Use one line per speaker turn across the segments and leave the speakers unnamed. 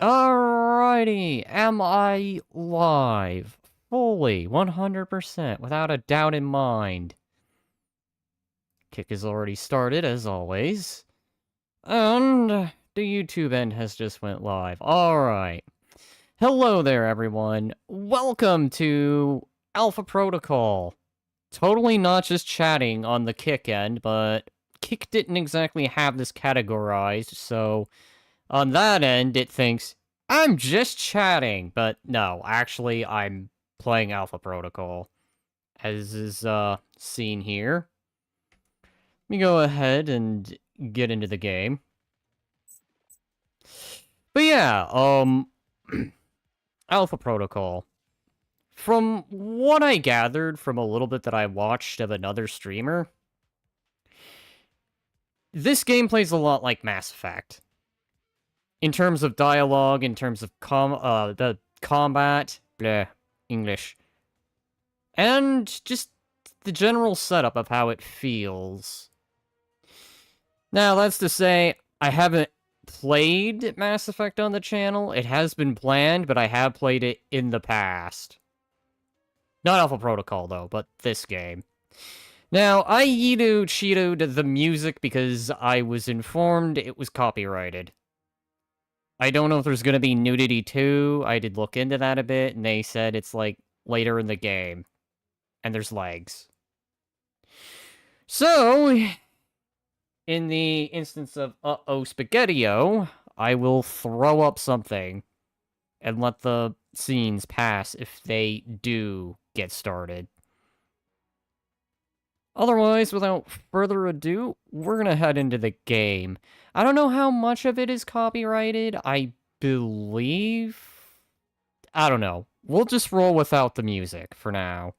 Alrighty, am I live? Fully, 100%, without a doubt in mind. Kick has already started, as always. And the YouTube end has just went live. Alright. Hello there, everyone. Welcome to Alpha Protocol. Totally not just chatting on the Kick end, but Kick didn't exactly have this categorized, so on that end, it thinks, I'm just chatting, but no, actually, I'm playing Alpha Protocol, as is, seen here. Let me go ahead and get into the game. But yeah, Alpha Protocol. From what I gathered from a little bit that I watched of another streamer, this game plays a lot like Mass Effect. In terms of dialogue, in terms of the combat, bleh, English. And just the general setup of how it feels. Now, that's to say, I haven't played Mass Effect on the channel. It has been planned, but I have played it in the past. Not Alpha Protocol, though, but this game. Now, I cheatoed the music because I was informed it was copyrighted. I don't know if there's going to be nudity too. I did look into that a bit, and they said it's, like, later in the game. And there's legs. So, in the instance of uh-oh spaghetti-o, I will throw up something and let the scenes pass if they do get started. Otherwise, without further ado, we're gonna head into the game. I don't know how much of it is copyrighted. I believe... I don't know. We'll just roll without the music for now.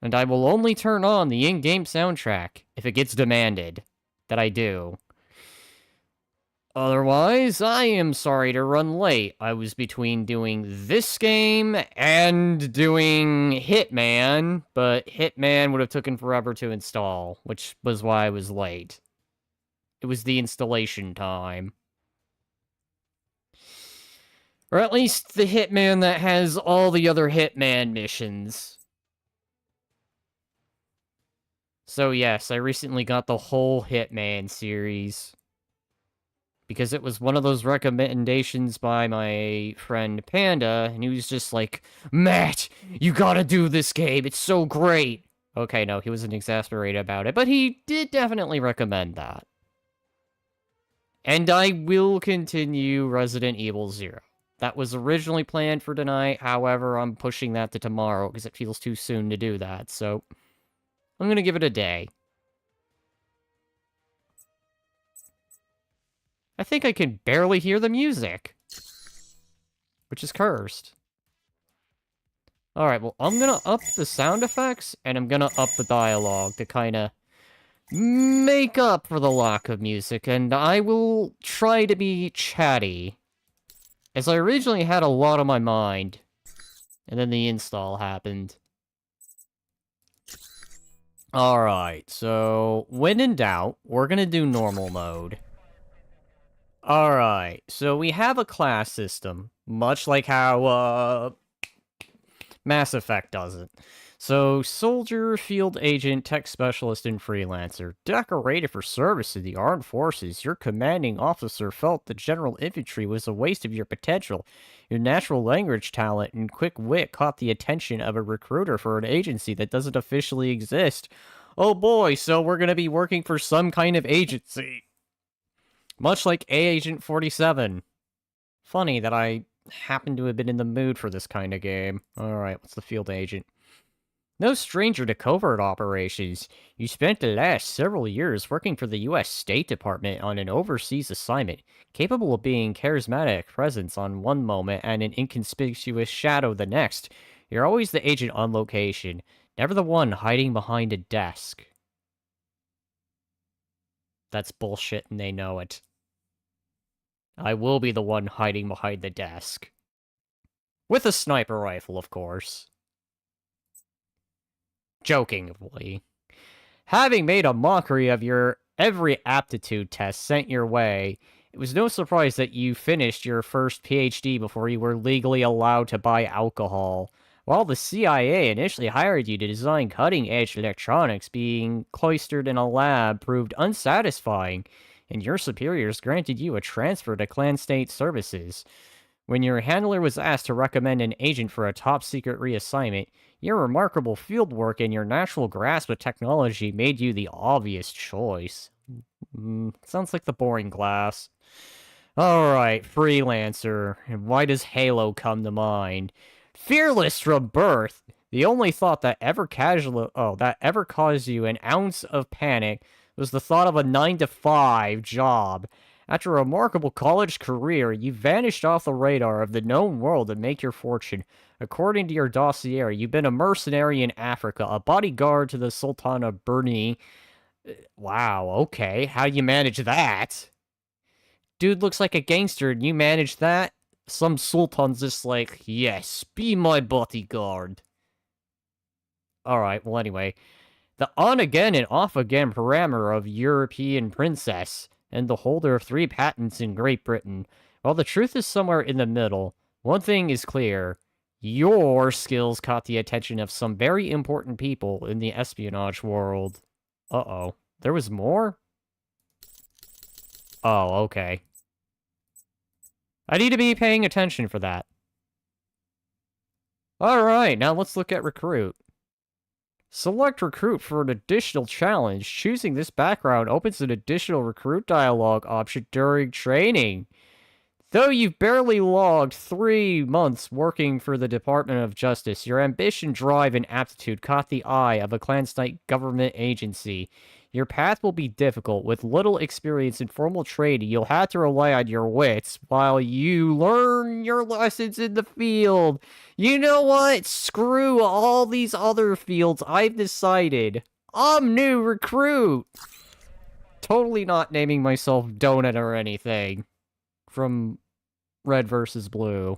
And I will only turn on the in-game soundtrack if it gets demanded that I do. Otherwise, I am sorry to run late. I was between doing this game and doing Hitman, but Hitman would have taken forever to install, which was why I was late. It was the installation time. Or at least the Hitman that has all the other Hitman missions. So yes, I recently got the whole Hitman series. Because it was one of those recommendations by my friend Panda, and he was just like, Matt, you gotta do this game, it's so great! Okay, no, he wasn't exasperated about it, but he did definitely recommend that. And I will continue Resident Evil 0. That was originally planned for tonight, however, I'm pushing that to tomorrow, because it feels too soon to do that, so... I'm gonna give it a day. I think I can barely hear the music. Which is cursed. Alright, well, I'm gonna up the sound effects, and I'm gonna up the dialogue to kinda make up for the lack of music, and I will try to be chatty. As I originally had a lot on my mind, and then the install happened. Alright, so when in doubt, we're gonna do normal mode. Alright, so we have a class system, much like how, Mass Effect does it. So, soldier, field agent, tech specialist, and freelancer. Decorated for service in the armed forces, your commanding officer felt the general infantry was a waste of your potential. Your natural language talent and quick wit caught the attention of a recruiter for an agency that doesn't officially exist. Oh boy, so we're gonna be working for some kind of agency. Much like Agent 47. Funny that I happen to have been in the mood for this kind of game. Alright, what's the field agent? No stranger to covert operations, you spent the last several years working for the U.S. State Department on an overseas assignment, capable of being charismatic presence on one moment and an inconspicuous shadow the next. You're always the agent on location, never the one hiding behind a desk. That's bullshit and they know it. I will be the one hiding behind the desk. With a sniper rifle, of course. Jokingly. Having made a mockery of your every aptitude test sent your way, It was no surprise that you finished your first PhD before you were legally allowed to buy alcohol. While the CIA initially hired you to design cutting-edge electronics, being cloistered in a lab proved unsatisfying, and your superiors granted you a transfer to clan state services. When your handler was asked to recommend an agent for a top-secret reassignment, your remarkable fieldwork and your natural grasp of technology made you the obvious choice. Sounds like the boring class. Alright, freelancer. And why does Halo come to mind? Fearless from birth. The only thought that ever caused you an ounce of panic was the thought of a 9-to-5 job. After a remarkable college career, you vanished off the radar of the known world to make your fortune. According to your dossier, you've been a mercenary in Africa, a bodyguard to the Sultan of Brunei. Wow, okay. How do you manage that? Dude looks like a gangster, and you manage that? Some sultan's just like, yes, be my bodyguard. Alright, well anyway. The on-again and off-again parameter of European princess, and the holder of 3 patents in Great Britain. While the truth is somewhere in the middle, one thing is clear. Your skills caught the attention of some very important people in the espionage world. Uh-oh. There was more? Oh, okay. I need to be paying attention for that. Alright, now let's look at recruit. Select recruit for an additional challenge. Choosing this background opens an additional recruit dialogue option during training. Though you've barely logged 3 months working for the Department of Justice, your ambition, drive, and aptitude caught the eye of a clandestine government agency. Your path will be difficult. With little experience in formal training, you'll have to rely on your wits while you learn your lessons in the field. You know what? Screw all these other fields. I've decided. I'm new recruit. Totally not naming myself Donut or anything. From Red versus Blue.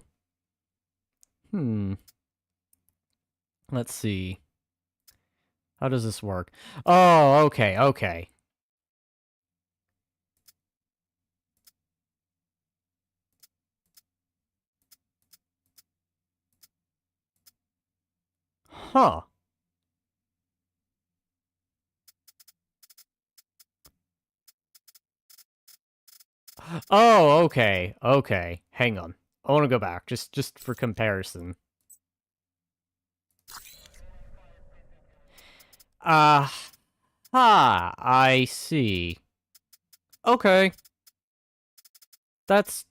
Let's see. How does this work? Oh, okay, okay. Huh. Oh, okay, okay. Hang on. I want to go back, just for comparison. I see. Okay. That's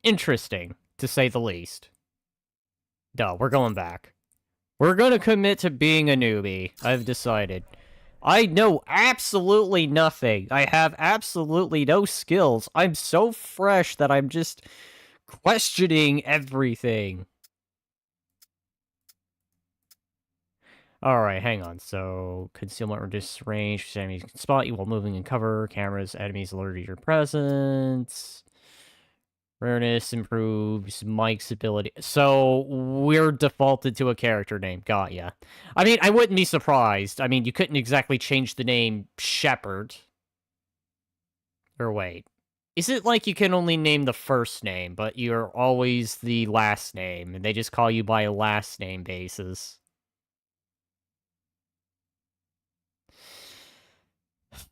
interesting, to say the least. No, we're going back. We're gonna commit to being a newbie. I've decided. I know absolutely nothing. I have absolutely no skills. I'm so fresh that I'm just questioning everything. Alright, hang on. So, concealment reduces range. Enemies can spot you while moving in cover. Cameras, enemies alert to your presence. Rareness improves Mike's ability. So, we're defaulted to a character name. Got ya. I mean, I wouldn't be surprised. I mean, you couldn't exactly change the name Shepard. Or wait. Is it like you can only name the first name, but you're always the last name, and they just call you by a last name basis?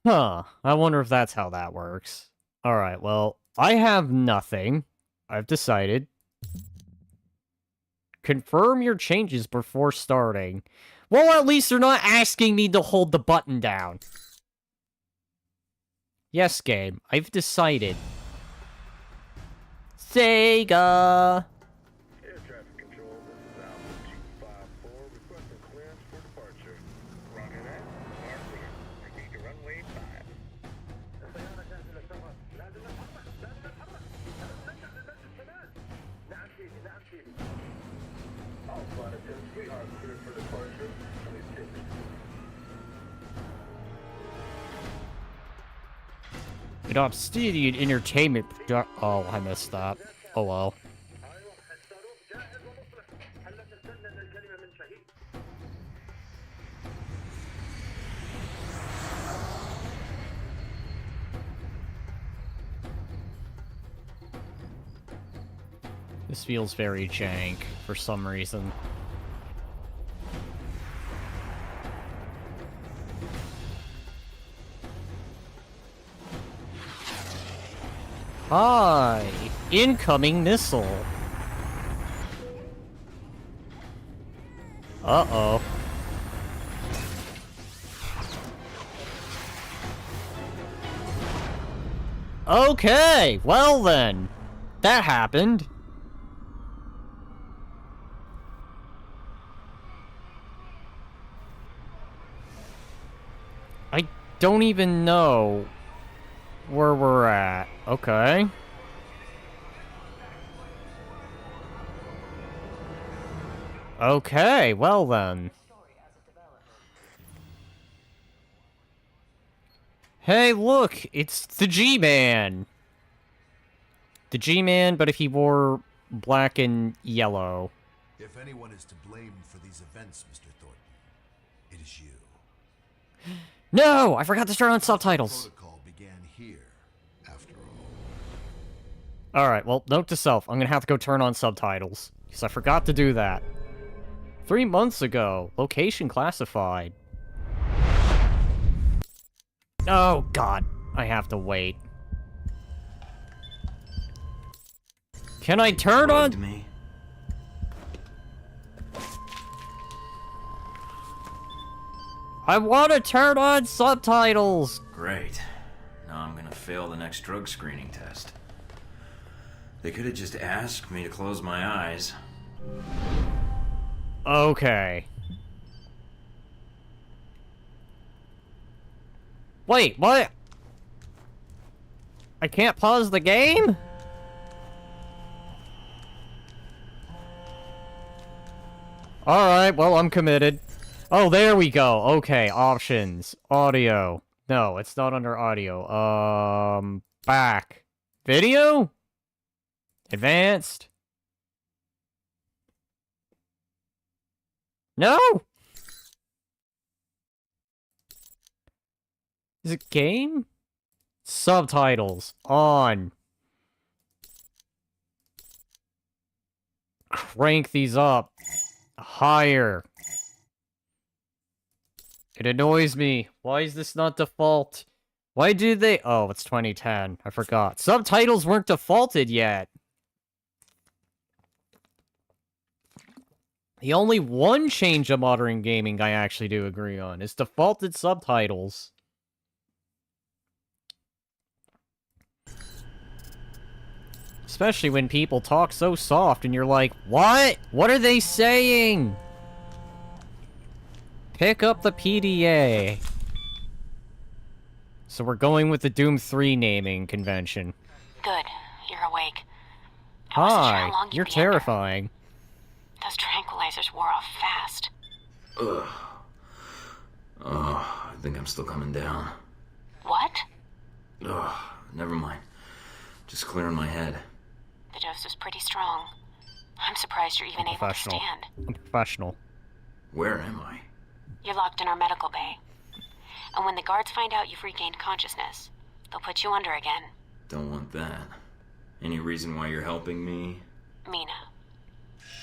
Huh. I wonder if that's how that works. Alright, well, I have nothing. I've decided. Confirm your changes before starting. Well, at least they're not asking me to hold the button down. Yes, game. I've decided. Sega!
Air traffic control, this is AlphaProtocol. Requesting clearance for departure. Roger that. Mark clear. Proceed to runway 5. Alpha to 10, sweetheart, cleared for departure. Please take it.
An obsidian entertainment Oh, I missed that. Oh well. This feels very jank for some reason. Hi! Incoming missile! Uh-oh. Okay, well then. That happened. I don't even know where we're at. Okay. Okay, well then. Hey, look! It's the G-Man! The G-Man, but if he wore black and yellow.
If anyone is to blame for these events, Mr. Thornton, it is you.
No! I forgot to turn on subtitles!
Protocol began here, after all.
Alright, well, note to self. I'm gonna have to go turn on subtitles. Because I forgot to do that. 3 months ago. Location classified. Oh, God. I have to wait. Can I turn on...
Me.
I want to turn on subtitles!
Great. Now I'm gonna fail the next drug screening test. They could have just asked me to close my eyes.
Okay. Wait, what? I can't pause the game? Alright, well, I'm committed. Oh, there we go. Okay, options. Audio. No, it's not under audio. Back. Video? Advanced? No! Is it game? Subtitles. On. Crank these up. Higher. It annoys me. Why is this not default? Why did they... Oh, it's 2010. I forgot. Subtitles weren't defaulted yet. The only one change of modern gaming I actually do agree on is defaulted subtitles. Especially when people talk so soft and you're like, what? What are they saying? Pick up the PDA. So we're going with the Doom 3 naming convention.
Good. You're awake. I wasn't sure how
Hi,
long you'd
you're
be
terrifying.
under. Those tranquilizers wore off fast.
Ugh. Oh, I think I'm still coming down.
What?
Ugh, never mind. Just clearing my head.
The dose was pretty strong. I'm surprised you're even able to
Professional.
stand.
I'm professional.
Where am I?
You're locked in our medical bay. And when the guards find out you've regained consciousness, they'll put you under again.
Don't want that. Any reason why you're helping me?
Mina.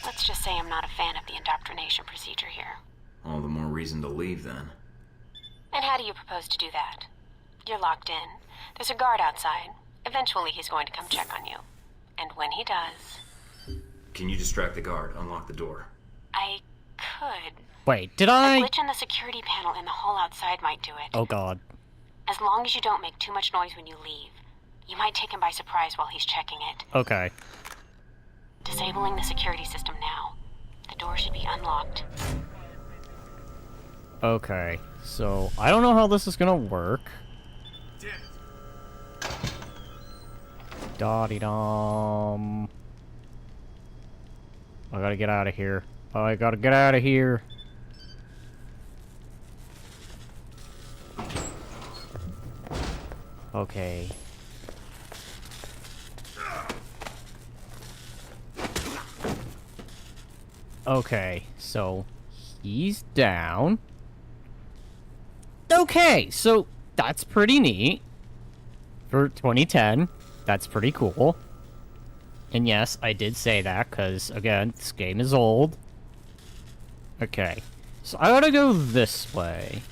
Let's just say I'm not a fan of the indoctrination procedure here.
All the more reason to leave then.
And how do you propose to do that? You're locked in. There's a guard outside. Eventually he's going to come check on you. And when he does...
Can you distract the guard? Unlock the door.
I could.
Wait, did
A
I?
glitch in the security panel in the hall outside might do it.
Oh god.
As long as you don't make too much noise when you leave, you might take him by surprise while he's checking it.
Okay.
Disabling the security system now. The door should be unlocked.
Okay. So, I don't know how this is gonna work. Da-dee-dum. I gotta get out of here. I gotta get out of here. Okay. Okay, so he's down. Okay, so that's pretty neat. For 2010, that's pretty cool. And yes, I did say that, because, again, this game is old. Okay. So I gotta go this way.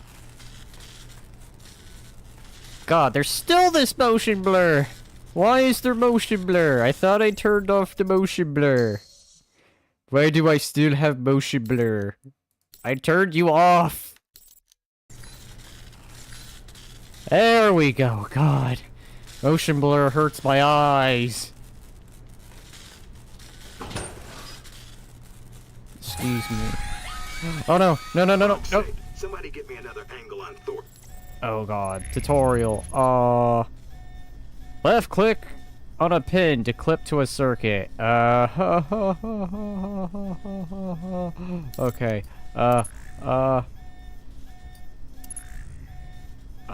God, there's still this motion blur! Why is there motion blur? I thought I turned off the motion blur. Why do I still have motion blur? I turned you off! There we go, God. Motion blur hurts my eyes. Excuse me. Oh no, no, no, no, no, no!
Somebody get me another angle on Thor.
Oh God, tutorial. Left click on a pin to clip to a circuit. Okay.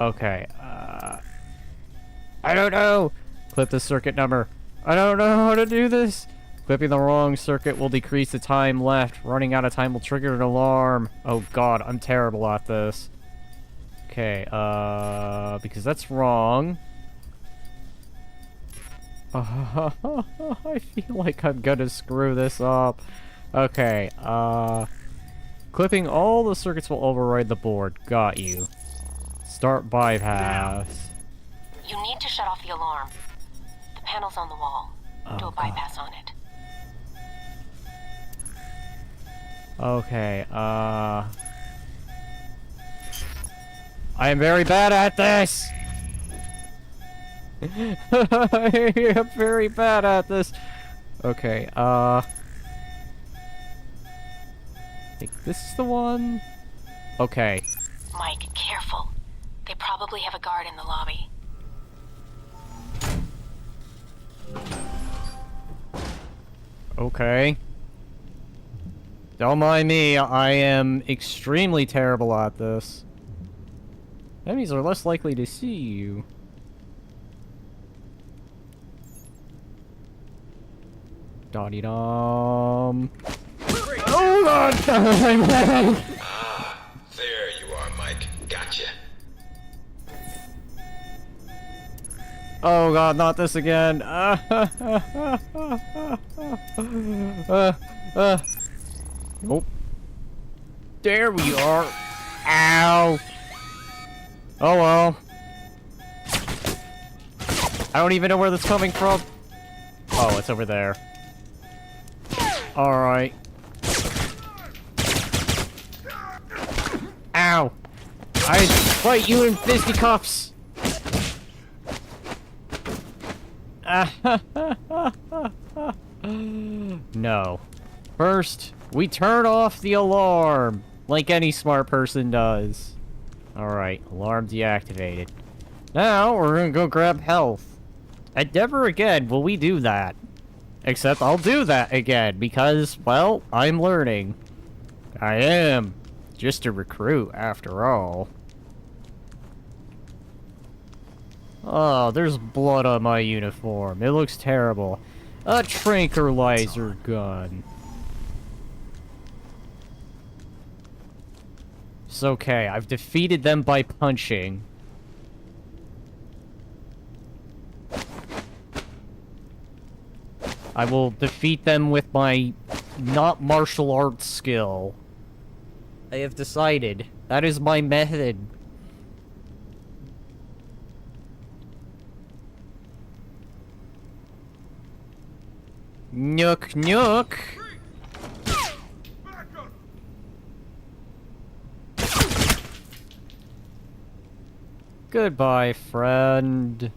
Okay. I don't know. Clip the circuit number. I don't know how to do this. Clipping the wrong circuit will decrease the time left. Running out of time will trigger an alarm. Oh God, I'm terrible at this. Okay, because that's wrong. I feel like I'm gonna screw this up. Okay, clipping all the circuits will override the board. Got you. Start bypass.
You need to shut off the alarm. The panel's on the wall. Do a bypass on it.
Okay, I am very bad at this! I am very bad at this. Okay, I think this is the one. Okay.
Mike, careful. They probably have a guard in the lobby.
Okay. Don't mind me, I am extremely terrible at this. Enemies are less likely to see you. Dotty-dom. Oh God!
Ah, there you are, Mike. Gotcha.
Oh God, not this again. Nope. There we are. Ow. Oh well. I don't even know where that's coming from. Oh, it's over there. Alright. Ow. I fight you in fisticuffs. No. First, we turn off the alarm, like any smart person does. Alright, alarm deactivated. Now, we're gonna go grab health. And never again will we do that. Except I'll do that again, because, well, I'm learning. I am just a recruit, after all. Oh, there's blood on my uniform. It looks terrible. A tranquilizer gun. It's okay, I've defeated them by punching. I will defeat them with my not martial arts skill. I have decided. That is my method. Nook, nook. Goodbye, friend.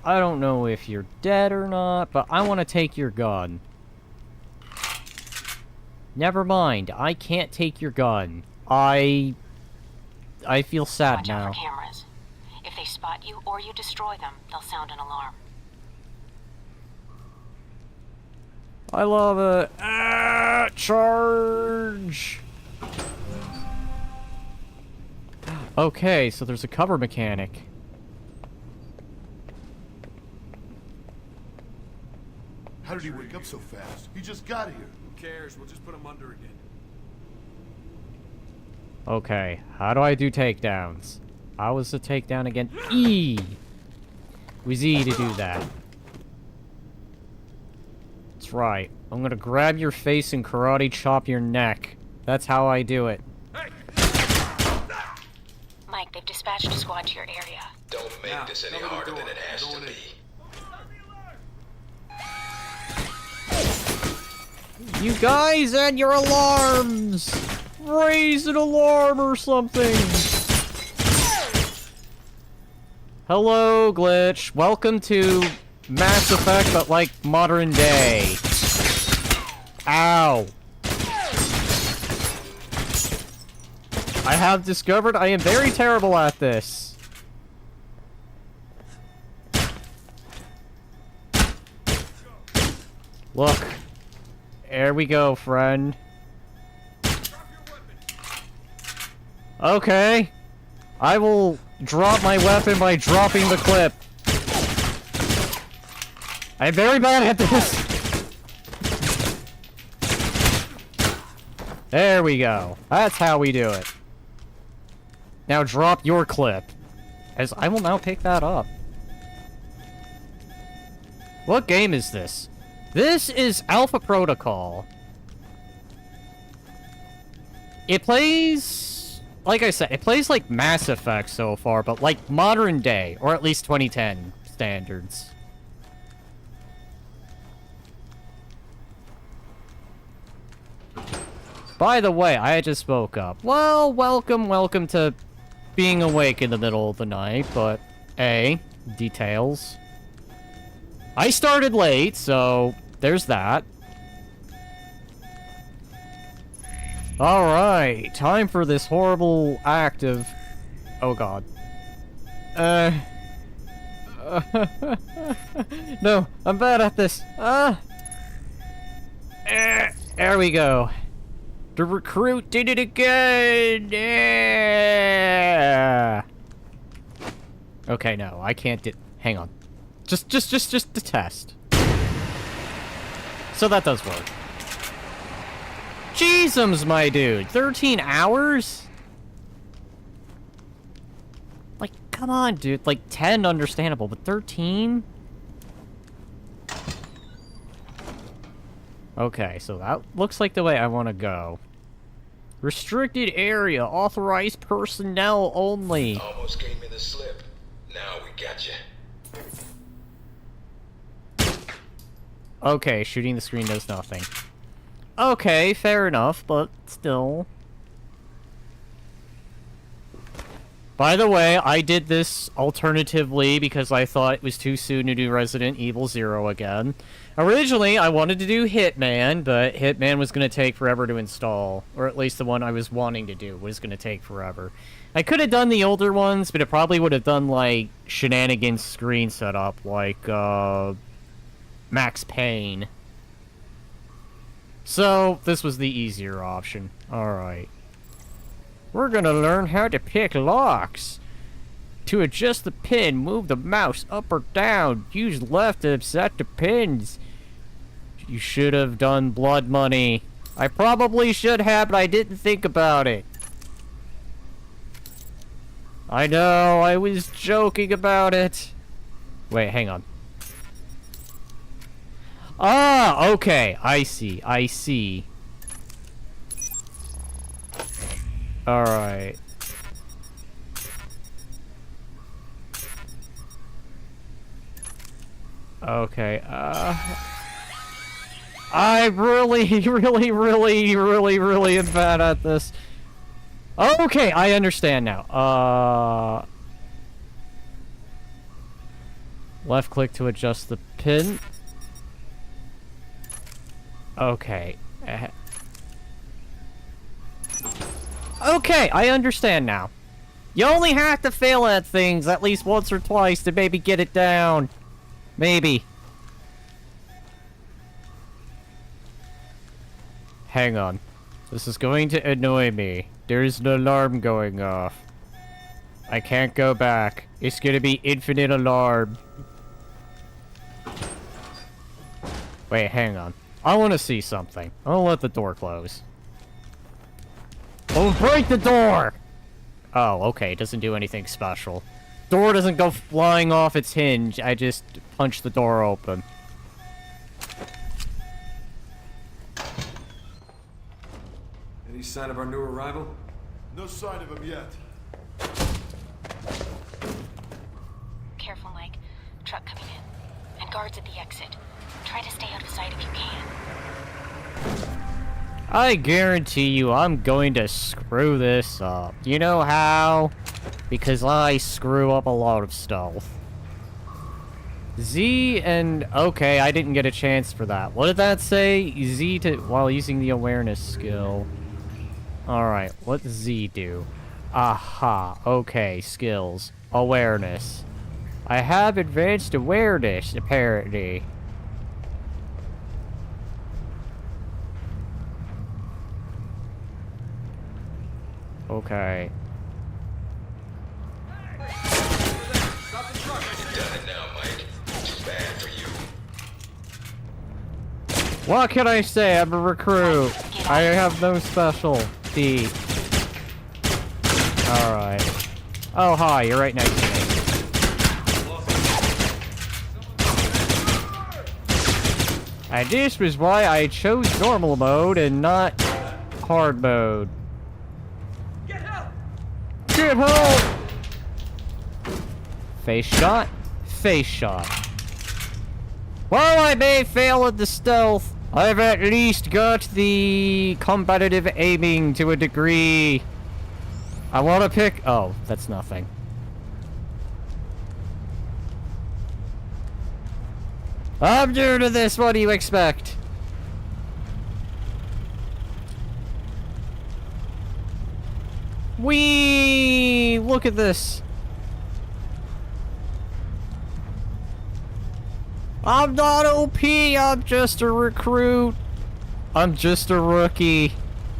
I don't know if you're dead or not, but I want to take your gun. Never mind, I can't take your gun. I feel sad
Watch
now.
out for cameras. If they spot you or you destroy them, they'll sound an alarm.
I love it. Ah, charge! Okay, so there's a cover mechanic.
How did he wake up so fast? He just got here.
Who cares? We'll just put him under again.
Okay, how do I do takedowns? How was the takedown again? E! It was E to do that. That's right. I'm gonna grab your face and karate chop your neck. That's how I do it.
Mike, they've dispatched a squad to your area.
Don't make
Yeah,
this any
cover the
harder
door.
than it has to
Going in.
be.
You guys and your alarms! Raise an alarm or something! Hello, Glitch. Welcome to Mass Effect, but like modern day. Ow. I have discovered I am very terrible at this. Look. There we go, friend. Okay. I will drop my weapon by dropping the clip. I'm very bad at this. There we go. That's how we do it. Now drop your clip, as I will now pick that up. What game is this? This is AlphaProtocol. It plays... Like I said, it plays like Mass Effect so far, but like modern day, or at least 2010 standards. By the way, I just woke up. Well, welcome to being awake in the middle of the night, but... details. I started late, so there's that. Alright, time for this horrible act of... Oh god. No, I'm bad at this. There we go. The recruit did it again! Yeah! Okay, no, I can't hang on. Just the test. So that does work. Jeezums, my dude! 13 hours? Like, come on, dude. Like, 10 understandable, but 13? Okay, so that looks like the way I want to go. Restricted area, authorized personnel only.
Almost gave me the slip. Now we got you.
Okay, shooting the screen does nothing. Okay, fair enough, but still. By the way, I did this alternatively because I thought it was too soon to do Resident Evil 0 again. Originally, I wanted to do Hitman, but Hitman was going to take forever to install. Or at least the one I was wanting to do was going to take forever. I could have done the older ones, but it probably would have done, like, shenanigans screen setup, like, Max Payne. So, this was the easier option. Alright. We're gonna learn how to pick locks. To adjust the pin, move the mouse up or down. Use left to set the pins. You should have done blood money. I probably should have, but I didn't think about it. I know, I was joking about it. Wait, hang on. Ah, okay. I see. Alright. Okay, I really am bad at this. Okay, I understand now. Left click to adjust the pin. Okay. Okay, I understand now. You only have to fail at things at least once or twice to maybe get it down. Maybe. Hang on. This is going to annoy me. There's an alarm going off. I can't go back. It's gonna be infinite alarm. Wait, hang on. I want to see something. I'll let the door close. Oh, break the door! Oh, okay. It doesn't do anything special. Door doesn't go flying off its hinge. I just punch the door open.
Any sign of our new arrival?
No sign of him yet.
Careful, Mike. Truck coming in. And guards at the exit. Try to stay out of sight if you can.
I guarantee you I'm going to screw this up. You know how? Because I screw up a lot of stuff. Z and... Okay, I didn't get a chance for that. What did that say? Z to... while using the awareness skill. Alright, what does Z do? Aha, okay, skills. Awareness. I have advanced awareness, apparently. Okay. What can I say? I'm a recruit. I have no specialty. Alright. Oh, hi, you're right next to me. And this was why I chose normal mode and not hard mode. Get help! Get help! Face shot. Face shot. While I may fail at the stealth, I've at least got the competitive aiming to a degree. I want to pick... Oh, that's nothing. I'm new to this, what do you expect? Whee! Look at this. I'm not OP, I'm just a recruit. I'm just a rookie.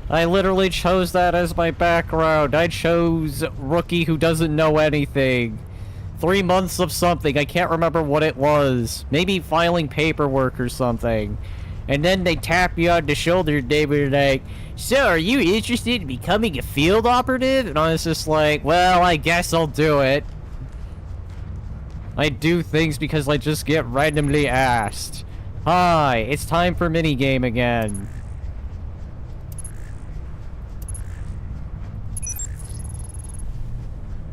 I literally chose that as my background. I chose rookie who doesn't know anything. 3 months of something, I can't remember what it was. Maybe filing paperwork or something. And then they tap you on the shoulder and they were like, so are you interested in becoming a field operative? And I was just like, well, I guess I'll do it. I do things because I just get randomly asked. Hi, it's time for minigame again.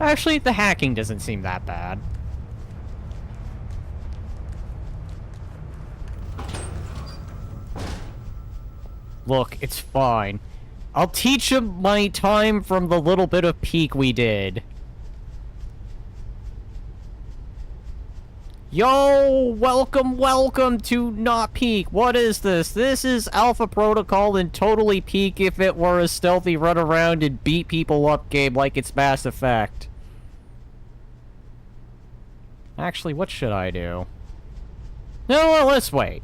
Actually, the hacking doesn't seem that bad. Look, it's fine. I'll teach him my time from the little bit of peek we did. Yo, welcome to not peek. What is this? This is AlphaProtocol and totally peek if it were a stealthy run around and beat people up game like it's Mass Effect. Actually, what should I do? No, well, let's wait.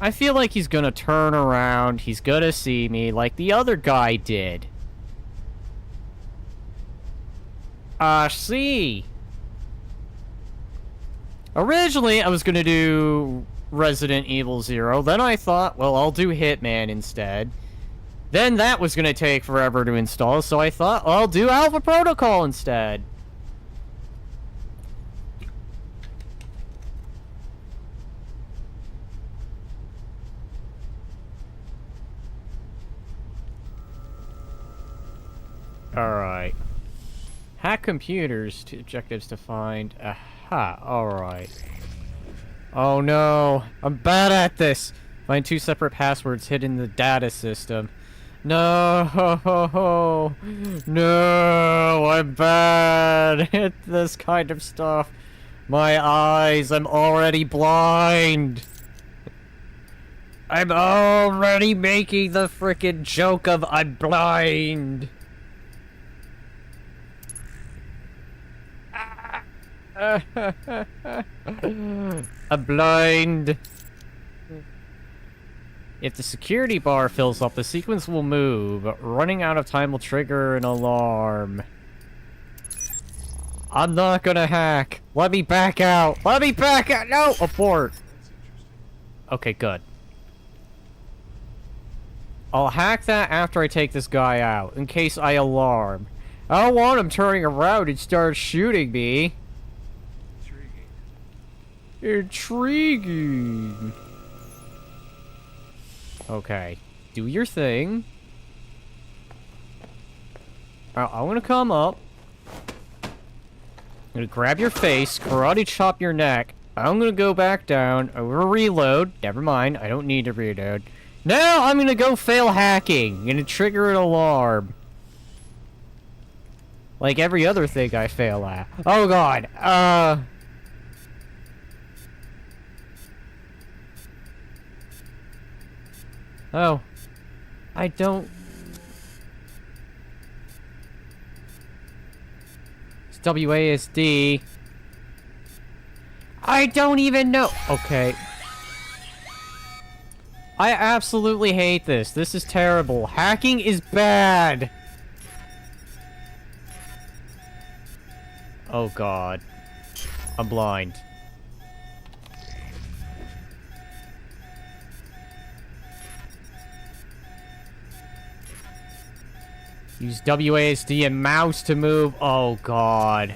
I feel like he's gonna turn around, he's gonna see me like the other guy did. See. Originally, I was gonna do Resident Evil 0, then I thought, well, I'll do Hitman instead. Then that was gonna take forever to install, so I thought, well, I'll do AlphaProtocol instead. Alright. Hack computers to objectives to find. Aha, alright. Oh no, I'm bad at this. Find 2 separate passwords hidden in the data system. No, no, I'm bad at this kind of stuff. My eyes, I'm already blind. I'm already making the frickin' joke of I'm blind. I'm blind. If the security bar fills up, the sequence will move. Running out of time will trigger an alarm. I'm not gonna hack. Let me back out. Let me back out. No! Abort. Okay, good. I'll hack that after I take this guy out, in case I alarm. I don't want him turning around and start shooting me. Intriguing. Okay. Do your thing. I want to come up. I'm gonna grab your face, karate chop your neck. I'm gonna go back down. I'm gonna reload. Never mind, I don't need to reload. Now I'm gonna go fail hacking. I'm gonna trigger an alarm. Like every other thing I fail at. Oh god, Oh. I don't... It's WASD. I don't even know... Okay. I absolutely hate this. This is terrible. Hacking is bad. Oh god. I'm blind. Use WASD and mouse to move. Oh god.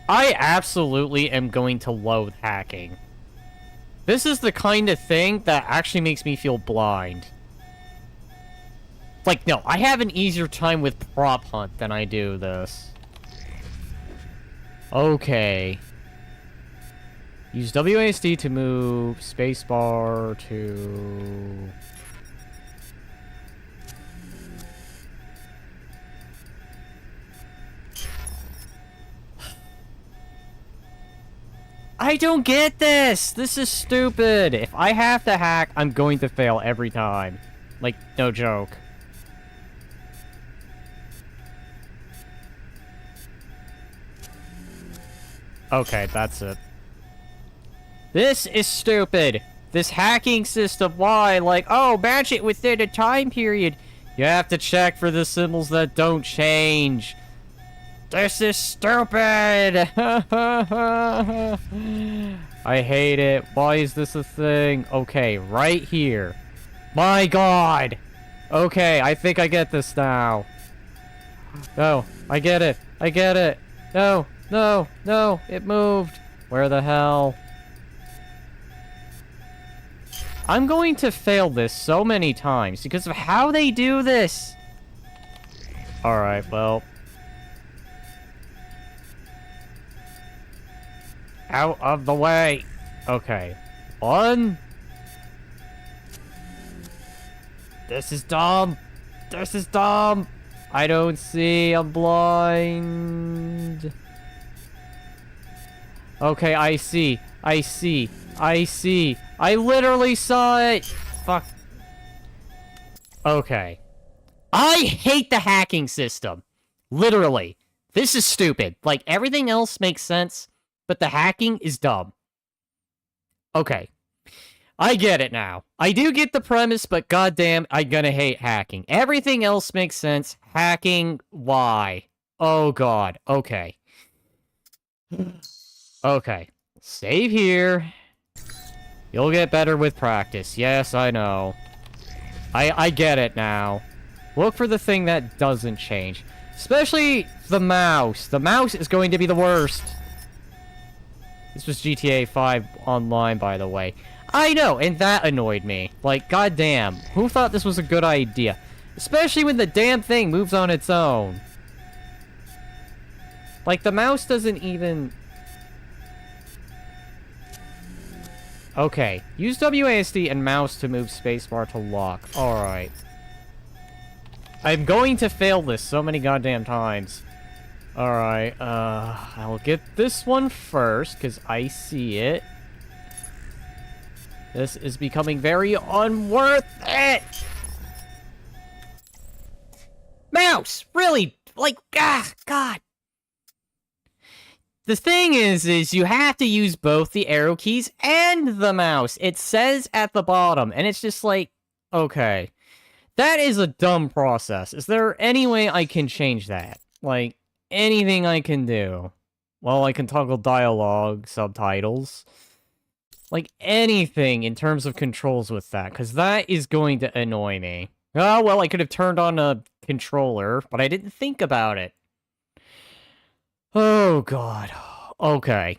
I absolutely am going to loathe hacking. This is the kind of thing that actually makes me feel blind. Like, no, I have an easier time with prop hunt than I do this. Okay. Use WASD to move, spacebar to... I don't get this! This is stupid! If I have to hack, I'm going to fail every time. Like, no joke. Okay, that's it. This is stupid! This hacking system, why? Like, oh, match it within a time period. You have to check for the symbols that don't change. This is stupid! I hate it. Why is this a thing? Okay, right here. My god! Okay, I think I get this now. No, I get it. I get it. No, no, no, it moved. Where the hell? I'm going to fail this so many times because of how they do this. Alright, well. Out of the way. Okay. One. This is dumb. This is dumb. I don't see. I'm blind. Okay, I see. I see. I see. I literally saw it. Fuck. Okay. I hate the hacking system. Literally. This is stupid. Like, everything else makes sense, but the hacking is dumb. Okay. I get it now. I do get the premise, but goddamn, I'm gonna hate hacking. Everything else makes sense. Hacking, why? Oh god. Okay. Okay. Save here. You'll get better with practice. Yes, I know. I get it now. Look for the thing that doesn't change. Especially the mouse. The mouse is going to be the worst. This was GTA 5 online, by the way. I know, and that annoyed me. Like, goddamn. Who thought this was a good idea? Especially when the damn thing moves on its own. Like, the mouse doesn't even... Okay. Use WASD and mouse to move spacebar to lock. Alright. I'm going to fail this so many goddamn times. Alright, I'll get this one first, because I see it. This is becoming very unworth it! Mouse! Really? Like, God! The thing is you have to use both the arrow keys and the mouse. It says at the bottom, and it's just like, okay. That is a dumb process. Is there any way I can change that? Like, anything I can do? Well, I can toggle dialogue, subtitles. Like, anything in terms of controls with that, because that is going to annoy me. Oh, well, I could have turned on a controller, but I didn't think about it. Oh, God. Okay.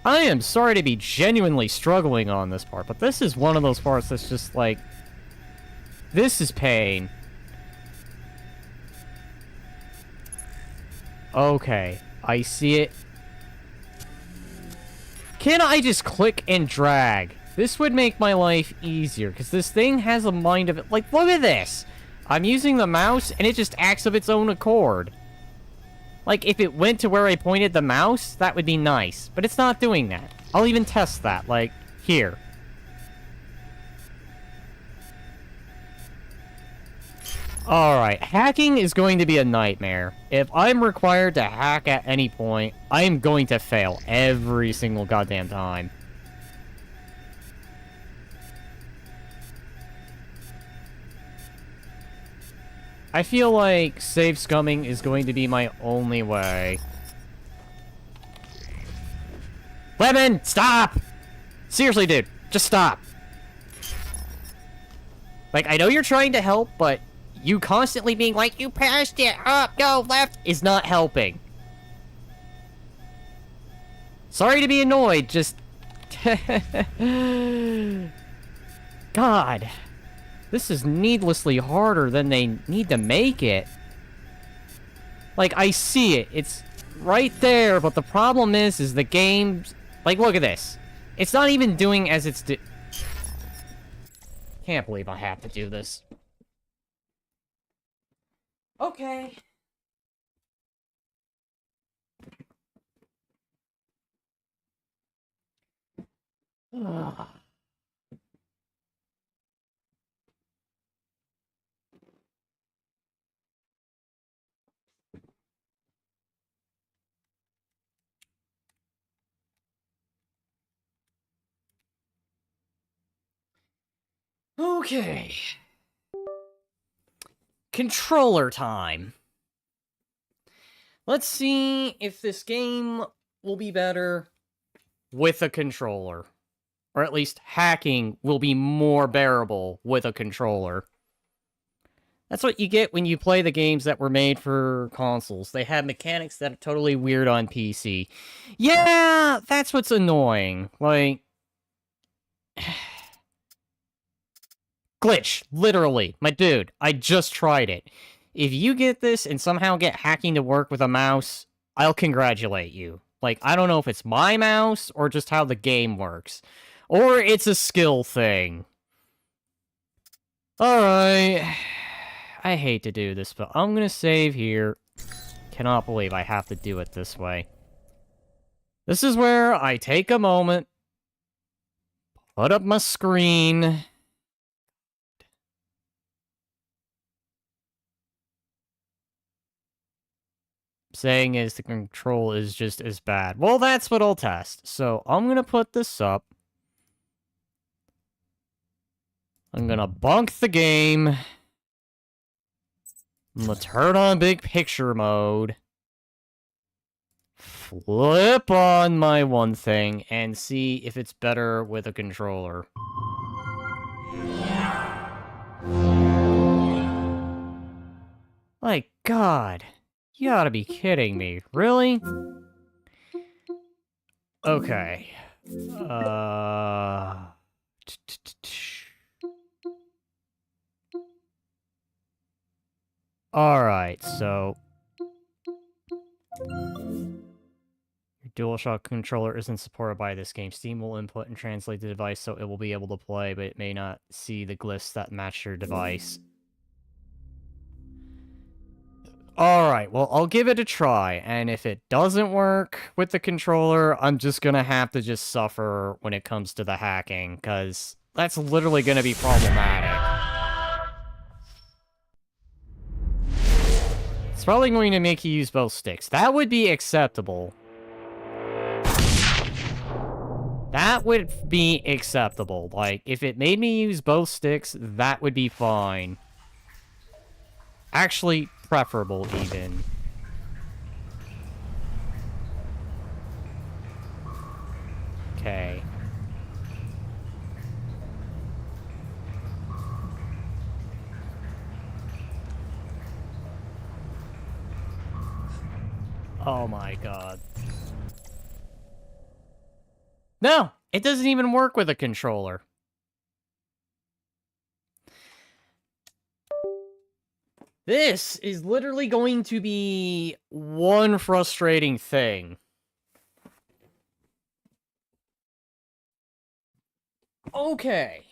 I am sorry to be genuinely struggling on this part, but this is one of those parts that's just like... This is pain. Okay, I see it. Can I just click and drag? This would make my life easier, because this thing has a mind of it. Like, look at this! I'm using the mouse, and it just acts of its own accord. Like, if it went to where I pointed the mouse, that would be nice. But it's not doing that. I'll even test that, like, here. Alright, hacking is going to be a nightmare. If I'm required to hack at any point, I am going to fail every single goddamn time. I feel like save scumming is going to be my only way. Lemon, stop! Seriously, dude, just stop. Like, I know you're trying to help, but you constantly being like, you passed it, up, go, left, is not helping. Sorry to be annoyed, just... God. This is needlessly harder than they need to make it. Like, I see it. It's right there, but the problem is the game's... Like, look at this. It's not even doing as it's Can't believe I have to do this. Okay. Ugh. Okay. Controller time. Let's see if this game will be better with a controller. Or at least hacking will be more bearable with a controller. That's what you get when you play the games that were made for consoles. They have mechanics that are totally weird on PC. Yeah, that's what's annoying. Like... Glitch, literally. My dude, I just tried it. If you get this and somehow get hacking to work with a mouse, I'll congratulate you. Like, I don't know if it's my mouse or just how the game works. Or it's a skill thing. Alright. I hate to do this, but I'm gonna save here. Cannot believe I have to do it this way. This is where I take a moment, put up my screen... Saying is the control is just as bad. Well, that's what I'll test. So I'm gonna put this up. I'm gonna bunk the game. I'm gonna turn on big picture mode. Flip on my one thing and see if it's better with a controller. My God. You gotta be kidding me. Really? Okay. Alright, so... Your DualShock controller isn't supported by this game. Steam will input and translate the device so it will be able to play, but it may not see the glyphs that match your device. Alright, well, I'll give it a try, and if it doesn't work with the controller, I'm just gonna have to just suffer when it comes to the hacking, because that's literally gonna be problematic. It's probably going to make you use both sticks. That would be acceptable. That would be acceptable. Like, if it made me use both sticks, that would be fine. Actually, preferable, even. Okay. Oh my God. No, it doesn't even work with a controller. This is literally going to be one frustrating thing. Okay.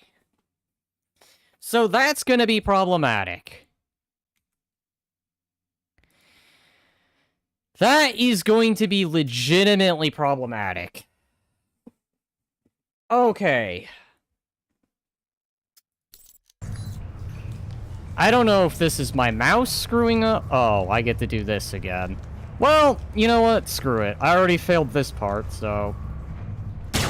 So that's going to be problematic. That is going to be legitimately problematic. Okay. I don't know if this is my mouse screwing up. Oh, I get to do this again. Well, you know what? Screw it. I already failed this part, so...
Over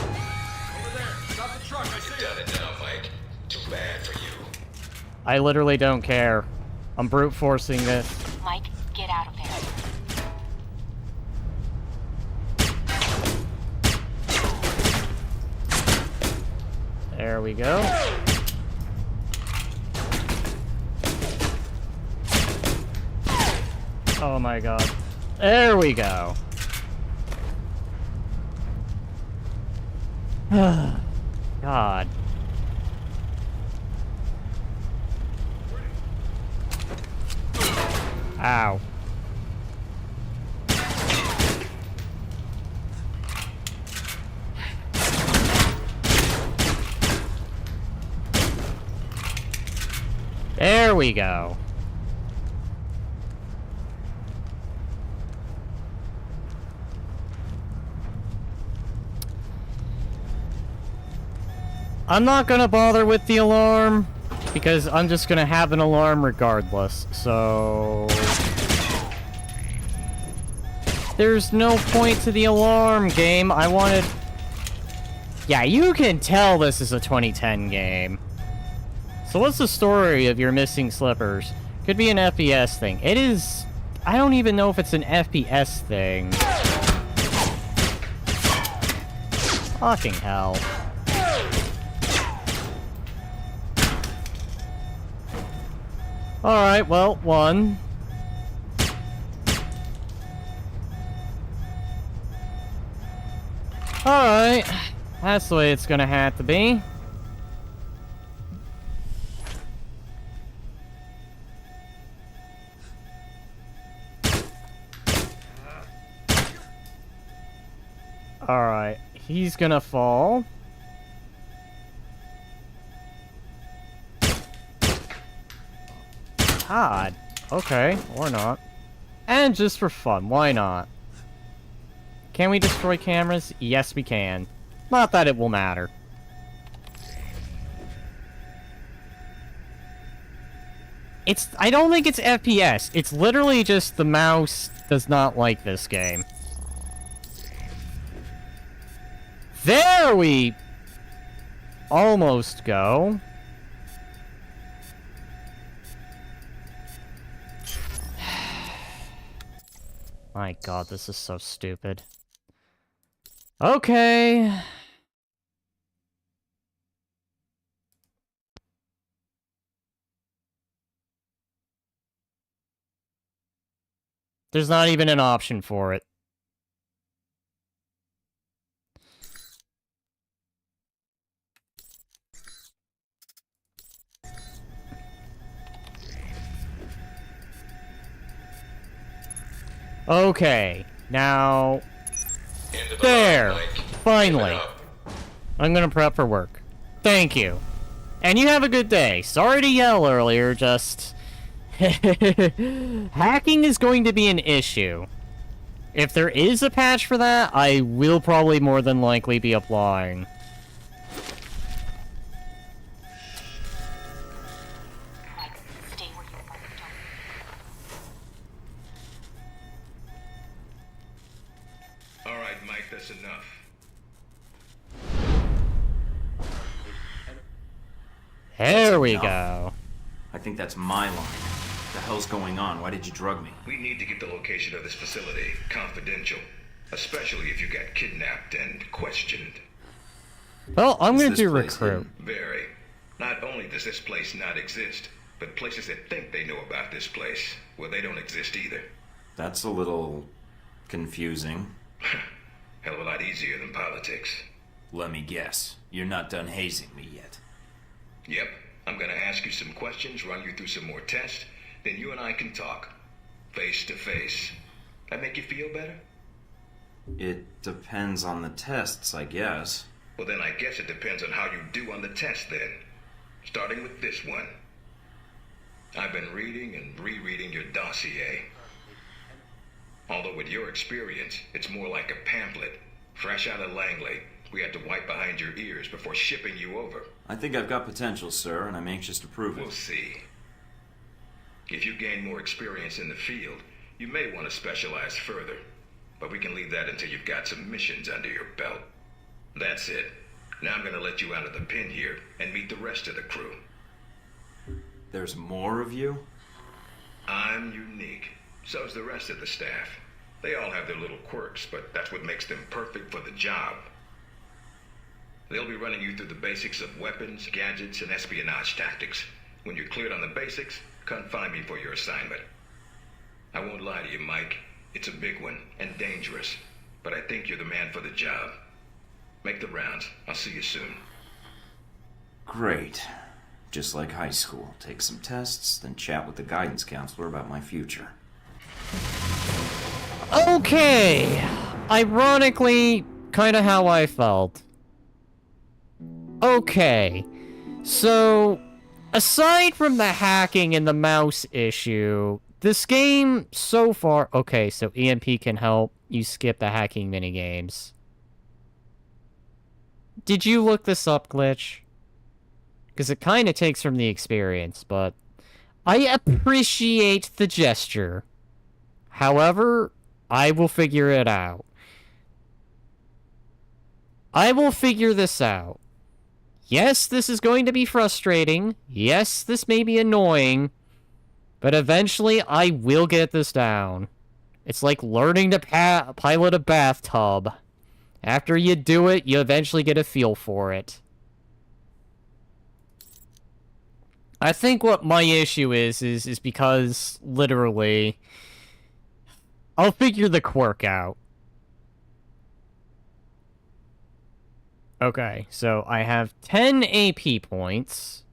there! Stop the truck, I see
Done it now, Mike. Too bad for you.
I literally don't care. I'm brute forcing this.
Mike, get out of there.
There we go. Oh my god. There we go. God. Ow. There we go. I'm not gonna bother with the alarm, because I'm just gonna have an alarm regardless, so... There's no point to the alarm, game. I wanted... Yeah, you can tell this is a 2010 game. So what's the story of your missing slippers? Could be an FPS thing. It is... I don't even know if it's an FPS thing. Fucking hell. Alright, well, one. Alright. That's the way it's gonna have to be. Alright, he's gonna fall. God. Okay, or not. And just for fun, why not? Can we destroy cameras? Yes, we can. Not that it will matter. I don't think it's FPS. It's literally just the mouse does not like this game. There we almost go. My god, this is so stupid. Okay. There's not even an option for it. Okay, now...
End of the
There!
line, Mike.
Finally.
Keep it up.
I'm gonna prep for work. Thank you. And you have a good day. Sorry to yell earlier, just... Hacking is going to be an issue. If there is a patch for that, I will probably more than likely be applying.
Mike, stay where you are. Don't...
All right, Mike, that's enough.
There we
enough.
go.
I think that's my line. What the hell's going on? Why did you drug me?
We need to get the location of this facility confidential, especially if you got kidnapped and questioned.
Well, I'm
Is
gonna
this
do
place
recruit.
hidden?
Very. Not only does this place not exist, but places that think they know about this place, well, they don't exist either.
That's a little confusing.
Hell of a lot easier than politics.
Let me guess. You're not done hazing me yet.
Yep. I'm gonna ask you some questions, run you through some more tests, then you and I can talk. Face to face. That make you feel better?
It depends on the tests, I guess.
Well, then I guess it depends on how you do on the test, then. Starting with this one. I've been reading and rereading your dossier. Although with your experience, it's more like a pamphlet. Fresh out of Langley, we had to wipe behind your ears before shipping you over.
I think I've got potential, sir, and I'm anxious to prove
We'll
it.
see. If you gain more experience in the field, you may want to specialize further. But we can leave that until you've got some missions under your belt. That's it. Now I'm gonna let you out of the pen here and meet the rest of the crew.
There's more of you?
I'm unique. So's the rest of the staff. They all have their little quirks, but that's what makes them perfect for the job. They'll be running you through the basics of weapons, gadgets, and espionage tactics. When you're cleared on the basics, come find me for your assignment. I won't lie to you, Mike. It's a big one, and dangerous. But I think you're the man for the job. Make the rounds. I'll see you soon.
Great. Just like high school. Take some tests, then chat with the guidance counselor about my future.
Okay! Ironically, kinda how I felt. Okay. So, aside from the hacking and the mouse issue, this game so far... Okay, so EMP can help you skip the hacking minigames. Did you look this up, Glitch? Because it kind of takes from the experience, but... I appreciate the gesture. However, I will figure it out. I will figure this out. Yes, this is going to be frustrating. Yes, this may be annoying. But eventually, I will get this down. It's like learning to pilot a bathtub. After you do it, you eventually get a feel for it. I think what my issue is because, literally, I'll figure the quirk out. Okay, so I have 10 AP points.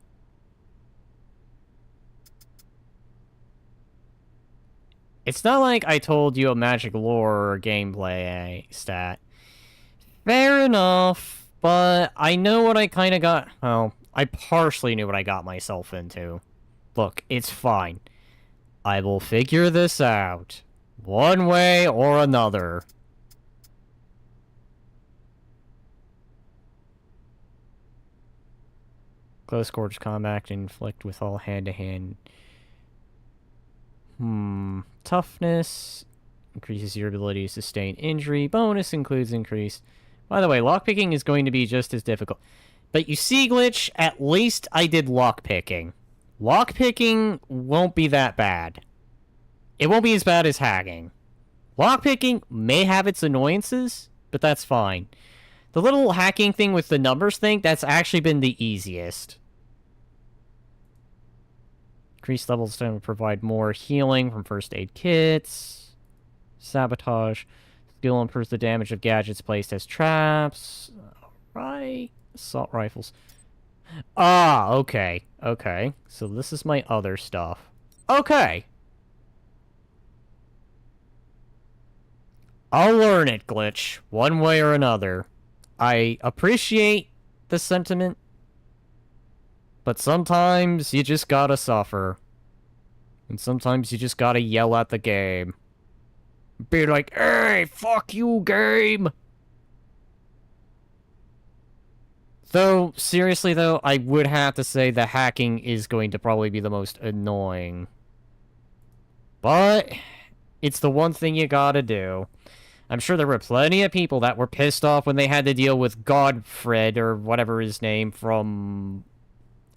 It's not like I told you a magic lore or gameplay stat. Fair enough, but I know what I kind of got... Well, I partially knew what I got myself into. Look, it's fine. I will figure this out. One way or another. Close quarters combat can inflict with all hand-to-hand. Toughness. Increases your ability to sustain injury. Bonus includes increase. By the way, lockpicking is going to be just as difficult. But you see, Glitch, at least I did lockpicking. Lockpicking won't be that bad. It won't be as bad as hacking. Lockpicking may have its annoyances, but that's fine. The little hacking thing with the numbers thing, that's actually been the easiest. Increased levels tend to provide more healing from first aid kits. Sabotage. Skill improves the damage of gadgets placed as traps. Alright. Assault rifles. Ah, okay. Okay. So this is my other stuff. Okay. I'll learn it, Glitch. One way or another. I appreciate the sentiment. But sometimes you just gotta suffer. And sometimes you just gotta yell at the game. Be like, hey, fuck you, game! Though, seriously though, I would have to say the hacking is going to probably be the most annoying. But, it's the one thing you gotta do. I'm sure there were plenty of people that were pissed off when they had to deal with Godfred, or whatever his name, from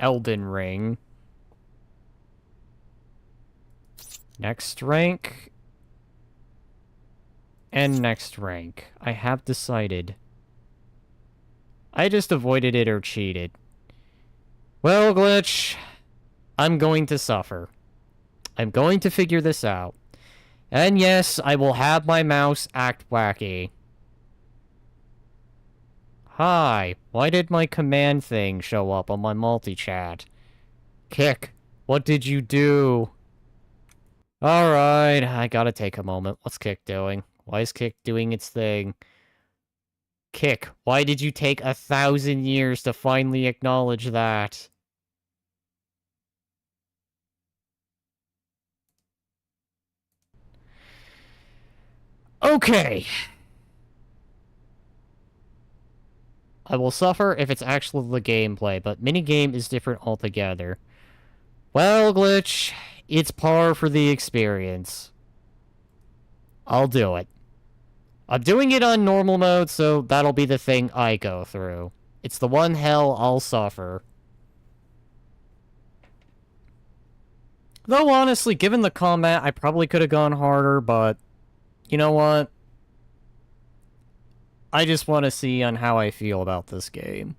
Elden Ring. Next rank. And next rank. I have decided. I just avoided it or cheated. Well, Glitch, I'm going to suffer. I'm going to figure this out. And yes, I will have my mouse act wacky. Hi, why did my command thing show up on my multi-chat? Kick, what did you do? Alright, I gotta take a moment. What's Kick doing? Why is Kick doing its thing? Kick, why did you take 1,000 years to finally acknowledge that? Okay. I will suffer if it's actually the gameplay, but minigame is different altogether. Well, Glitch, it's par for the experience. I'll do it. I'm doing it on normal mode, so that'll be the thing I go through. It's the one hell I'll suffer. Though, honestly, given the combat, I probably could have gone harder, but... You know what? I just want to see on how I feel about this game.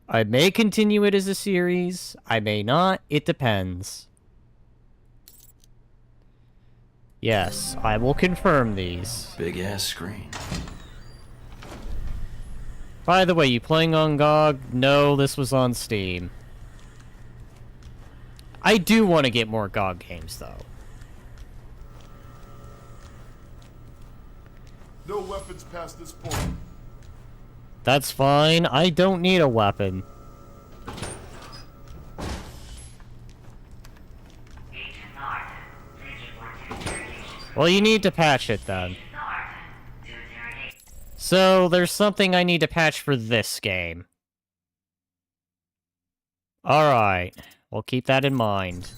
I may continue it as a series. I may not. It depends. Yes, I will confirm these.
Big ass screen.
By the way, you playing on GOG? No, this was on Steam. I do want to get more GOG games, though.
No weapons past this point.
That's fine. I don't need a weapon. Well, you need to patch it then. So, there's something I need to patch for this game. Alright. We'll keep that in mind.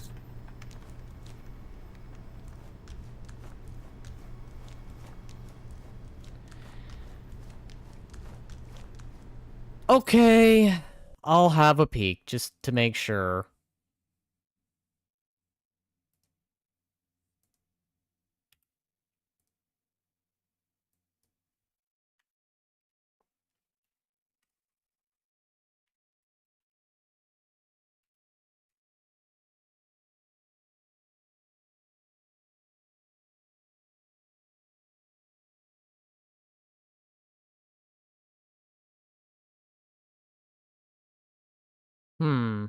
Okay. I'll have a peek, just to make sure. Hmm.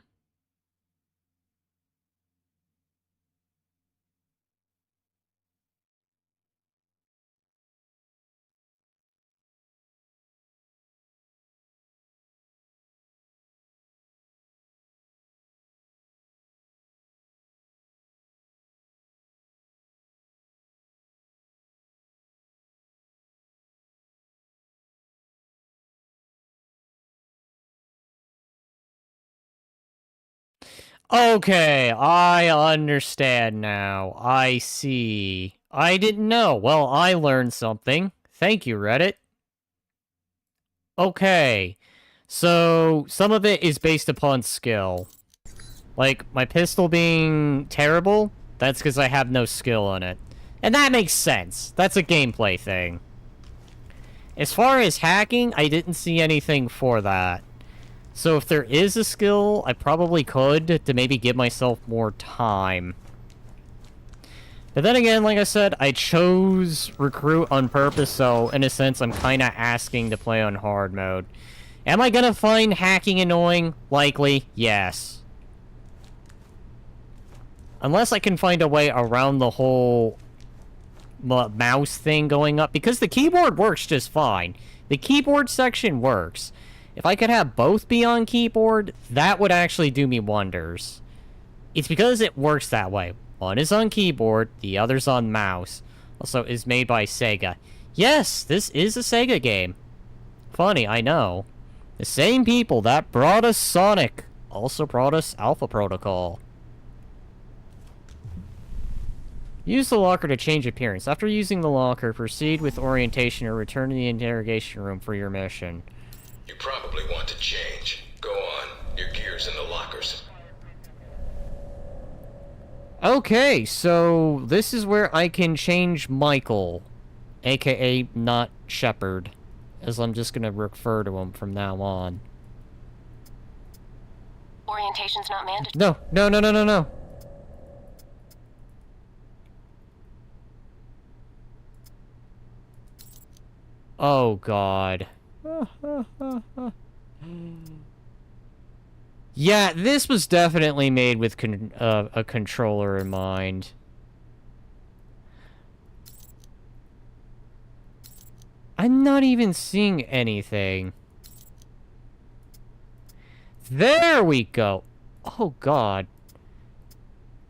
Okay, I understand now. I see. I didn't know. Well, I learned something. Thank you, Reddit. Okay. So, some of it is based upon skill. Like, my pistol being terrible, that's because I have no skill on it. And that makes sense. That's a gameplay thing. As far as hacking, I didn't see anything for that. So if there is a skill, I probably could to maybe give myself more time. But then again, like I said, I chose Recruit on purpose, so in a sense, I'm kind of asking to play on hard mode. Am I gonna find hacking annoying? Likely, yes. Unless I can find a way around the whole mouse thing going up, because the keyboard works just fine. The keyboard section works. If I could have both be on keyboard, that would actually do me wonders. It's because it works that way. One is on keyboard, the other's on mouse. Also, is made by Sega. Yes, this is a Sega game. Funny, I know. The same people that brought us Sonic also brought us AlphaProtocol. Use the locker to change appearance. After using the locker, proceed with orientation or return to the interrogation room for your mission.
You probably want to change. Go on. Your gear's in the lockers.
Okay, so this is where I can change Michael, aka not Shepard, as I'm just gonna refer to him from now on.
Orientation's not mandatory.
No, no, no, no, no, no. Oh, God. Yeah, this was definitely made with a controller in mind. I'm not even seeing anything. There we go. Oh, God.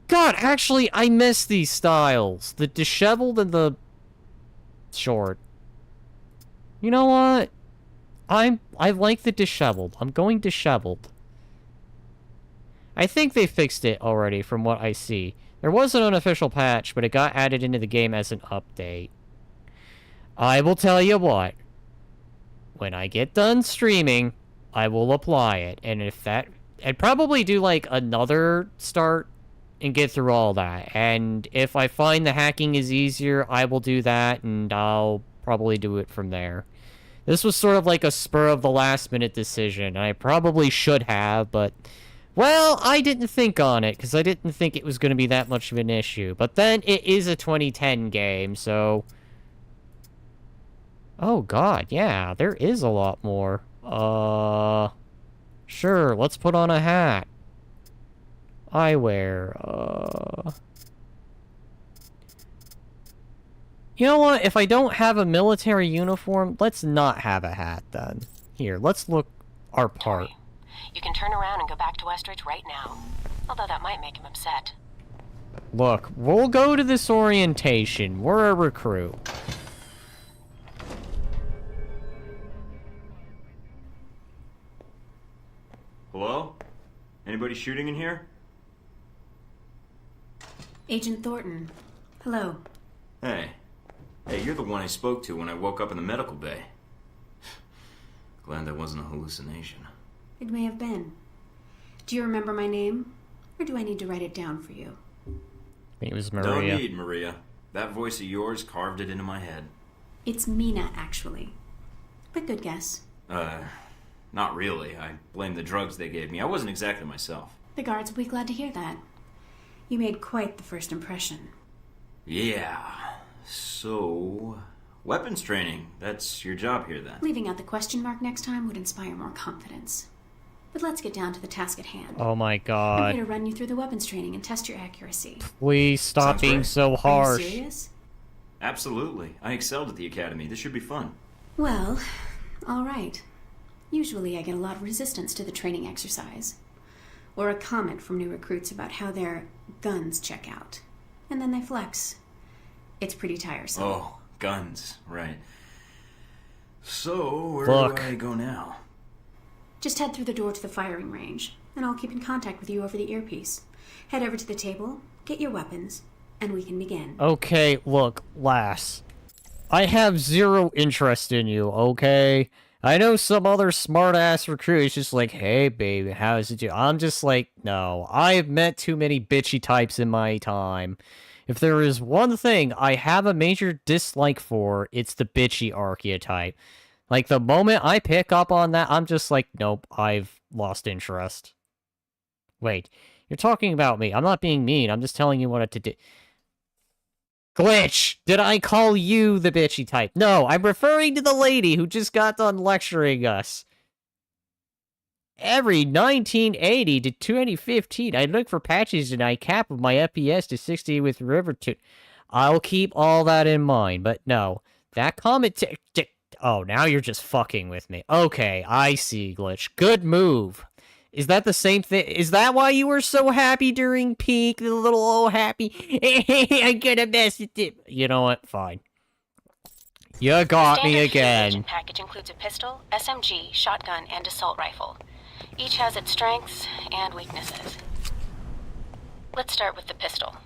God, actually, I miss these styles. The disheveled and the short. You know what? I like the disheveled. I'm going disheveled. I think they fixed it already from what I see. There was an unofficial patch, but it got added into the game as an update. I will tell you what. When I get done streaming, I will apply it. And if that... I'd probably do, like, another start and get through all that. And if I find the hacking is easier, I will do that, and I'll probably do it from there. This was sort of like a spur-of-the-last-minute decision. I probably should have, but... Well, I didn't think on it, because I didn't think it was going to be that much of an issue. But then, it is a 2010 game, so... Oh, God, yeah, there is a lot more. Sure, let's put on a hat. Eyewear, You know what? If I don't have a military uniform, let's not have a hat, then. Here, let's look our part.
You can turn around and go back to Westridge right now. Although that might make him upset.
Look, we'll go to this orientation. We're a recruit.
Hello? Anybody shooting in here?
Agent Thornton. Hello.
Hey. Hey, you're the one I spoke to when I woke up in the medical bay. Glad that wasn't a hallucination.
It may have been. Do you remember my name? Or do I need to write it down for you?
I think it was Maria.
Don't need, Maria. That voice of yours carved it into my head.
It's Mina, actually. But good guess.
Not really. I blame the drugs they gave me. I wasn't exactly myself.
The guards will be glad to hear that. You made quite the first impression.
Yeah. So... weapons training. That's your job here, then.
Leaving out the question mark next time would inspire more confidence. But let's get down to the task at hand.
Oh my God.
I'm here to run you through the weapons training and test your accuracy.
Please stop
Sounds
being
great.
so
Are
harsh.
you serious?
Absolutely. I excelled at the academy. This should be fun.
Well, all right. Usually I get a lot of resistance to the training exercise. Or a comment from new recruits about how their guns check out. And then they flex. It's pretty tiresome.
Oh, guns. Right. So, where
Look.
do I go now?
Just head through the door to the firing range, and I'll keep in contact with you over the earpiece. Head over to the table, get your weapons, and we can begin.
Okay, look, lass. I have zero interest in you, okay? I know some other smart-ass recruit is just like, hey, baby, how's it do? I'm just like, no. I've met too many bitchy types in my time. If there is one thing I have a major dislike for, it's the bitchy archetype. Like, the moment I pick up on that, I'm just like, nope, I've lost interest. Wait, you're talking about me. I'm not being mean. I'm just telling you what to do. Glitch! Did I call you the bitchy type? No, I'm referring to the lady who just got done lecturing us. Every 1980 to 2015, I look for patches and I cap my FPS to 60 with Rivertune. I'll keep all that in mind, but no. That comment... Oh, now you're just fucking with me. Okay, I see, Glitch. Good move. Is that the same thing? Is that why you were so happy during peak? The little old happy... I'm gonna mess with it. You know what? Fine. You got me
Standard
again.
agent package includes a pistol, SMG, shotgun, and assault rifle. Each has its strengths and weaknesses. Let's start with the pistol.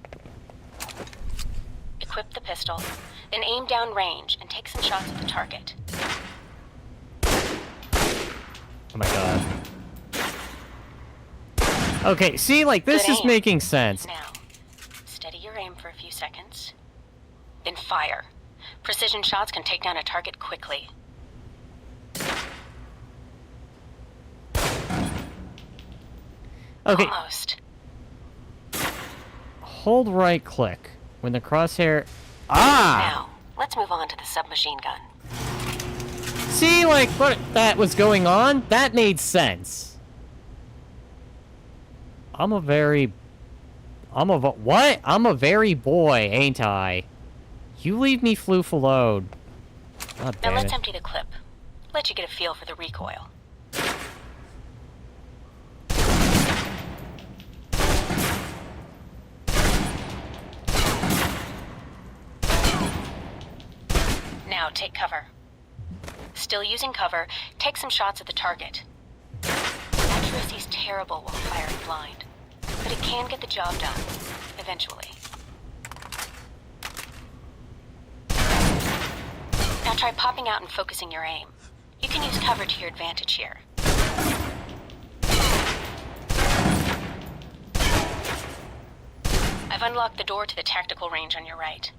Equip the pistol, then aim down range and take some shots at the target.
Oh my god. Okay, see, like, this
Good
is
aim.
making sense.
Now, steady your aim for a few seconds, then fire. Precision shots can take down a target quickly.
Okay,
Almost.
hold right click. When the crosshair... Ah!
Now, let's move on to the submachine gun.
See, like, what that was going on? That made sense. I'm a very boy, ain't I? You leave me floof alone. God
Now
damn
let's
it.
empty the clip. Let you get a feel for the recoil. Now take cover. Still using cover, take some shots at the target. Accuracy's terrible while firing blind, but it can get the job done, eventually. Now try popping out and focusing your aim. You can use cover to your advantage here. I've unlocked the door to the tactical range on your right.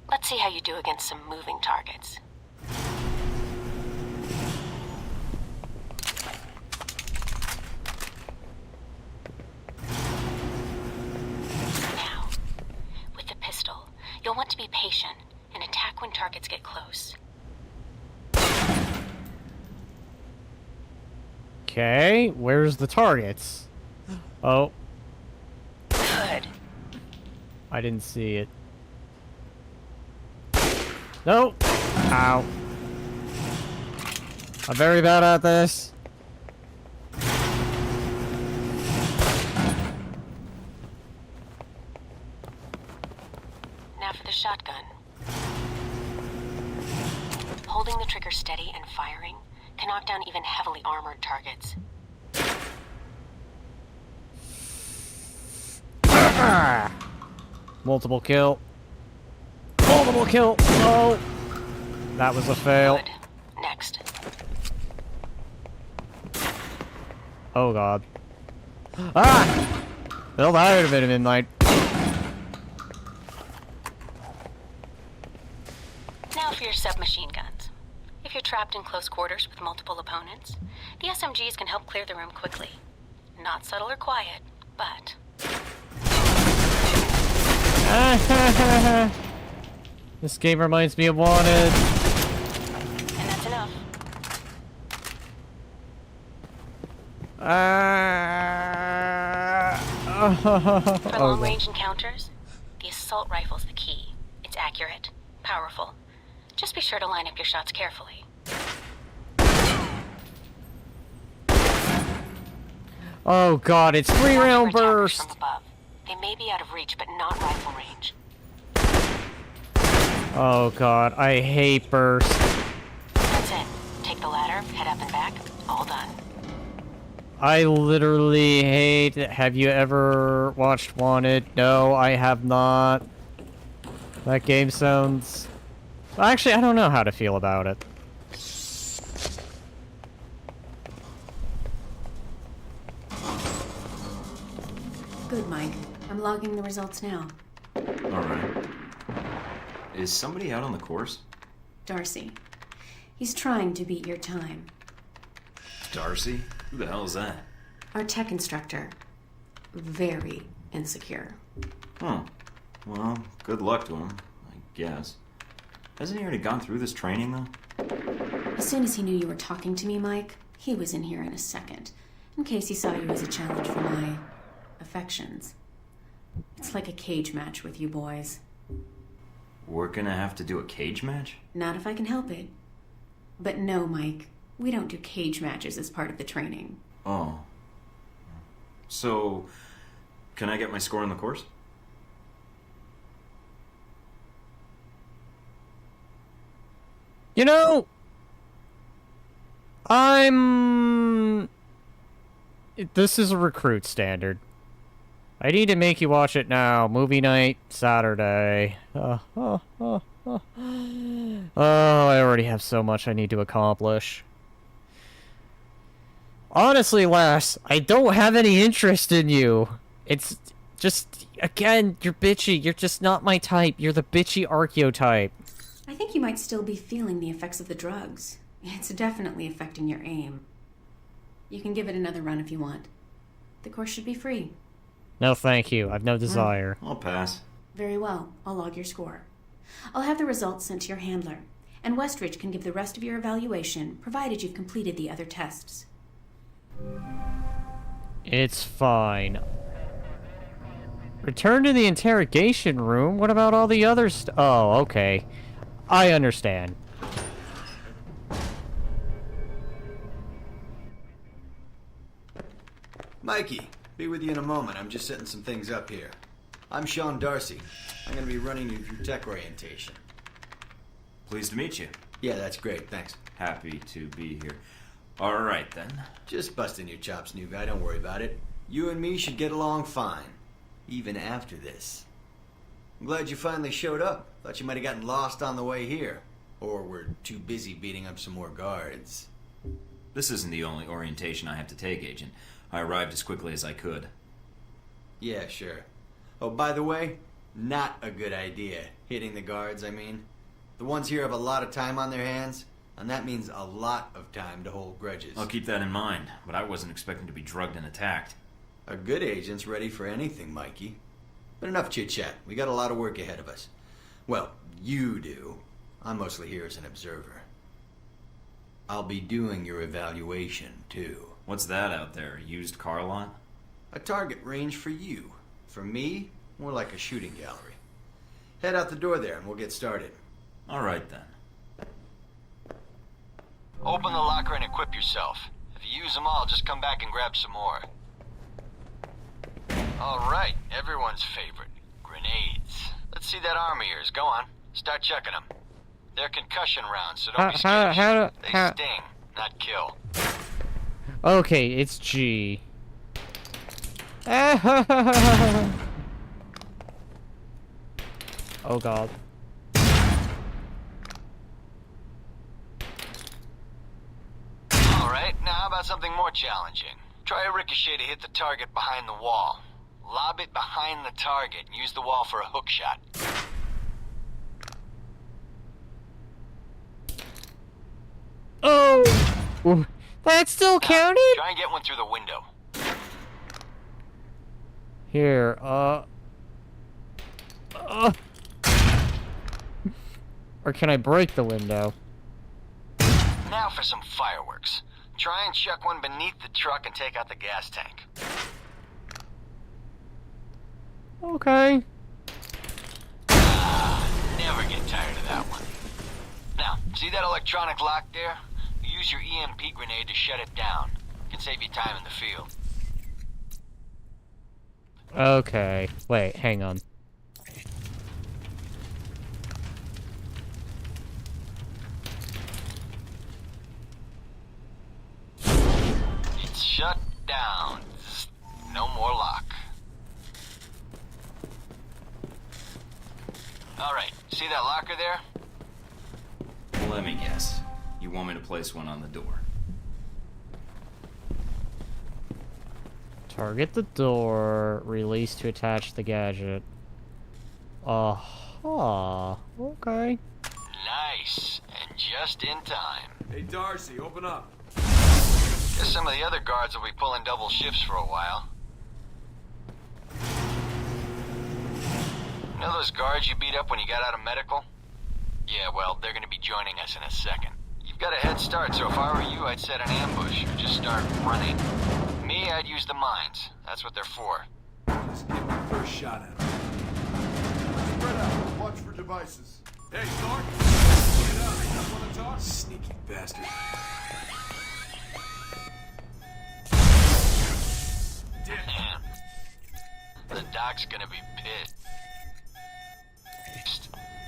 Let's see how you do against some moving targets. Now, with the pistol, you'll want to be patient and attack when targets get close.
Okay, where's the targets? Oh.
Good.
I didn't see it. Nope. Ow. I'm very bad at this.
Now for the shotgun. Holding the trigger steady and firing can knock down even heavily armored targets.
Multiple kill. Multiple kill. Oh. That was a fail.
Good. Next.
Oh god. Ah! Well, that would have been a midnight.
Now for your submachine guns. If you're trapped in close quarters with multiple opponents, the SMGs can help clear the room quickly. Not subtle or quiet, but...
This game reminds me of Wanted.
And that's enough. For long-range encounters, the assault rifle's the key. It's accurate, powerful. Just be sure to line up your shots carefully.
Oh god, it's 3-round burst!
From above. They may be out of reach, but not rifle range.
Oh god, I hate burst.
That's it. Take the ladder, head up and back. All done.
I literally hate it. Have you ever watched Wanted? No, I have not. That game sounds... Actually, I don't know how to feel about it.
Good, Mike. I'm logging the results now.
Alright. Is somebody out on the course?
Darcy. He's trying to beat your time.
Darcy? Who the hell is that?
Our tech instructor. Very insecure.
Huh. Well, good luck to him, I guess. Hasn't he already gone through this training, though?
As soon as he knew you were talking to me, Mike, he was in here in a second, in case he saw you as a challenge for my affections. It's like a cage match with you boys.
We're gonna have to do a cage match?
Not if I can help it. But no, Mike, we don't do cage matches as part of the training.
Oh. So, can I get my score on the course?
You know, this is a recruit standard. I need to make you watch it now. Movie night, Saturday. Oh, I already have so much I need to accomplish. Honestly, Les, I don't have any interest in you. It's just, again, you're bitchy. You're just not my type. You're the bitchy archetype.
I think you might still be feeling the effects of the drugs. It's definitely affecting your aim. You can give it another run if you want. The course should be free.
No, thank you. I've no desire.
I'll pass.
Very well. I'll log your score. I'll have the results sent to your handler. and Westridge can give the rest of your evaluation, provided you've completed the other tests.
It's fine. Return to the interrogation room? What about all the other Oh, okay. I understand.
Mikey, be with you in a moment. I'm just setting some things up here. I'm Sean Darcy. I'm going to be running you through tech orientation.
Pleased to meet you.
Yeah, that's great. Thanks.
Happy to be here. All right, then.
Just busting your chops, new guy. Don't worry about it. You and me should get along fine, even after this. I'm glad you finally showed up. Thought you might have gotten lost on the way here. Or were too busy beating up some more guards.
This isn't the only orientation I have to take, Agent. I arrived as quickly as I could.
Yeah, sure. Oh, by the way, not a good idea. Hitting the guards, I mean. The ones here have a lot of time on their hands, and that means a lot of time to hold grudges.
I'll keep that in mind, but I wasn't expecting to be drugged and attacked.
A good agent's ready for anything, Mikey. But enough chit-chat. We got a lot of work ahead of us. Well, you do. I'm mostly here as an observer. I'll be doing your evaluation, too.
What's that out there? A used car lot?
A target range for you. For me, more like a shooting gallery. Head out the door there and we'll get started.
All right, then.
Open the locker and equip yourself. If you use them all, just come back and grab some more. All right, everyone's favorite. Grenades. Let's see that arm of yours. Go on. Start checking them. They're concussion rounds, so don't be scared. They sting, not kill.
Okay, it's G. Oh god.
Alright, now how about something more challenging? Try a ricochet to hit the target behind the wall. Lob it behind the target and use the wall for a hook shot.
Oh! That still counted?
Try and get one through the window.
Here, Or can I break the window?
Now for some fireworks. Try and chuck one beneath the truck and take out the gas tank.
Okay.
Never get tired of that one. Now, see that electronic lock there? Use your EMP grenade to shut it down. It can save you time in the field.
Okay. Wait, hang on.
It's shut down. No more lock. Alright, see that locker there?
Let me guess. You want me to place one on the door?
Target the door. Release to attach the gadget. Okay.
Nice. And just in time.
Hey, Darcy, open up.
Guess some of the other guards will be pulling double shifts for a while. You know those guards you beat up when you got out of medical? Yeah, well, they're gonna be joining us in a second. You've got a head start, so if I were you, I'd set an ambush or just start running. Me, I'd use the mines. That's what they're for.
Just get my first shot at him.
Spread out. Watch for devices.
Hey, Stark! Get up. You don't want to talk?
Sneaky bastard.
Damn. The doc's gonna be pissed.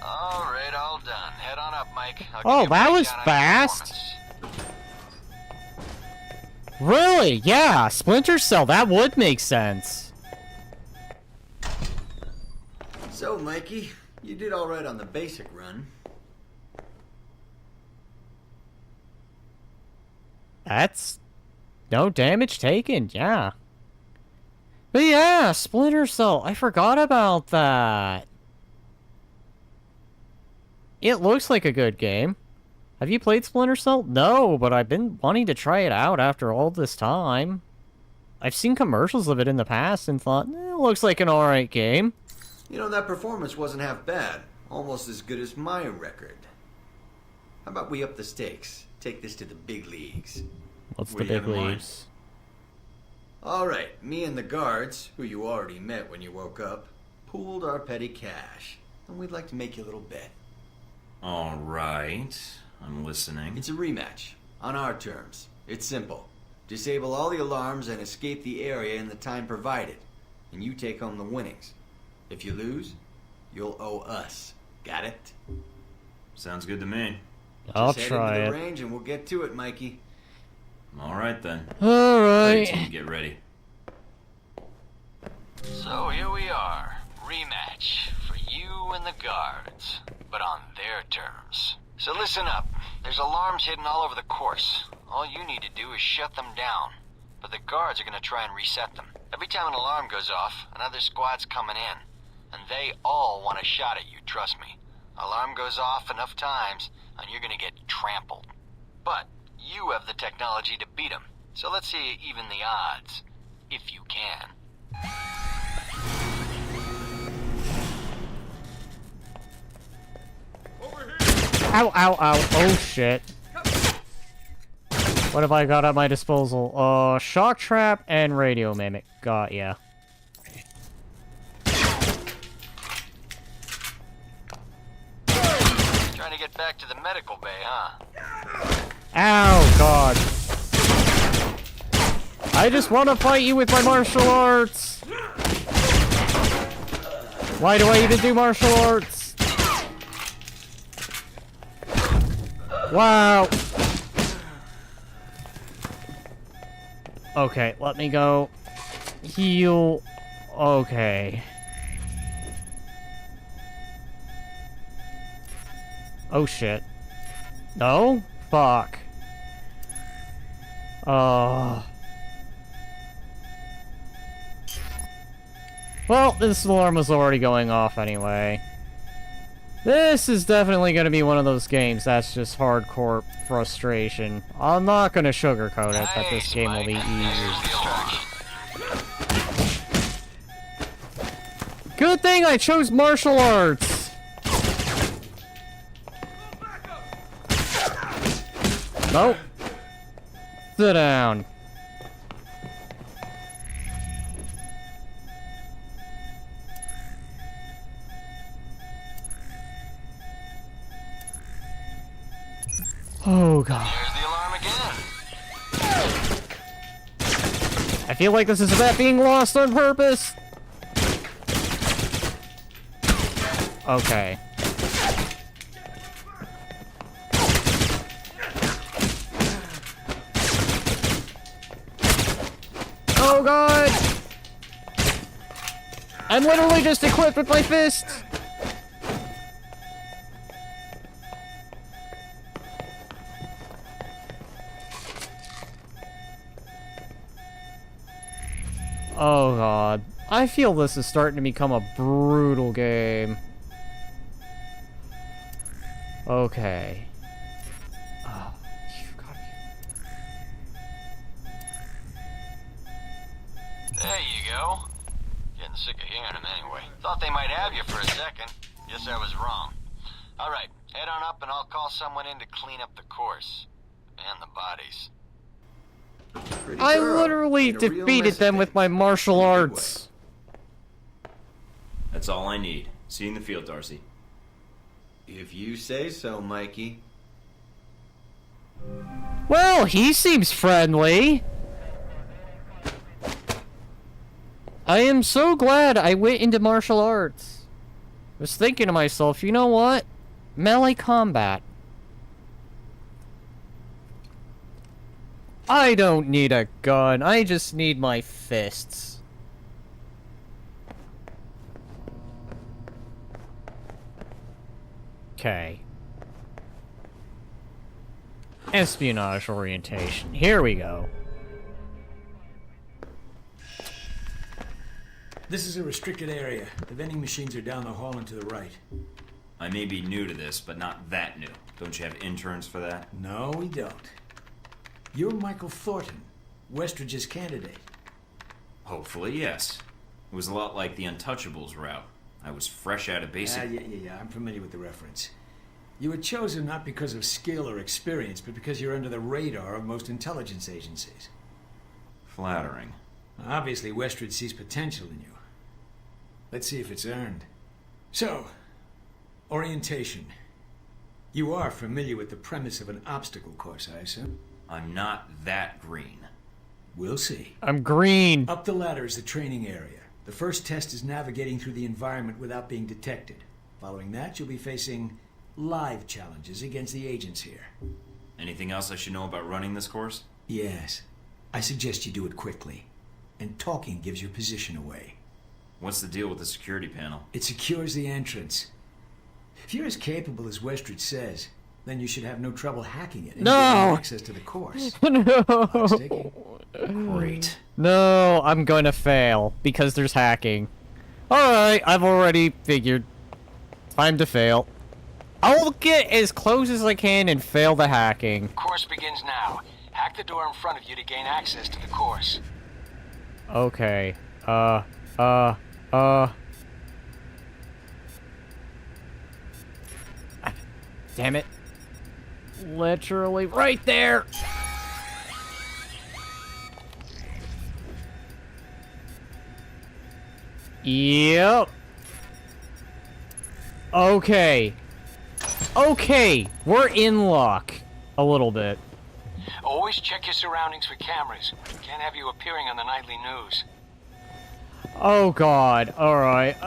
All right, all done. Head on up, Mike.
Oh, that was fast. Really? Yeah, Splinter Cell, that would make sense.
So, Mikey, you did all right on the basic run.
That's no damage taken, yeah. But yeah, Splinter Cell, I forgot about that. It looks like a good game. Have you played Splinter Cell? No, but I've been wanting to try it out after all this time. I've seen commercials of it in the past and thought, it looks like an alright game.
You know, that performance wasn't half bad. Almost as good as my record. How about we up the stakes? Take this to the big leagues.
What's
What
the
do you have
big
in mind?
leagues?
Alright, me and the guards, who you already met when you woke up, pooled our petty cash. And we'd like to make you a little bet.
Alright, I'm listening.
It's a rematch, on our terms. It's simple. Disable all the alarms and escape the area in the time provided. And you take home the winnings. If you lose, you'll owe us. Got it?
Sounds good to me.
I'll
Just
try
head into
it.
the range and we'll get to it, Mikey.
Alright then.
Alright.
Team, get ready.
So here we are. Rematch for you and the guards, but on their terms. So listen up. There's alarms hidden all over the course. All you need to do is shut them down. But the guards are going to try and reset them. Every time an alarm goes off, another squad's coming in. And they all want a shot at you, trust me. Alarm goes off enough times, and you're going to get trampled. But you have the technology to beat them. So let's see you even the odds. If you can.
Ow, ow, ow. Oh, shit. What have I got at my disposal? Shock trap and radio mimic. Got ya.
Trying to get back to the medical bay, huh?
Ow, God. I just want to fight you with my martial arts. Why do I even do martial arts? Wow. Okay, let me go. Heal. Okay. Oh shit. No? Fuck. Well, this alarm was already going off anyway. This is definitely going to be one of those games that's just hardcore frustration. I'm not going to sugarcoat it that this game will be easy. Good thing I chose martial arts! Nope. Sit down. Oh god.
There's the alarm again.
I feel like this is about being lost on purpose. Okay. Oh god! I'm literally just equipped with my fists! Oh god. I feel this is starting to become a brutal game. Okay. Oh, you've got
There you go. Getting sick of hearing them anyway. Thought they might have you for a second. Guess I was wrong. Alright, head on up and I'll call someone in to clean up the course. And the bodies.
I literally defeated them with my martial arts.
That's all I need. See you in the field, Darcy.
If you say so, Mikey.
Well, he seems friendly. I am so glad I went into martial arts. I was thinking to myself, you know what? Melee combat. I don't need a gun, I just need my fists. Okay. Espionage orientation. Here we go.
This is a restricted area. The vending machines are down the hall and to the right.
I may be new to this, but not that new. Don't you have interns for that?
No, we don't. You're Michael Thornton, Westridge's candidate.
Hopefully, yes. It was a lot like the Untouchables route. I was fresh out of basic...
Yeah, I'm familiar with the reference. You were chosen not because of skill or experience, but because you're under the radar of most intelligence agencies.
Flattering.
Obviously, Westwood sees potential in you. Let's see if it's earned. So, orientation. You are familiar with the premise of an obstacle course, I assume?
I'm not that green.
We'll see.
I'm green.
Up the ladder is the training area. The first test is navigating through the environment without being detected. Following that, you'll be facing live challenges against the agents here.
Anything else I should know about running this course?
Yes. I suggest you do it quickly. And talking gives your position away.
What's the deal with the security panel?
It secures the entrance. If you're as capable as Westwood says, then you should have no trouble hacking it and getting access to the course.
No.
Great.
No, I'm going to fail because there's hacking. Alright, I've already figured. Time to fail. I'll get as close as I can and fail the hacking.
Course begins now. Hack the door in front of you to gain access to the course.
Okay. Damn it. Literally right there. Yep. Okay. Okay, we're in luck. A little bit.
Always check your surroundings for cameras. Can't have you appearing on the nightly news.
Oh god, alright.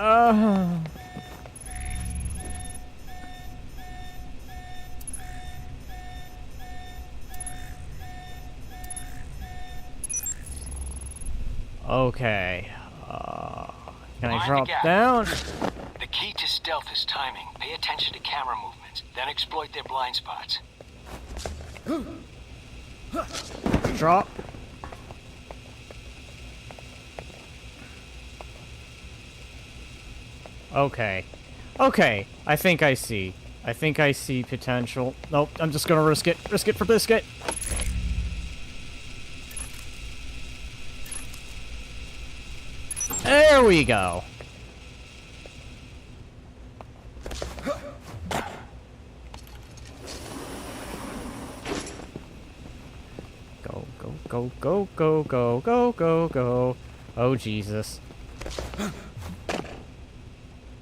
Okay. Can I drop down?
The key to stealth is timing. Pay attention to camera movements, then exploit their blind spots.
Drop. Okay. Okay, I think I see. I think I see potential. Nope, I'm just gonna risk it. Risk it for biscuit. There we go. Go, go, go, go, go, go, go, go, go. Oh, Jesus.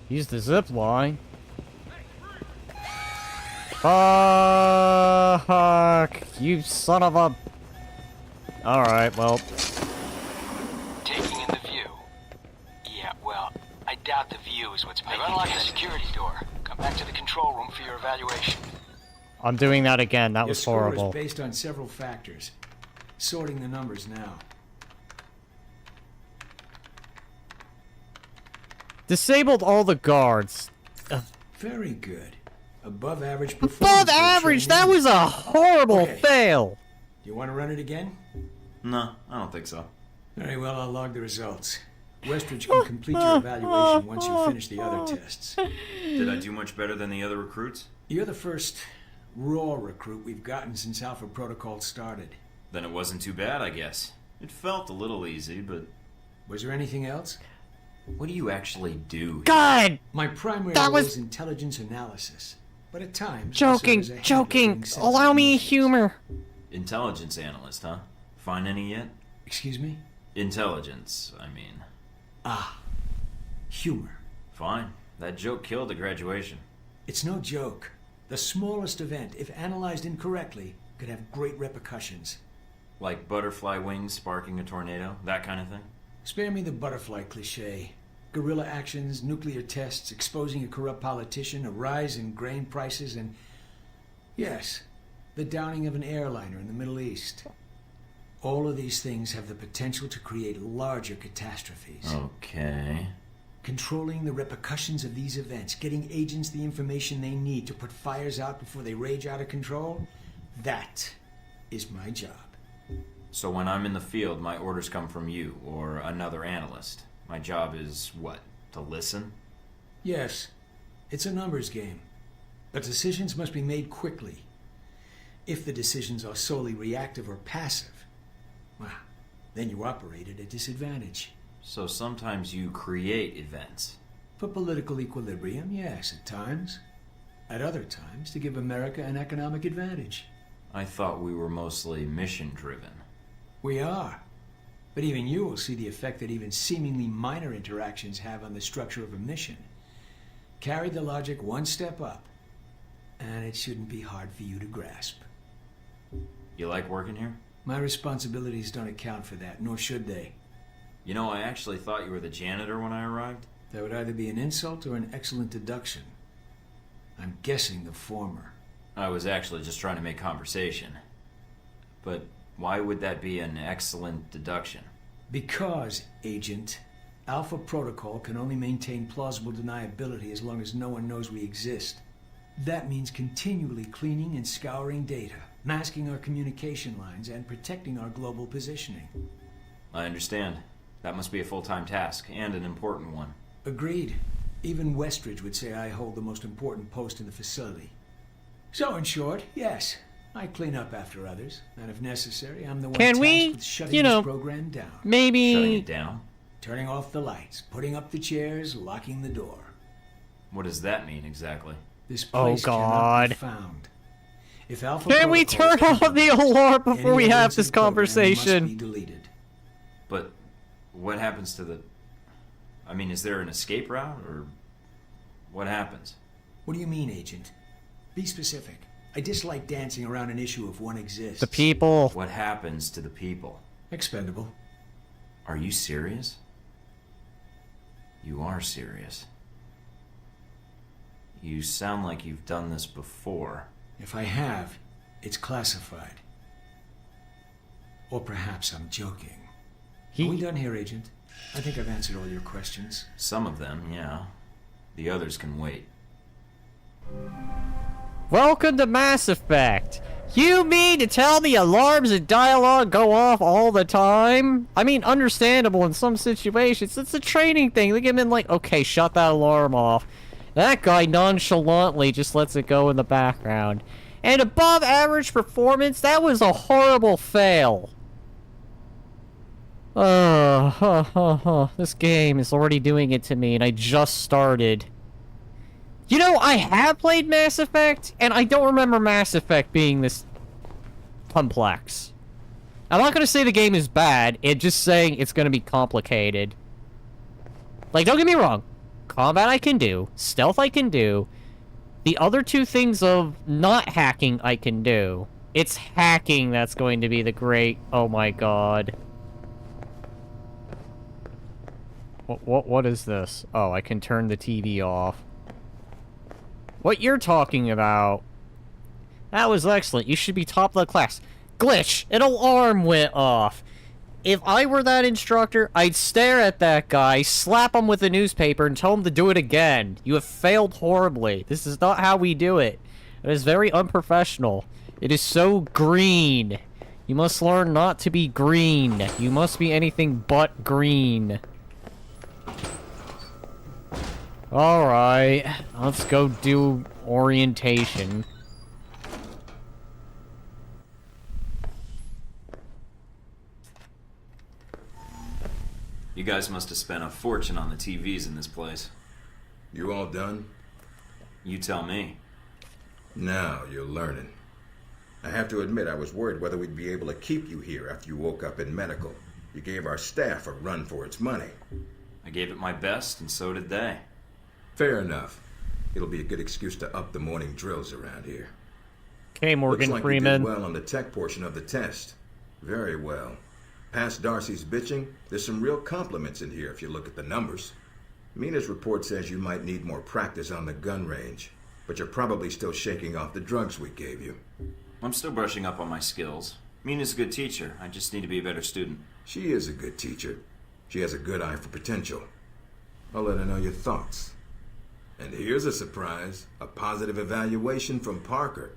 Use the zip line. Fuck! You son of a... Alright, well...
Taking in the view. Yeah, well, I doubt the view is what's making it. Unlock the security door. Come back to the control room for your evaluation.
I'm doing that again. That was horrible.
Your score is based on several factors. Sorting the numbers now.
Disabled all the guards.
Very good. Above average performance.
Above average? That was a horrible fail.
Do you want to run it again?
No, I don't think so.
Very well, I'll log the results. Westridge can complete your evaluation once you finish the other tests.
Did I do much better than the other recruits?
You're the first raw recruit we've gotten since AlphaProtocol started.
Then it wasn't too bad, I guess. It felt a little easy, but...
Was there anything else?
What do you actually do here?
God!
My primary role is intelligence analysis. But at times...
Joking, joking! Allow me humor!
Intelligence analyst, huh? Find any yet?
Excuse me?
Intelligence, I mean.
Ah. Humor.
Fine. That joke killed at graduation.
It's no joke. The smallest event, if analyzed incorrectly, could have great repercussions.
Like butterfly wings sparking a tornado? That kind of thing?
Spare me the butterfly cliché. Guerrilla actions, nuclear tests, exposing a corrupt politician, a rise in grain prices, and... yes, the downing of an airliner in the Middle East. All of these things have the potential to create larger catastrophes.
Okay.
Controlling the repercussions of these events, getting agents the information they need to put fires out before they rage out of control, that is my job.
So when I'm in the field, my orders come from you, or another analyst. My job is, what, to listen?
Yes, it's a numbers game. But decisions must be made quickly. If the decisions are solely reactive or passive, well, then you operate at a disadvantage.
So sometimes you create events.
For political equilibrium, yes, at times. At other times, to give America an economic advantage.
I thought we were mostly mission-driven.
We are. But even you will see the effect that even seemingly minor interactions have on the structure of a mission. Carry the logic one step up, and it shouldn't be hard for you to grasp.
You like working here?
My responsibilities don't account for that, nor should they.
You know, I actually thought you were the janitor when I arrived.
That would either be an insult or an excellent deduction. I'm guessing the former.
I was actually just trying to make conversation. But why would that be an excellent deduction?
Because, Agent, AlphaProtocol can only maintain plausible deniability as long as no one knows we exist. That means continually cleaning and scouring data, masking our communication lines, and protecting our global positioning.
I understand. That must be a full-time task, and an important one.
Agreed. Even Westridge would say I hold the most important post in the facility. So, in short, yes, I clean up after others, and if necessary, I'm the one tasked with shutting this program down.
Maybe...
Shutting it down?
Turning off the lights, putting up the chairs, locking the door.
What does that mean, exactly?
This place cannot be found. If Alpha
Can we turn off the alarm before we have this
must
conversation?
be deleted.
But what happens to the... I mean, is there an escape route, or what happens?
What do you mean, Agent? Be specific. I dislike dancing around an issue if one exists.
The people.
What happens to the people?
Expendable.
Are you serious? You are serious. You sound like you've done this before.
If I have, it's classified. Or perhaps I'm joking. Are we done here, Agent? I think I've answered all your questions.
Some of them, yeah. The others can wait.
Welcome to Mass Effect. You mean to tell me alarms and dialogue go off all the time? I mean, understandable in some situations. It's a training thing. They get in like, okay, shut that alarm off. That guy nonchalantly just lets it go in the background. And above average performance, that was a horrible fail. This game is already doing it to me, and I just started. You know, I have played Mass Effect, and I don't remember Mass Effect being this complex. I'm not gonna say the game is bad, it's just saying it's gonna be complicated. Like, don't get me wrong. Combat I can do. Stealth I can do. The other two things of not hacking I can do. It's hacking that's going to be the great... Oh my god. What is this? Oh, I can turn the TV off. What you're talking about... That was excellent. You should be top of the class. Glitch! An alarm went off. If I were that instructor, I'd stare at that guy, slap him with a newspaper, and tell him to do it again. You have failed horribly. This is not how we do it. It is very unprofessional. It is so green. You must learn not to be green. You must be anything but green. Alright, let's go do orientation.
You guys must have spent a fortune on the TVs in this place.
You all done?
You tell me.
Now you're learning. I have to admit I was worried whether we'd be able to keep you here after you woke up in medical. You gave our staff a run for its money.
I gave it my best, and so did they.
Fair enough. It'll be a good excuse to up the morning drills around here.
Okay, Morgan
Looks like
Freeman.
You did well on the tech portion of the test. Very well. Past Darcy's bitching, there's some real compliments in here if you look at the numbers. Mina's report says you might need more practice on the gun range, but you're probably still shaking off the drugs we gave you.
I'm still brushing up on my skills. Mina's a good teacher. I just need to be a better student.
She is a good teacher. She has a good eye for potential. I'll let her know your thoughts. And here's a surprise, a positive evaluation from Parker.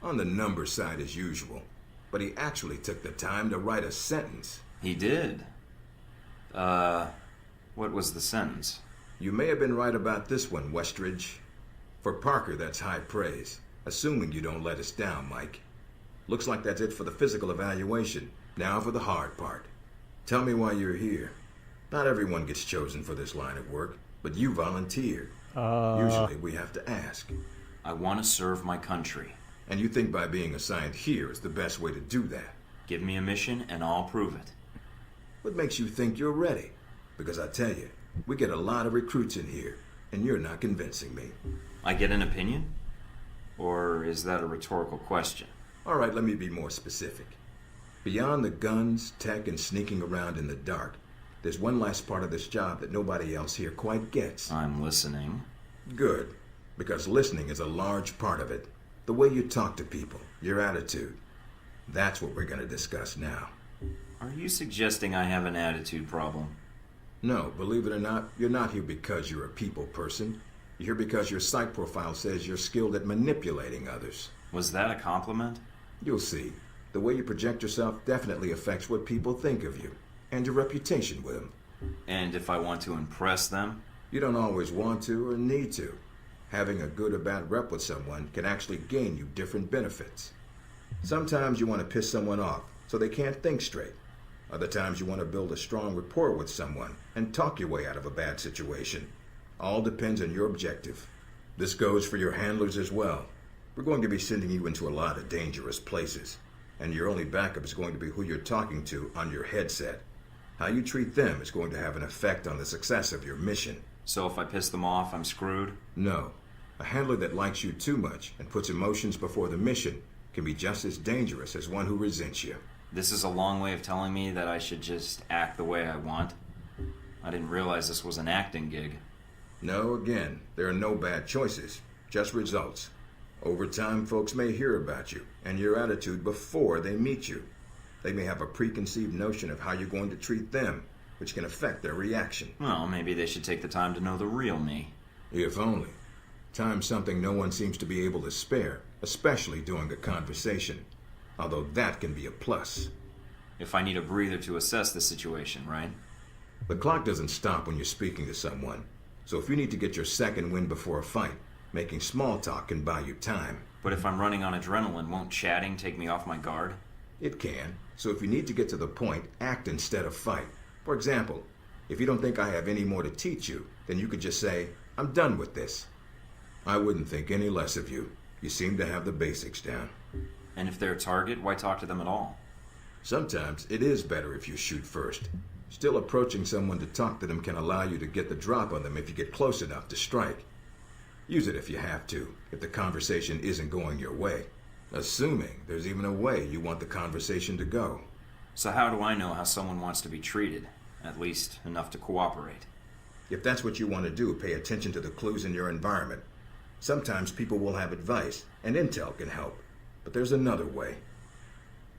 On the number side as usual. But he actually took the time to write a sentence.
He did? What was the sentence?
You may have been right about this one, Westridge. For Parker, that's high praise. Assuming you don't let us down, Mike. Looks like that's it for the physical evaluation. Now for the hard part. Tell me why you're here. Not everyone gets chosen for this line of work, but you volunteered. Usually we have to ask.
I want to serve my country.
And you think by being assigned here is the best way to do that?
Give me a mission and I'll prove it.
What makes you think you're ready? Because I tell you, we get a lot of recruits in here, and you're not convincing me.
I get an opinion? Or is that a rhetorical question?
All right, let me be more specific. Beyond the guns, tech, and sneaking around in the dark, there's one last part of this job that nobody else here quite gets.
I'm listening.
Good, because listening is a large part of it. The way you talk to people, your attitude. That's what we're going to discuss now.
Are you suggesting I have an attitude problem?
No, believe it or not, you're not here because you're a people person. You're here because your psych profile says you're skilled at manipulating others.
Was that a compliment?
You'll see. The way you project yourself definitely affects what people think of you, and your reputation with them.
And if I want to impress them?
You don't always want to or need to. Having a good or bad rep with someone can actually gain you different benefits. Sometimes you want to piss someone off so they can't think straight. Other times you want to build a strong rapport with someone and talk your way out of a bad situation. All depends on your objective. This goes for your handlers as well. We're going to be sending you into a lot of dangerous places, and your only backup is going to be who you're talking to on your headset. How you treat them is going to have an effect on the success of your mission.
So if I piss them off, I'm screwed?
No. A handler that likes you too much and puts emotions before the mission can be just as dangerous as one who resents you.
This is a long way of telling me that I should just act the way I want. I didn't realize this was an acting gig.
No, again, there are no bad choices, just results. Over time, folks may hear about you and your attitude before they meet you. They may have a preconceived notion of how you're going to treat them, which can affect their reaction.
Well, maybe they should take the time to know the real me.
If only. Time's something no one seems to be able to spare, especially during a conversation. Although that can be a plus.
If I need a breather to assess the situation, right?
The clock doesn't stop when you're speaking to someone. So if you need to get your second win before a fight, making small talk can buy you time.
But if I'm running on adrenaline, won't chatting take me off my guard?
It can. So if you need to get to the point, act instead of fight. For example, if you don't think I have any more to teach you, then you could just say, I'm done with this. I wouldn't think any less of you. You seem to have the basics down.
And if they're a target, why talk to them at all?
Sometimes it is better if you shoot first. Still, approaching someone to talk to them can allow you to get the drop on them if you get close enough to strike. Use it if you have to, if the conversation isn't going your way. Assuming there's even a way you want the conversation to go.
So how do I know how someone wants to be treated? At least enough to cooperate.
If that's what you want to do, pay attention to the clues in your environment. Sometimes people will have advice, and intel can help. But there's another way.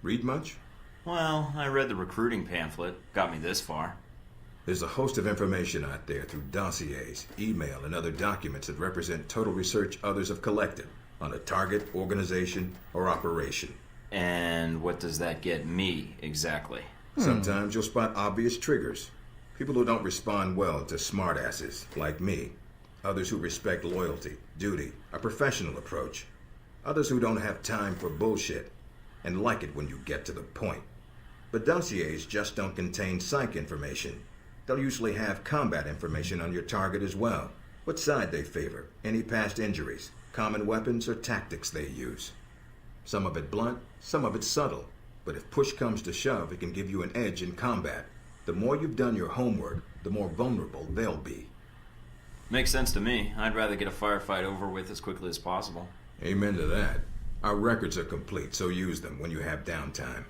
Read much?
Well, I read the recruiting pamphlet. Got me this far.
There's a host of information out there through dossiers, email, and other documents that represent total research others have collected on a target, organization, or operation.
And what does that get me, exactly?
Sometimes you'll spot obvious triggers. People who don't respond well to smartasses, like me. Others who respect loyalty, duty, a professional approach. Others who don't have time for bullshit, and like it when you get to the point. But dossiers just don't contain psych information. They'll usually have combat information on your target as well. What side they favor, any past injuries, common weapons or tactics they use. Some of it blunt, some of it subtle. But if push comes to shove, it can give you an edge in combat. The more you've done your homework, the more vulnerable they'll be.
Makes sense to me. I'd rather get a firefight over with as quickly as possible.
Amen to that. Our records are complete, so use them when you have downtime.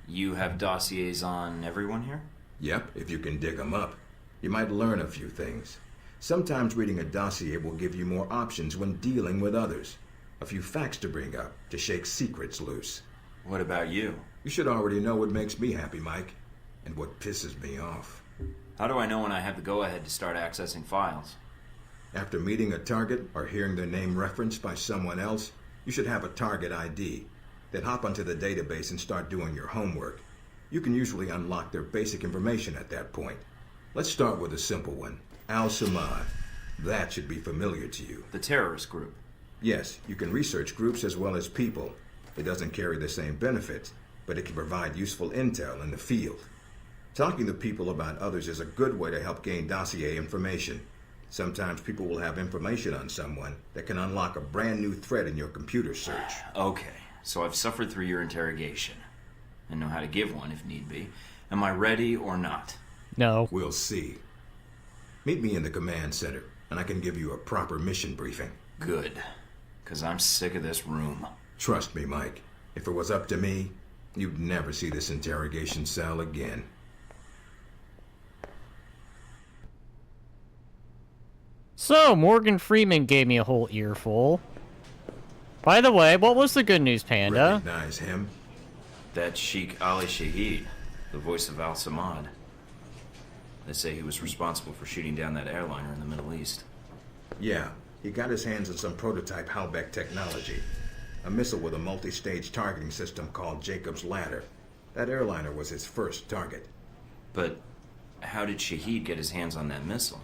You have dossiers on everyone here?
Yep, if you can dig them up. You might learn a few things. Sometimes reading a dossier will give you more options when dealing with others. A few facts to bring up, to shake secrets loose.
What about you?
You should already know what makes me happy, Mike, and what pisses me off.
How do I know when I have the go-ahead to start accessing files?
After meeting a target or hearing their name referenced by someone else, you should have a target ID. Then hop onto the database and start doing your homework. You can usually unlock their basic information at that point. Let's start with a simple one. Al-Samad. That should be familiar to you.
The terrorist group?
Yes, you can research groups as well as people. It doesn't carry the same benefits, but it can provide useful intel in the field. Talking to people about others is a good way to help gain dossier information. Sometimes people will have information on someone that can unlock a brand new thread in your computer search.
Okay, so I've suffered through your interrogation and know how to give one if need be. Am I ready or not?
No.
We'll see. Meet me in the command center, and I can give you a proper mission briefing.
Good, because I'm sick of this room.
Trust me, Mike. If it was up to me, you'd never see this interrogation cell again.
So, Morgan Freeman gave me a whole earful. By the way, what was the good news, Panda?
Recognize him?
That's Sheikh Ali Shahid, the voice of Al-Samad. They say he was responsible for shooting down that airliner in the Middle East.
Yeah, he got his hands on some prototype Halbeck technology. A missile with a multi-stage targeting system called Jacob's Ladder. That airliner was his first target.
But how did Shahid get his hands on that missile?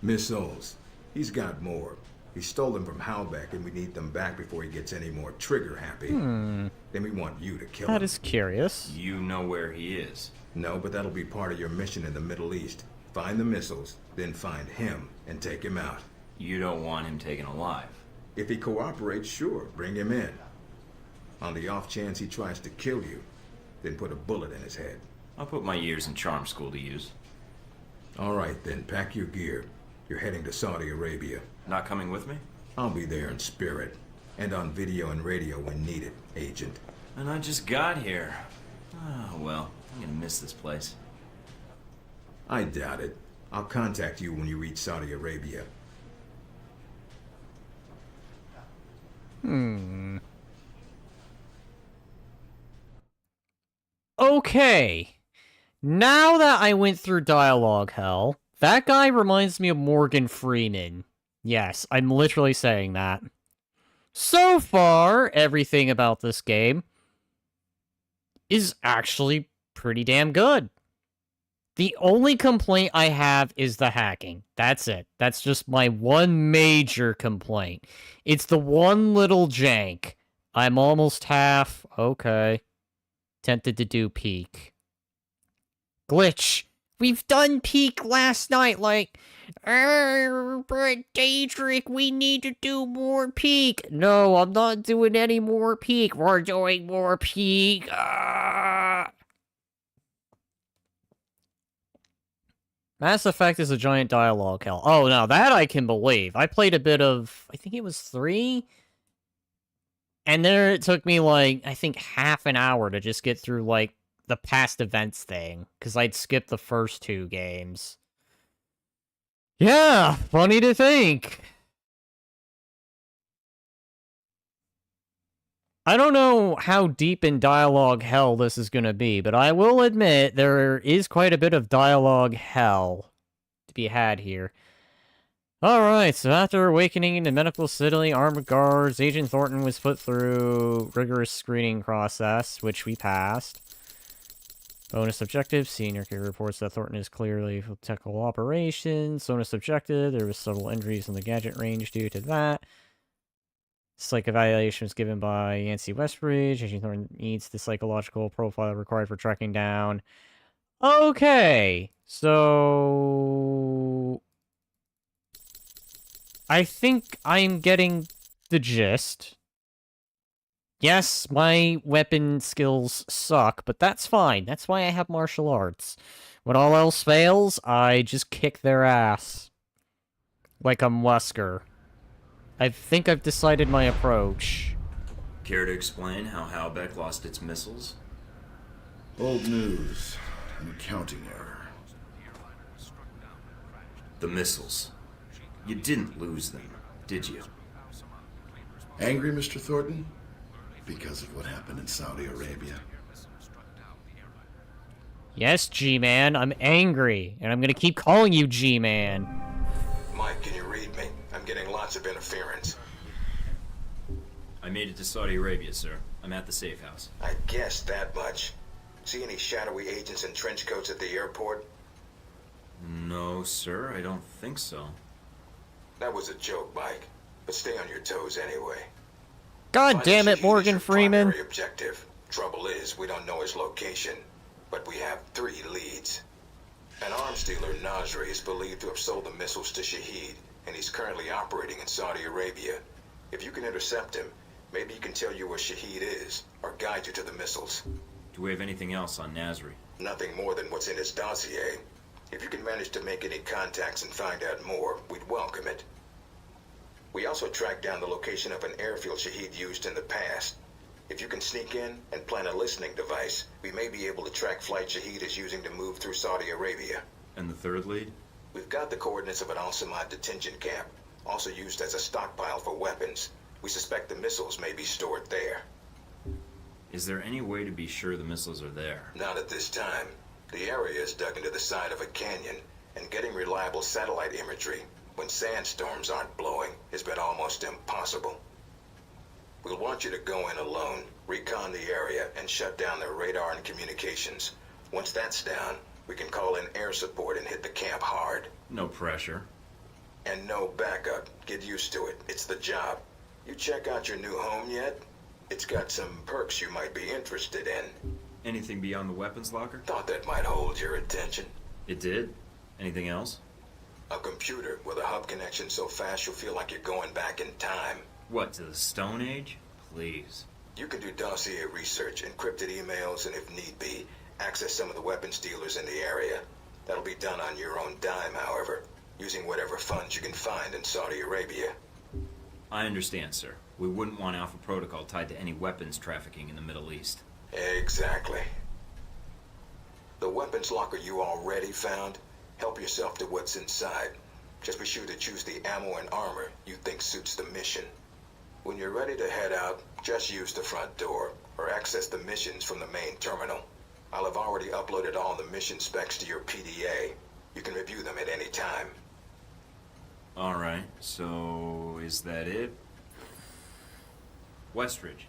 Missiles. He's got more. He stole them from Halbeck, and we need them back before he gets any more trigger-happy. Then we want you to kill him.
That is curious.
You know where he is.
No, but that'll be part of your mission in the Middle East. Find the missiles, then find him and take him out.
You don't want him taken alive.
If he cooperates, sure, bring him in. On the off chance he tries to kill you, then put a bullet in his head.
I'll put my years in charm school to use.
All right, then, pack your gear. You're heading to Saudi Arabia.
Not coming with me?
I'll be there in spirit. And on video and radio when needed, Agent.
And I just got here. Oh, well, I'm gonna miss this place.
I doubt it. I'll contact you when you reach Saudi Arabia.
Okay. Now that I went through dialogue hell, that guy reminds me of Morgan Freeman. Yes, I'm literally saying that. So far, everything about this game is actually pretty damn good. The only complaint I have is the hacking. That's it. That's just my one major complaint. It's the one little jank. I'm almost half. Okay. Tempted to do peak. Glitch. We've done peak last night, like, but Daedric, we need to do more peak. No, I'm not doing any more peak. We're doing more peak. Mass Effect is a giant dialogue hell. Oh, now that I can believe. I played a bit of, I think it was 3? And there it took me, like, I think half an hour to just get through, like, the past events thing, because I'd skipped the first 2 games. Yeah, funny to think. I don't know how deep in dialogue hell this is going to be, but I will admit there is quite a bit of dialogue hell to be had here. Alright, so after awakening in the medical facility, armed guards, Agent Thornton was put through rigorous screening process, which we passed. Bonus objective, senior care reports that Thornton is clearly for technical operations. Bonus objective, there was several injuries in the gadget range due to that. Psych evaluation was given by Yancey Westbridge. Agent Thornton needs the psychological profile required for tracking down. Okay, so I think I'm getting the gist. Yes, my weapon skills suck, but that's fine. That's why I have martial arts. When all else fails, I just kick their ass. Like I'm Wesker. I think I've decided my approach.
Care to explain how Halbeck lost its missiles?
Old news. An accounting error.
The missiles. You didn't lose them, did you?
Angry, Mr. Thornton? Because of what happened in Saudi Arabia.
Yes, G-Man, I'm angry, and I'm gonna keep calling you G-Man.
Mike, can you read me? I'm getting lots of interference.
I made it to Saudi Arabia, sir. I'm at the safe house.
I guessed that much. See any shadowy agents in trench coats at the airport?
No, sir, I don't think so.
That was a joke, Mike. But stay on your toes anyway.
God damn it, Morgan Freeman.
Primary objective. Trouble is, we don't know his location. But we have 3 leads.
An arms dealer, Nasri, is believed to have sold the missiles to Shahid, and he's currently operating in Saudi Arabia. If you can intercept him, maybe he can tell you where Shahid is, or guide you to the missiles.
Do we have anything else on Nasri?
Nothing more than what's in his dossier. If you can manage to make any contacts and find out more, we'd welcome it. We also tracked down the location of an airfield Shahid used in the past. If you can sneak in and plant a listening device, we may be able to track flights Shahid is using to move through Saudi Arabia.
And the third lead?
We've got the coordinates of an Al-Samad detention camp, also used as a stockpile for weapons. We suspect the missiles may be stored there.
Is there any way to be sure the missiles are there?
Not at this time. The area is dug into the side of a canyon, and getting reliable satellite imagery when sandstorms aren't blowing has been almost impossible. We'll want you to go in alone, recon the area, and shut down their radar and communications. Once that's down, we can call in air support and hit the camp hard.
No pressure.
And no backup. Get used to it. It's the job. You check out your new home yet? It's got some perks you might be interested in.
Anything beyond the weapons locker?
Thought that might hold your attention.
It did? Anything else?
A computer with a hub connection so fast you'll feel like you're going back in time.
What, to the Stone Age? Please.
You can do dossier research, encrypted emails, and if need be, access some of the weapons dealers in the area. That'll be done on your own dime, however, using whatever funds you can find in Saudi Arabia.
I understand, sir. We wouldn't want AlphaProtocol tied to any weapons trafficking in the Middle East.
Exactly. The weapons locker you already found, help yourself to what's inside. Just be sure to choose the ammo and armor you think suits the mission. When you're ready to head out, just use the front door, or access the missions from the main terminal. I'll have already uploaded all the mission specs to your PDA. You can review them at any time.
Alright, so is that it? Westridge.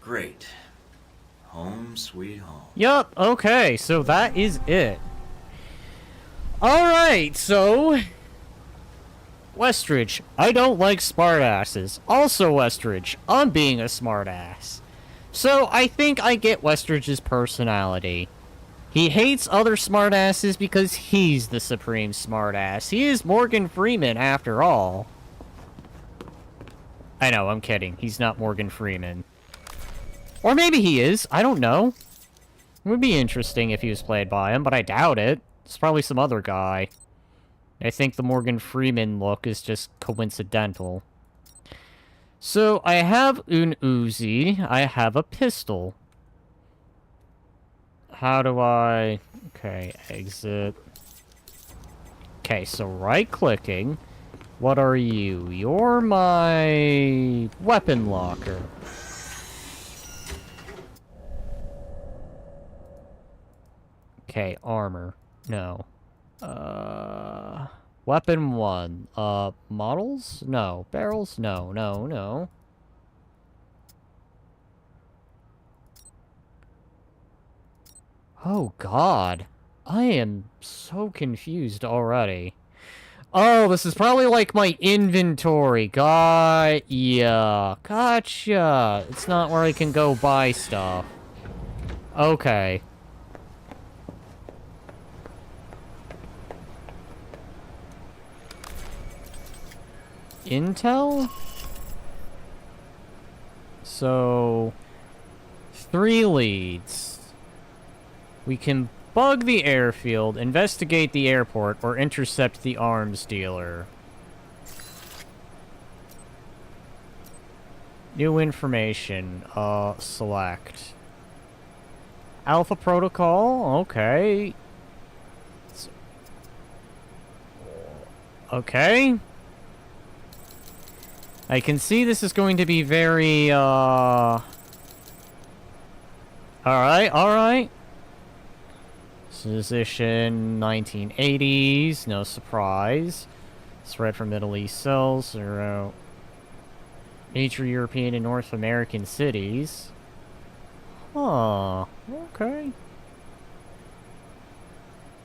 Great. Home sweet home.
Yup, okay, so that is it. Alright, so... Westridge, I don't like smartasses. Also Westridge, I'm being a smartass. So I think I get Westridge's personality. He hates other smartasses because he's the supreme smartass. He is Morgan Freeman, after all. I know, I'm kidding. He's not Morgan Freeman. Or maybe he is. I don't know. It would be interesting if he was played by him, but I doubt it. It's probably some other guy. I think the Morgan Freeman look is just coincidental. So, I have an Uzi. I have a pistol. How do I... Okay, exit. Okay, so right-clicking. What are you? You're my... weapon locker. Okay, armor. No. Weapon 1. Models? No. Barrels? No, no, no. Oh, God. I am so confused already. Oh, this is probably like my inventory. Yeah. Gotcha. It's not where I can go buy stuff. Okay. Intel? So... 3 leads. We can bug the airfield, investigate the airport, or intercept the arms dealer. New information. Select. AlphaProtocol? Okay. Okay. I can see this is going to be very, Alright, alright. Position 1980s, no surprise. Threat from Middle East cells, or major European and North American cities. Huh, okay.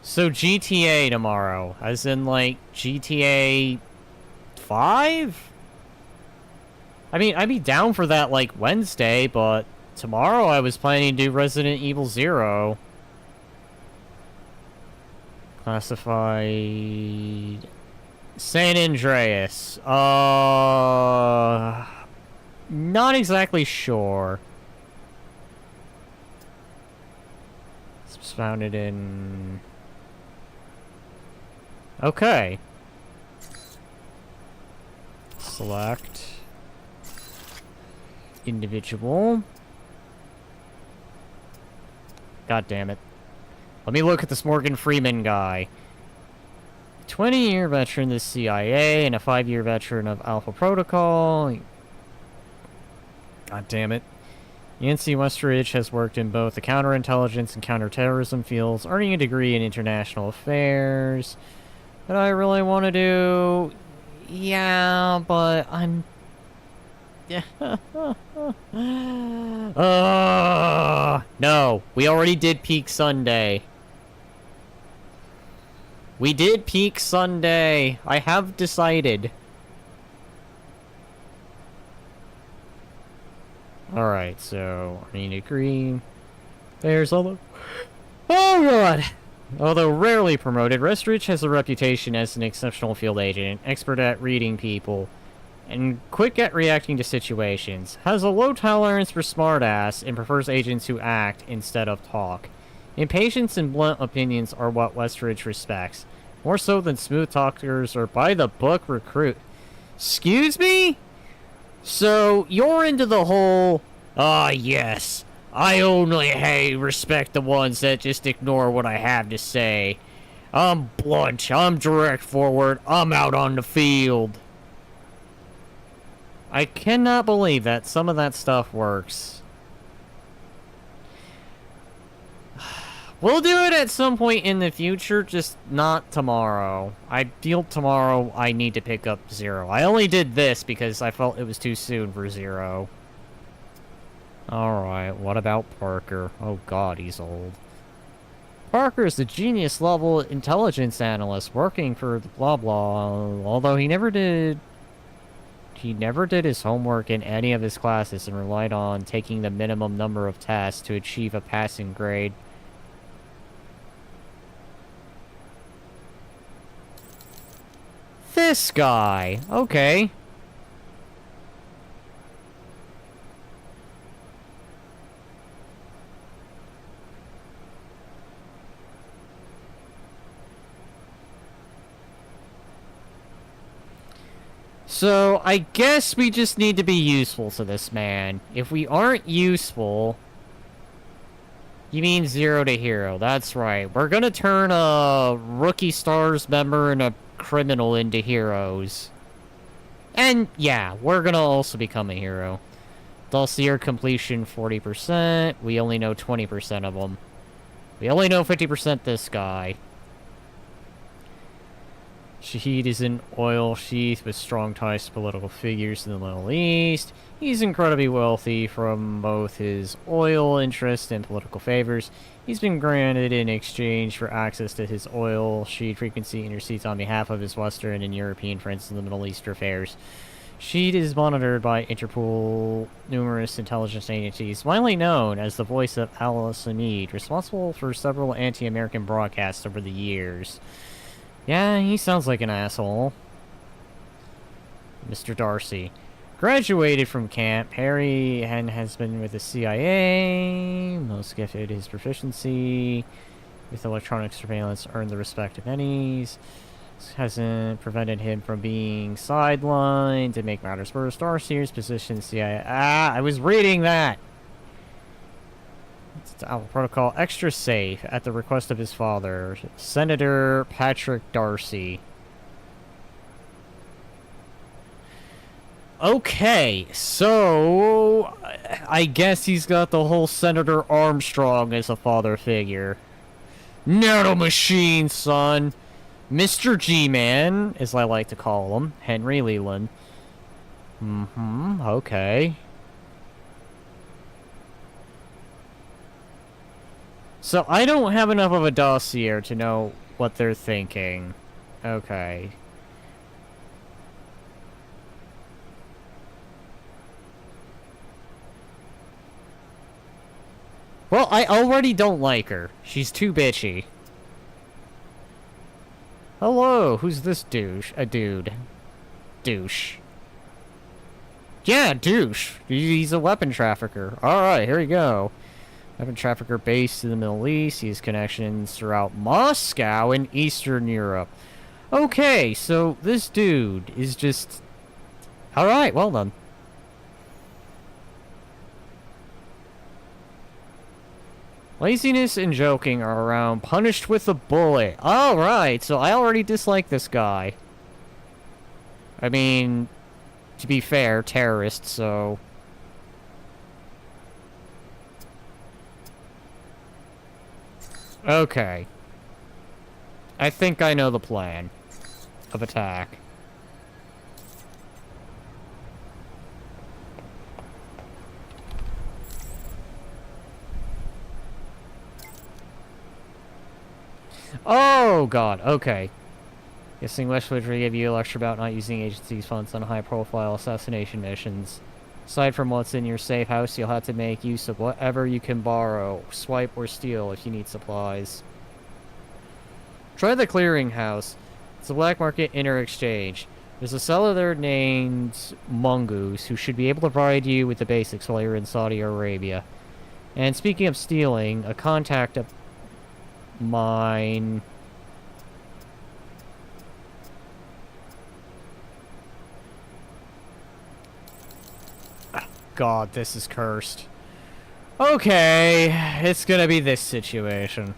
So GTA tomorrow, as in like GTA 5? I mean, I'd be down for that, like, Wednesday, but tomorrow I was planning to do Resident Evil 0. Classified... San Andreas. Not exactly sure. This was founded in... Okay. Select. Individual. God damn it. Let me look at this Morgan Freeman guy. 20-year veteran of the CIA and a 5-year veteran of AlphaProtocol. God damn it. Yancey Westridge has worked in both the counterintelligence and counterterrorism fields, earning a degree in international affairs. But I really want to do... Yeah, but I'm... No, we already did Peak Sunday. We did Peak Sunday. I have decided. Alright, so I need to agree. There's although... Oh god! Although rarely promoted, Westridge has a reputation as an exceptional field agent, expert at reading people, and quick at reacting to situations. Has a low tolerance for smartass and prefers agents who act instead of talk. Impatience and blunt opinions are what Westridge respects, more so than smooth talkers or by-the-book recruit. Excuse me? So, you're into the whole, yes, I only respect the ones that just ignore what I have to say. I'm blunt, I'm direct forward, I'm out on the field. I cannot believe that some of that stuff works. We'll do it at some point in the future, just not tomorrow. I feel tomorrow I need to pick up Zero. I only did this because I felt it was too soon for Zero. Alright, what about Parker? Oh god, he's old. Parker is the genius-level intelligence analyst working for the blah blah, although he never did his homework in any of his classes and relied on taking the minimum number of tests to achieve a passing grade. This guy! Okay. So, I guess we just need to be useful to this man. If we aren't useful... You mean Zero to Hero, that's right. We're gonna turn a Rookie Stars member and a criminal into heroes. And, yeah, we're gonna also become a hero. Dossier completion 40%. We only know 20% of them. We only know 50% this guy. Shahid is an oil sheath with strong ties to political figures in the Middle East. He's incredibly wealthy from both his oil interest and political favors. He's been granted in exchange for access to his oil sheath frequency intercedes on behalf of his Western and European friends in the Middle East affairs. Sheed is monitored by Interpol, numerous intelligence agencies, widely known as the voice of al-Samid, responsible for several anti-American broadcasts over the years. Yeah, he sounds like an asshole. Mr. Darcy. Graduated from camp, Harry and has been with the CIA. Most gifted his proficiency with electronic surveillance earned the respect of many. This hasn't prevented him from being sidelined. To make matters worse, Darcy's position CIA. I was reading that! It's AlphaProtocol extra safe at the request of his father, Senator Patrick Darcy. Okay, so I guess he's got the whole Senator Armstrong as a father figure. Nano machine, son! Mr. G-Man, as I like to call him, Henry Leland. Okay. So, I don't have enough of a dossier to know what they're thinking. Okay. Well, I already don't like her. She's too bitchy. Hello, who's this douche? A dude. Douche. Yeah, douche. He's a weapon trafficker. Alright, here we go. Weapon trafficker based in the Middle East. He has connections throughout Moscow and Eastern Europe. Okay, so this dude is just... Alright, well done. Laziness and joking are around, punished with a bullet. Alright, so I already dislike this guy. I mean, to be fair, terrorist, so... Okay. I think I know the plan of attack. Oh, God. Okay. Guessing Westwood will give you a lecture about not using agency's funds on high-profile assassination missions. Aside from what's in your safe house, you'll have to make use of whatever you can borrow, swipe, or steal if you need supplies. Try the clearinghouse. It's a black market inter-exchange. There's a seller there named Mongoose who should be able to provide you with the basics while you're in Saudi Arabia. And speaking of stealing, a contact of mine... God, this is cursed. Okay, it's gonna be this situation.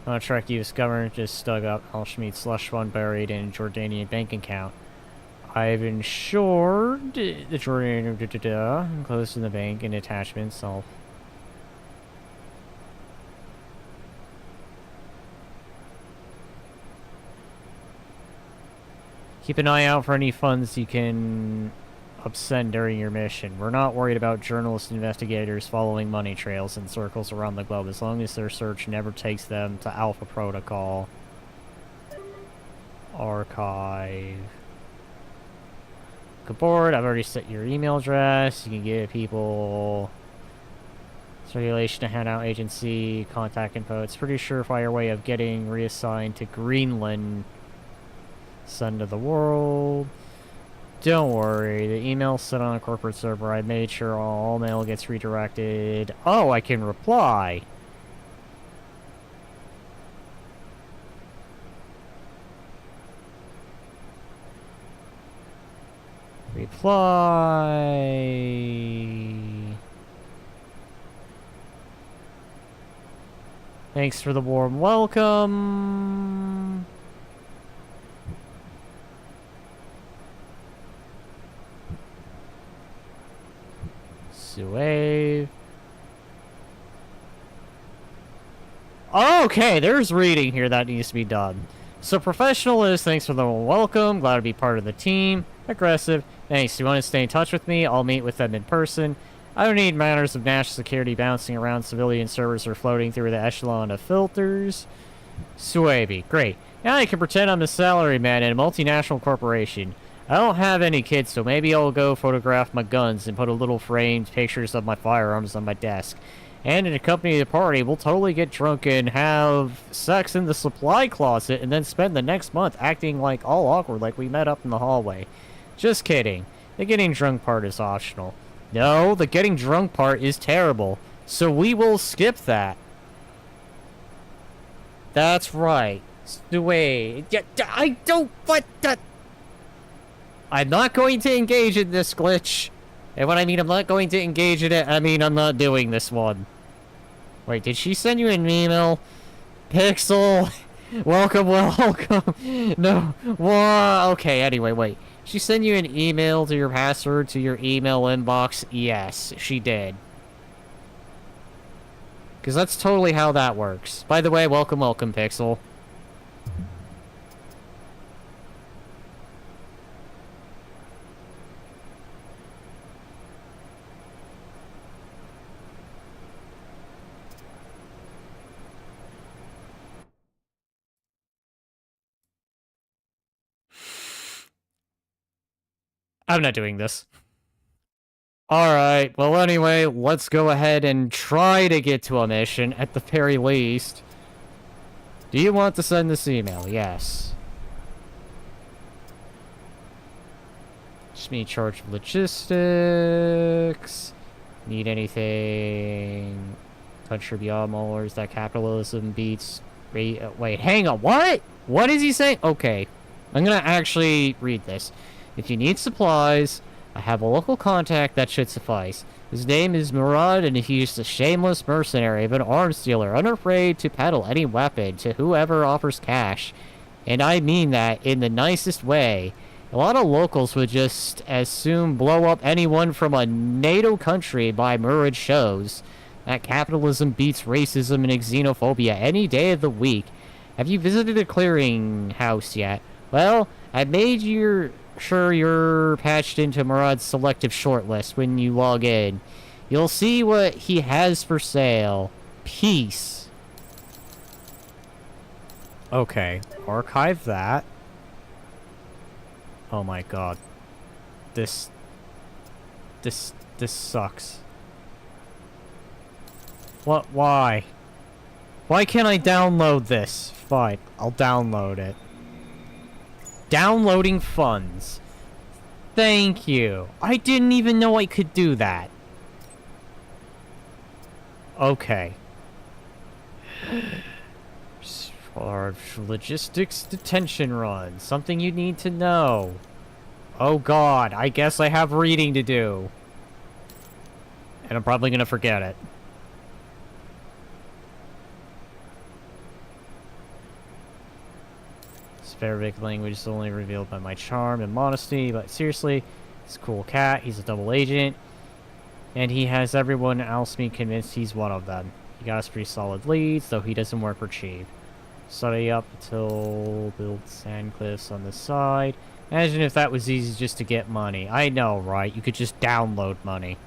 Contract U.S. government just dug up Al Schmidt's slush fund buried in a Jordanian bank account. I've insured the Jordanian enclosed in the bank and attachment itself. Keep an eye out for any funds you can send during your mission. We're not worried about journalist investigators following money trails in circles around the globe as long as their search never takes them to AlphaProtocol. Archive. Good board. I've already set your email address. You can give people circulation to hand out agency contact info. It's pretty surefire way of getting reassigned to Greenland. Sun to the world. Don't worry, the email's set on a corporate server. I made sure all mail gets redirected. Oh, I can reply. Reply. Thanks for the warm welcome. Wave. Okay, there's reading here that needs to be done. So professional is thanks for the welcome. Glad to be part of the team. Aggressive. Thanks. You want to stay in touch with me? I'll meet with them in person. I don't need matters of national security bouncing around civilian servers or floating through the echelon of filters. Swaby. Great. Now I can pretend I'm a salaryman in a multinational corporation. I don't have any kids, so maybe I'll go photograph my guns and put a little framed pictures of my firearms on my desk. And in accompany the party, we'll totally get drunk and have sex in the supply closet and then spend the next month acting like all awkward like we met up in the hallway. Just kidding. The getting drunk part is optional. No, the getting drunk part is terrible. So we will skip that. That's right. Wait. Yeah, I don't... What the... I'm not going to engage in this glitch. And when I mean I'm not going to engage in it, I mean I'm not doing this one. Wait, did she send you an email? Pixel! Welcome, welcome! No, what? Okay, anyway, wait. She sent you an email to your password to your email inbox? Yes, she did. Because that's totally how that works. By the way, welcome, welcome, Pixel. I'm not doing this. Alright, well anyway, let's go ahead and try to get to a mission, at the very least. Do you want to send this email? Yes. Just me in charge of logistics. Need anything? Country beyond molars that capitalism beats. Wait, hang on. What? What is he saying? Okay. I'm gonna actually read this. If you need supplies, I have a local contact that should suffice. His name is Murad, and he's a shameless mercenary of an arms dealer, unafraid to peddle any weapon to whoever offers cash. And I mean that in the nicest way. A lot of locals would just as soon blow up anyone from a NATO country by Murad shows that capitalism beats racism and xenophobia any day of the week. Have you visited a clearinghouse yet? Well, I made sure you're patched into Murad's selective shortlist when you log in. You'll see what he has for sale. Peace. Okay, archive that. Oh my god. This sucks. What? Why? Why can't I download this? Fine, I'll download it. Downloading funds. Thank you. I didn't even know I could do that. Okay. For logistics detention run. Something you need to know. Oh god, I guess I have reading to do. And I'm probably gonna forget it. Arabic language is only revealed by my charm and modesty, but seriously, he's a cool cat, he's a double agent, and he has everyone else be convinced he's one of them. He got us pretty solid leads, though he doesn't work for cheap. Study up until build sand cliffs on the side. Imagine if that was easy just to get money. I know, right? You could just download money.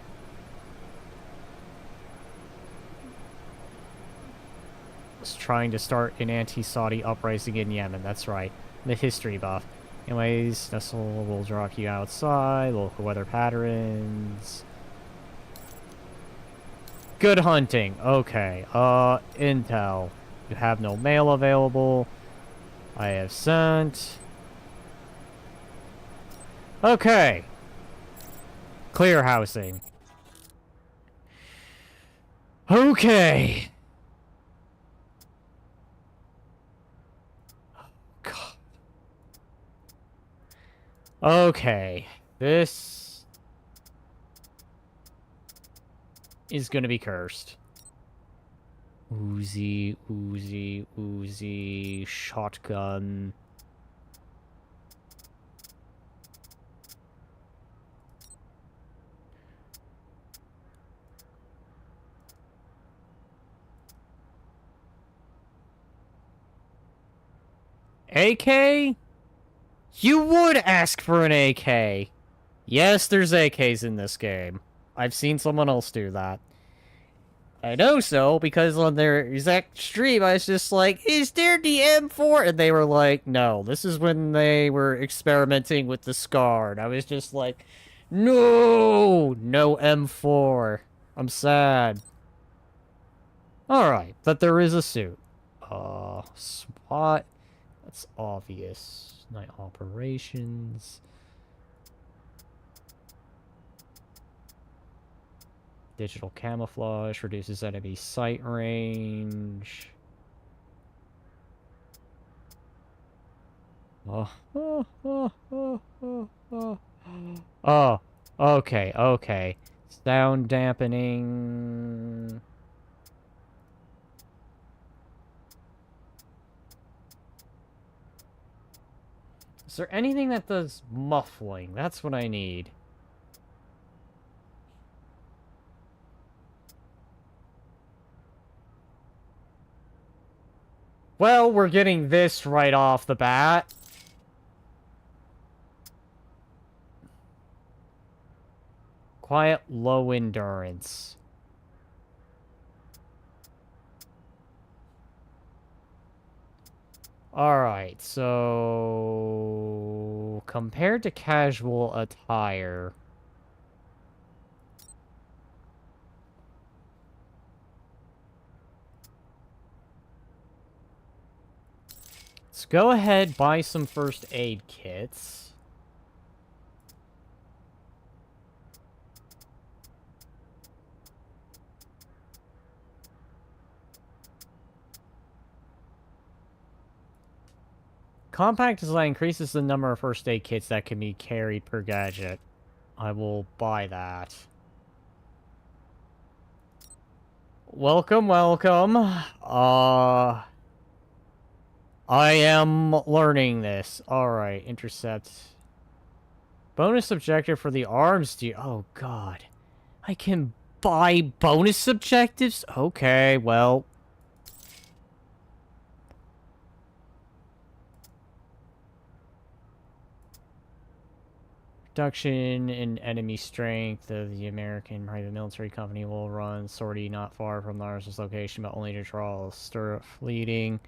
Was trying to start an anti-Saudi uprising in Yemen, that's right. The history buff. Anyways, Nestle will drop you outside, local weather patterns. Good hunting. Okay, intel. You have no mail available. I have sent. Okay. Clear housing. Okay. God. Okay. This is gonna be cursed. Uzi, Uzi, Uzi, shotgun. AK? You would ask for an AK. Yes, there's AKs in this game. I've seen someone else do that. I know so, because on their exact stream, I was just like, is there the M4? And they were like, no. This is when they were experimenting with the SCAR. And I was just like, no! No M4. I'm sad. Alright, but there is a suit. SWAT. That's obvious. Night operations. Digital camouflage reduces enemy sight range. Oh, okay, okay. Sound dampening. Is there anything that does muffling? That's what I need. Well, we're getting this right off the bat. Quiet, low endurance. Alright, so... compared to casual attire... go ahead, buy some first aid kits. Compact design increases the number of first aid kits that can be carried per gadget. I will buy that. Welcome, welcome. I am learning this. Alright, intercept. Bonus objective for the arms deal. Oh, God. I can buy bonus objectives? Okay, well... Reduction in enemy strength of the American private military company will run sortie not far from the RSS location, but only to draw stir fleeting.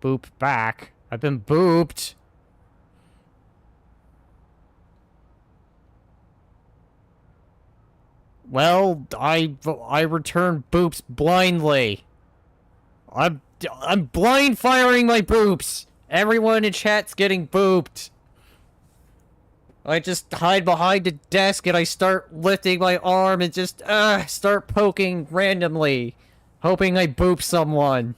Boop back. I've been booped. Well, I returned boops blindly. I'm blind firing my boops. Everyone in chat's getting booped. I just hide behind a desk and I start lifting my arm and just start poking randomly, hoping I boop someone.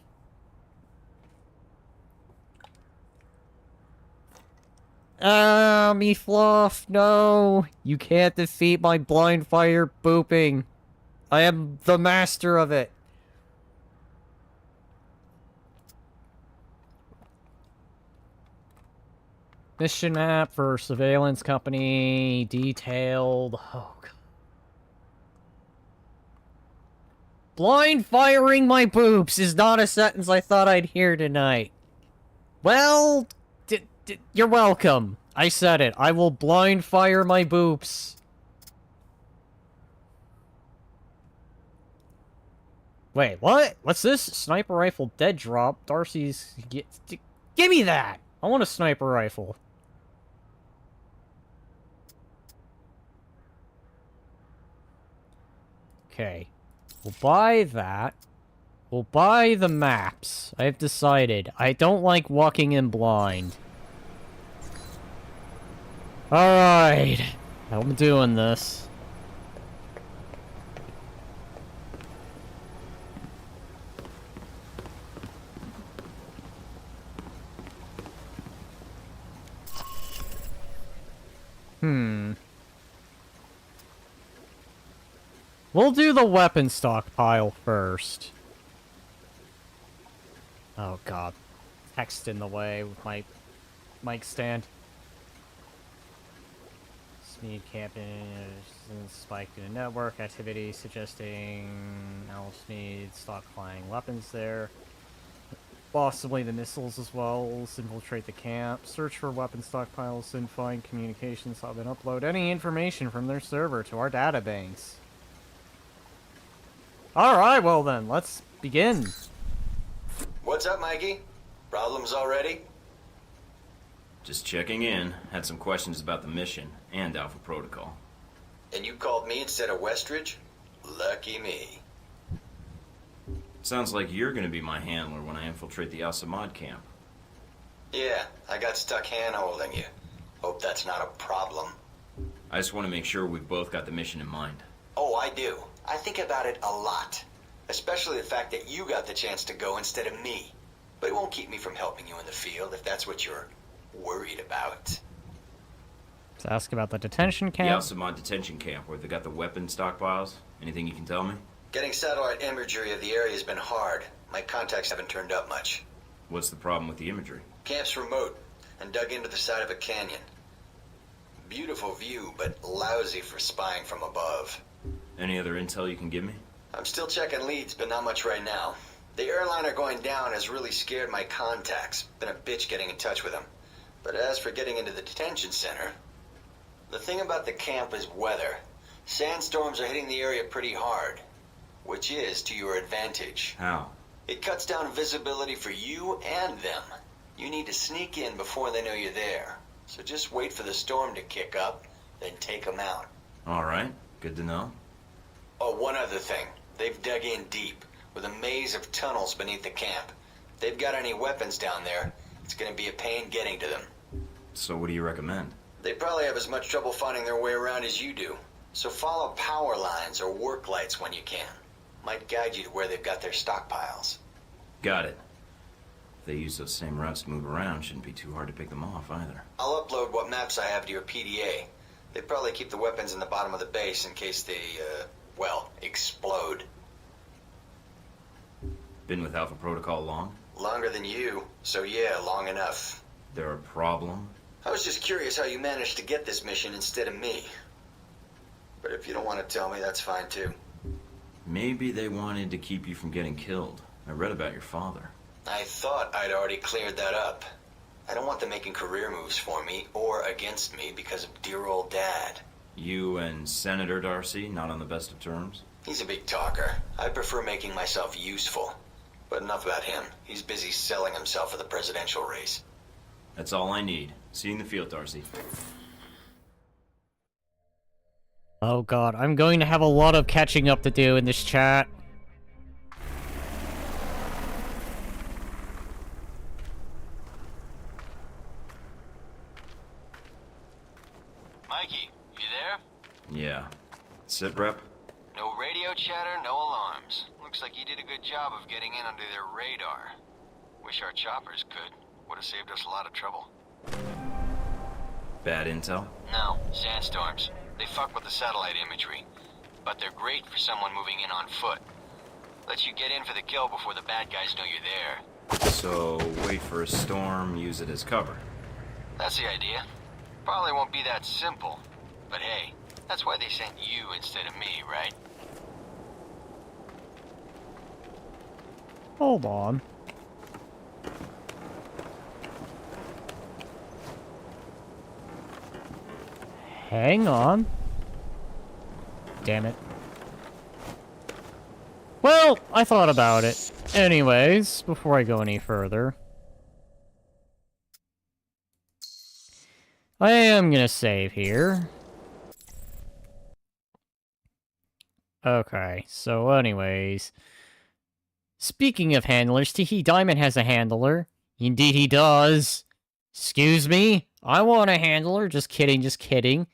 Me fluff, no. You can't defeat my blind fire booping. I am the master of it. Mission map for surveillance company, detailed. Oh, God. Blind firing my boobs is not a sentence I thought I'd hear tonight. Well, you're welcome. I said it. I will blind fire my boobs. Wait, what? What's this? Sniper rifle dead drop. Darcy's... Give me that! I want a sniper rifle. Okay. We'll buy that. We'll buy the maps. I've decided. I don't like walking in blind. Alright. I'm doing this. We'll do the weapon stockpile first. Oh, God. Text in the way with my mic stand. Speed camping spiked in a network activity suggesting Speed stockpiling weapons there. Possibly the missiles as well. Let's infiltrate the camp. Search for weapon stockpiles and find communications hub and upload any information from their server to our databanks. Alright, well then, let's begin.
What's up, Mikey? Problems already?
Just checking in. Had some questions about the mission and AlphaProtocol.
And you called me instead of Westridge? Lucky me.
Sounds like you're gonna be my handler when I infiltrate the Al-Samad camp.
Yeah, I got stuck hand-holding you. Hope that's not a problem.
I just want to make sure we've both got the mission in mind.
Oh, I do. I think about it a lot. Especially the fact that you got the chance to go instead of me. But it won't keep me from helping you in the field if that's what you're worried about.
Let's ask about the detention camp.
The Al-Samad detention camp, where they got the weapon stockpiles. Anything you can tell me?
Getting satellite imagery of the area has been hard. My contacts haven't turned up much.
What's the problem with the imagery?
Camp's remote and dug into the side of a canyon. Beautiful view, but lousy for spying from above.
Any other intel you can give me?
I'm still checking leads, but not much right now. The airliner going down has really scared my contacts. Been a bitch getting in touch with them. But as for getting into the detention center, the thing about the camp is weather. Sandstorms are hitting the area pretty hard, which is to your advantage.
How?
It cuts down visibility for you and them. You need to sneak in before they know you're there. So just wait for the storm to kick up, then take them out.
All right, good to know.
Oh, one other thing. They've dug in deep, with a maze of tunnels beneath the camp. If they've got any weapons down there, It's gonna be a pain getting to them.
So what do you recommend?
They probably have as much trouble finding their way around as you do. So follow power lines or work lights when you can. Might guide you to where they've got their stockpiles.
Got it. If they use those same routes to move around, shouldn't be too hard to pick them off either.
I'll upload what maps I have to your PDA. They probably keep the weapons in the bottom of the base in case they, well, explode.
Been with AlphaProtocol long?
Longer than you, so yeah, long enough.
There a problem?
I was just curious how you managed to get this mission instead of me. But if you don't want to tell me, that's fine too.
Maybe they wanted to keep you from getting killed. I read about your father.
I thought I'd already cleared that up. I don't want them making career moves for me or against me because of dear old Dad.
You and Senator Darcy not on the best of terms?
He's a big talker. I prefer making myself useful. But enough about him. He's busy selling himself for the presidential race.
That's all I need. See you in the field, Darcy.
Oh god, I'm going to have a lot of catching up to do in this chat.
Mikey, you there?
Yeah. Sit rep?
No radio chatter, no alarms. Looks like you did a good job of getting in under their radar. Wish our choppers could. Would have saved us a lot of trouble.
Bad intel?
No, sandstorms. They fuck with the satellite imagery. But they're great for someone moving in on foot. Lets you get in for the kill before the bad guys know you're there.
So, wait for a storm, use it as cover.
That's the idea. Probably won't be that simple. But hey, that's why they sent you instead of me, right?
Hold on. Hang on. Damn it. Well, I thought about it. Anyways, before I go any further, I am gonna save here. Okay, so anyways, speaking of handlers, Tiki Diamond has a handler. Indeed he does. Excuse me? I want a handler. Just kidding, just kidding.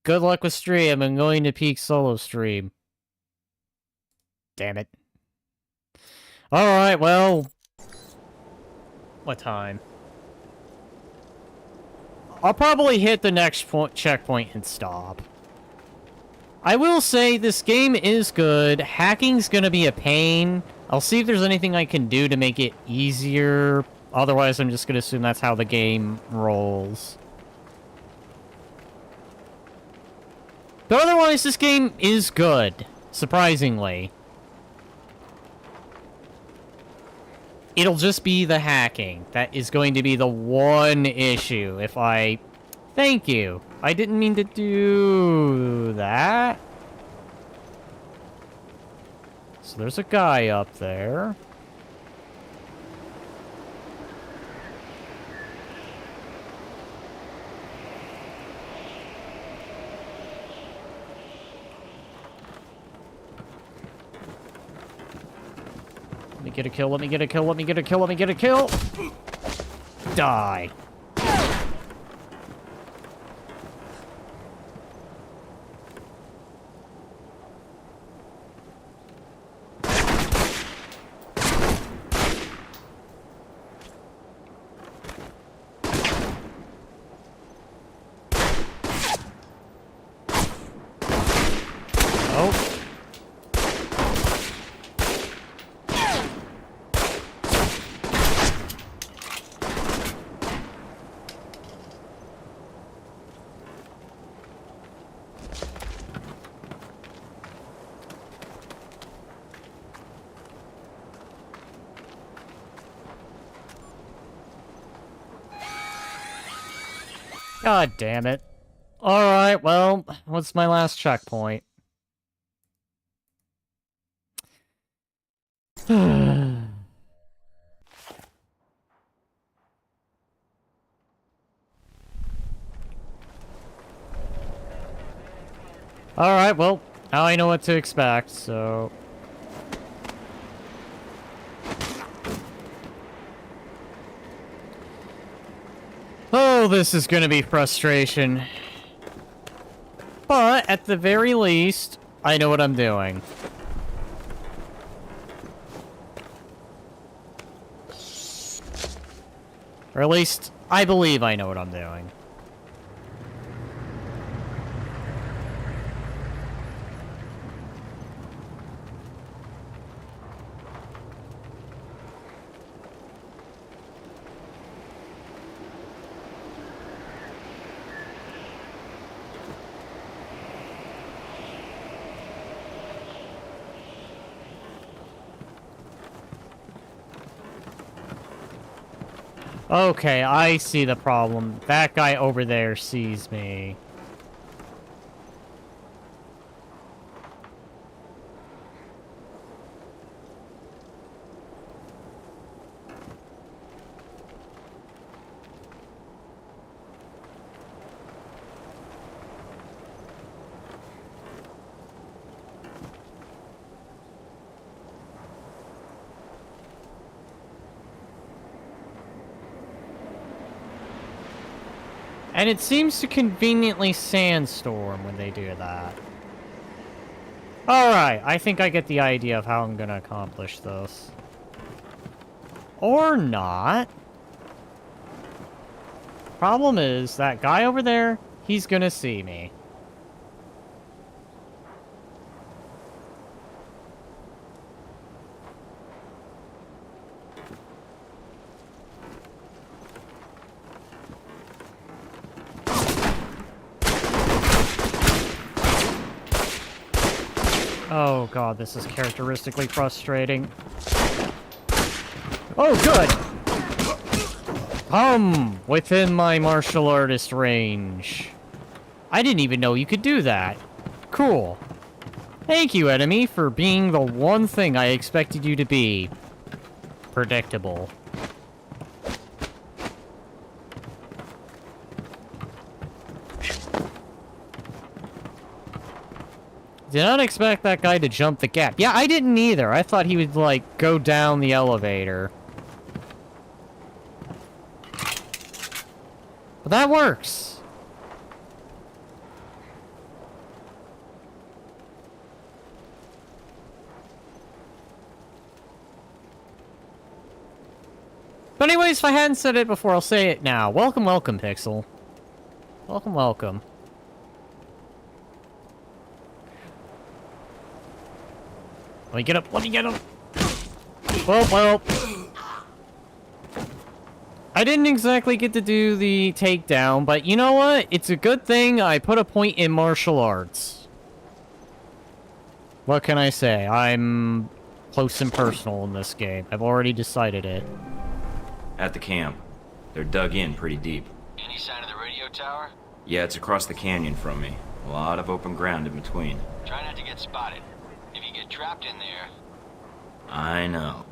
Good luck with stream. I'm going to peak solo stream. Damn it. Alright, well... What time? I'll probably hit the next checkpoint and stop. I will say this game is good. Hacking's gonna be a pain. I'll see if there's anything I can do to make it easier. Otherwise, I'm just gonna assume that's how the game rolls. But otherwise, this game is good. Surprisingly. It'll just be the hacking. That is going to be the one issue if I... Thank you. I didn't mean to do that. So there's a guy up there. Let me get a kill, let me get a kill, let me get a kill, let me get a kill! Die. God damn it. Alright, well, what's my last checkpoint? Alright, well, now I know what to expect, so... Oh, this is gonna be frustration. But, at the very least, I know what I'm doing. Or at least, I believe I know what I'm doing. Okay, I see the problem. That guy over there sees me. And it seems to conveniently sandstorm when they do that. Alright, I think I get the idea of how I'm gonna accomplish this. Or not. Problem is, that guy over there, he's gonna see me. Oh god, this is characteristically frustrating. Oh, good! Come within my martial artist range. I didn't even know you could do that. Cool. Thank you, enemy, for being the one thing I expected you to be. Predictable. Did not expect that guy to jump the gap. Yeah, I didn't either. I thought he would, like, go down the elevator. But that works. But anyways, if I hadn't said it before, I'll say it now. Welcome, welcome, Pixel. Welcome, welcome. Let me get up, let me get up! Well. I didn't exactly get to do the takedown, but you know what? It's a good thing I put a point in martial arts. What can I say? I'm close and personal in this game. I've already decided it.
At the camp. They're dug in pretty deep.
Any sign of the radio tower?
Yeah, it's across the canyon from me. A lot of open ground in between.
Try not to get spotted. If you get trapped in there...
I know.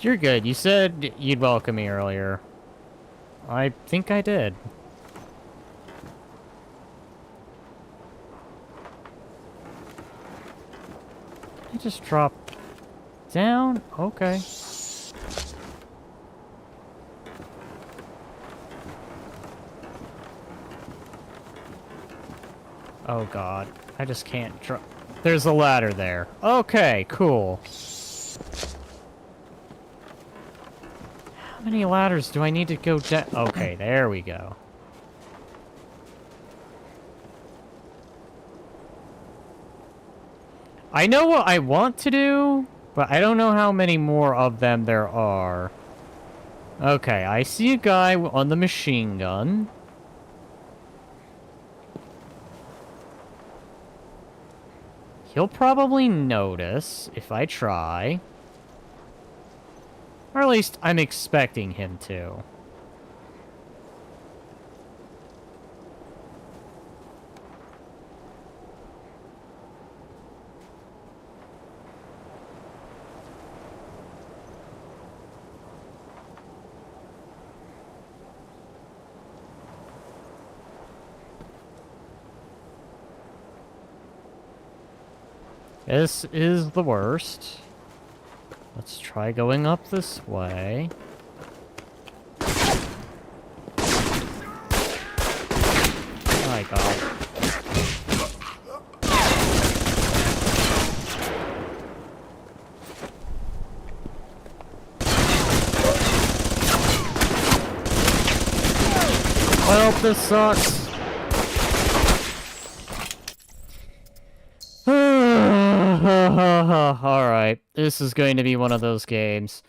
You're good. You said you'd welcome me earlier. I think I did. I just dropped down? Okay. Oh god. I just can't drop. There's a ladder there. Okay, cool. How many ladders do I need to go down? Okay, there we go. I know what I want to do, but I don't know how many more of them there are. Okay, I see a guy on the machine gun. He'll probably notice if I try. Or at least I'm expecting him to. This is the worst. Let's try going up this way. god. Well, this sucks. Alright, this is going to be one of those games.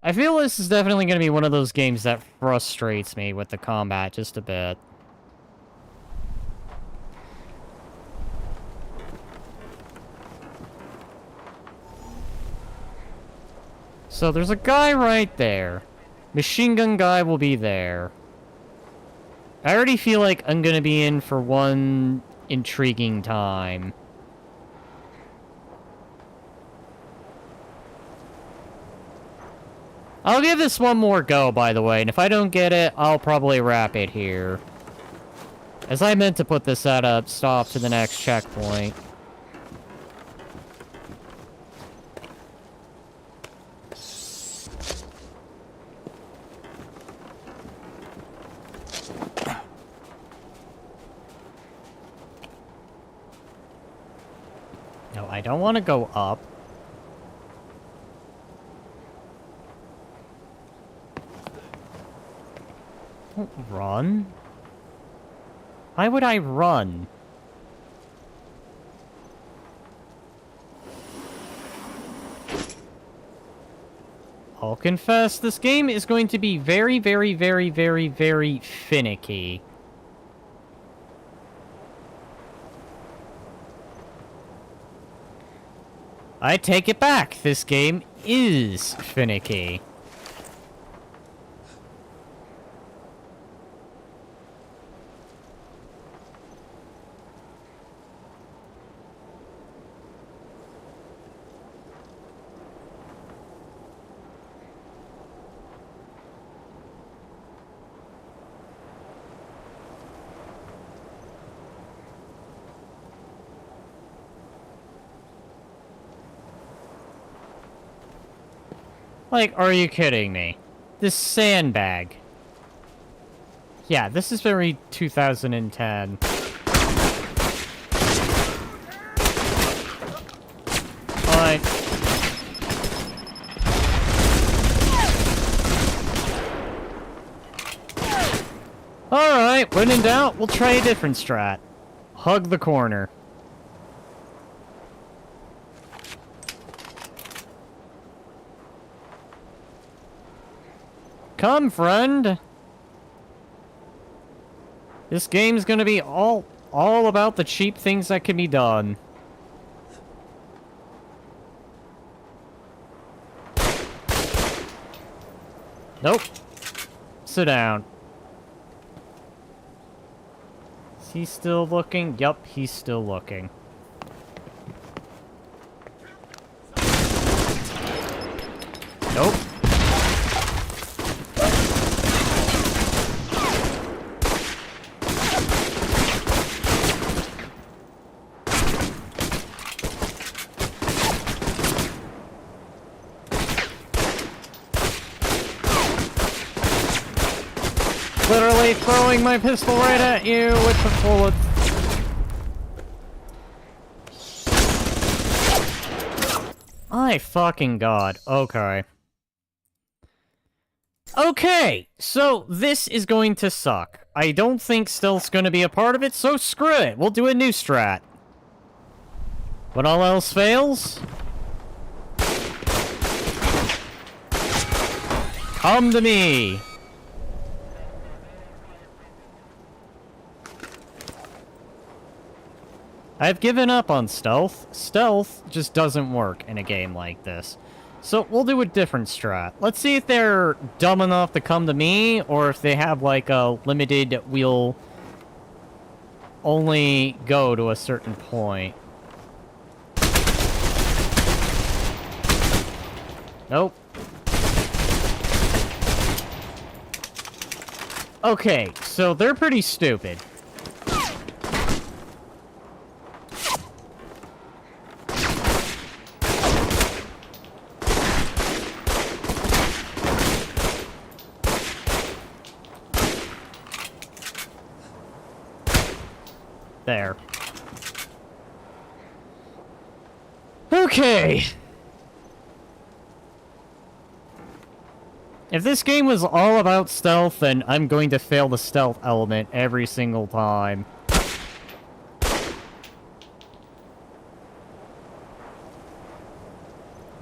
I feel this is definitely going to be one of those games that frustrates me with the combat just a bit. So there's a guy right there. Machine gun guy will be there. I already feel like I'm going to be in for one intriguing time. I'll give this one more go, by the way, and if I don't get it, I'll probably wrap it here. As I meant to put this at a stop to the next checkpoint. No, I don't want to go up. Don't run. Why would I run? I'll confess, this game is going to be very, very, very, very, very finicky. I take it back. This game is finicky. Like, are you kidding me? This sandbag. Yeah, this is very 2010. Alright. Alright, when in doubt, we'll try a different strat. Hug the corner. Come, friend! This game's gonna be all about the cheap things that can be done. Nope. Sit down. Is he still looking? Yup, he's still looking. Nope. Literally throwing my pistol right at you with the bullets. My fucking god. Okay. Okay, so this is going to suck. I don't think stealth's gonna be a part of it, so screw it. We'll do a new strat. When all else fails... come to me! I've given up on stealth. Stealth just doesn't work in a game like this. So we'll do a different strat. Let's see if they're dumb enough to come to me, or if they have like a limited, we'll only go to a certain point. Nope. Okay, so they're pretty stupid. There. Okay. If this game was all about stealth, then I'm going to fail the stealth element every single time.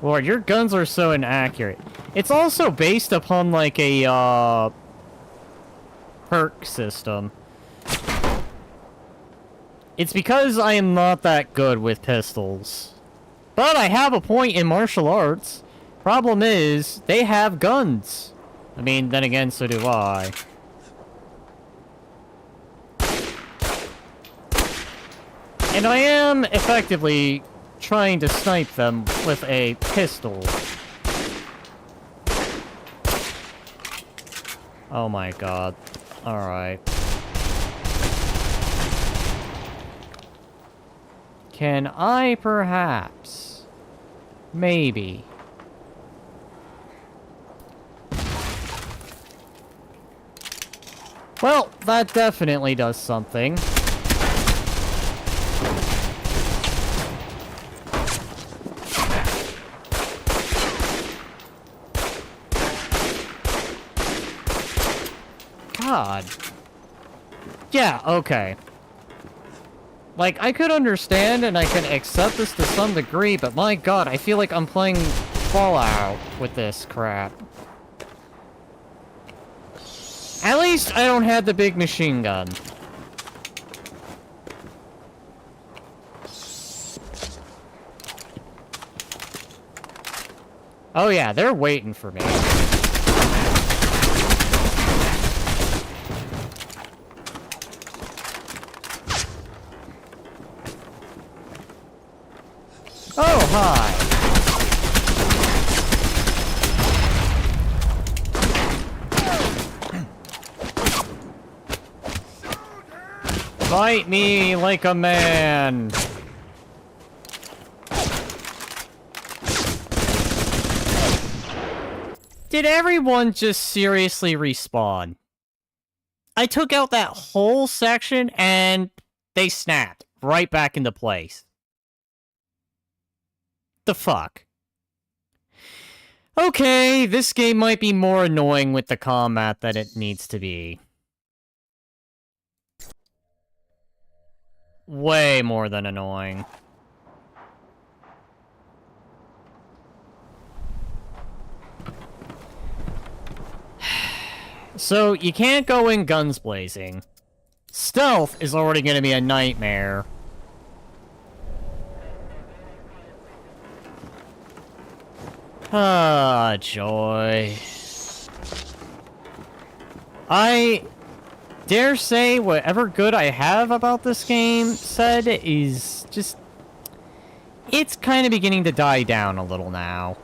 Lord, your guns are so inaccurate. It's also based upon, like, a, perk system. It's because I am not that good with pistols. But I have a point in martial arts. Problem is, they have guns. I mean, then again, so do I. And I am effectively trying to snipe them with a pistol. Oh my god. Alright. Can I perhaps? Maybe. Well, that definitely does something. God. Yeah, okay. Like, I could understand and I can accept this to some degree, but my god, I feel like I'm playing Fallout with this crap. At least I don't have the big machine gun. Oh yeah, they're waiting for me. Oh, hi. Fight me like a man. Did everyone just seriously respawn? I took out that whole section and they snapped right back into place. The fuck? Okay, this game might be more annoying with the combat than it needs to be. Way more than annoying. So, you can't go in guns blazing. Stealth is already gonna be a nightmare. Ah, joy. I dare say whatever good I have about this game said is just... it's kind of beginning to die down a little now.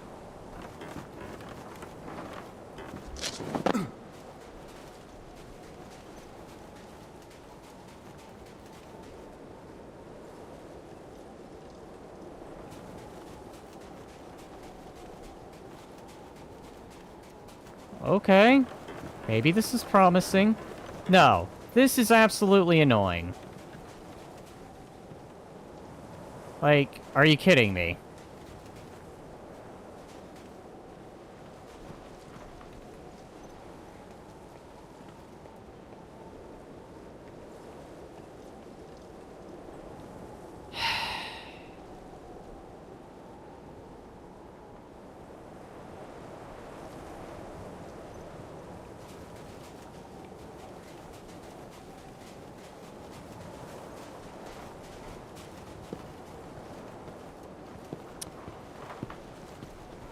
Okay. Maybe this is promising. No, this is absolutely annoying. Like, are you kidding me?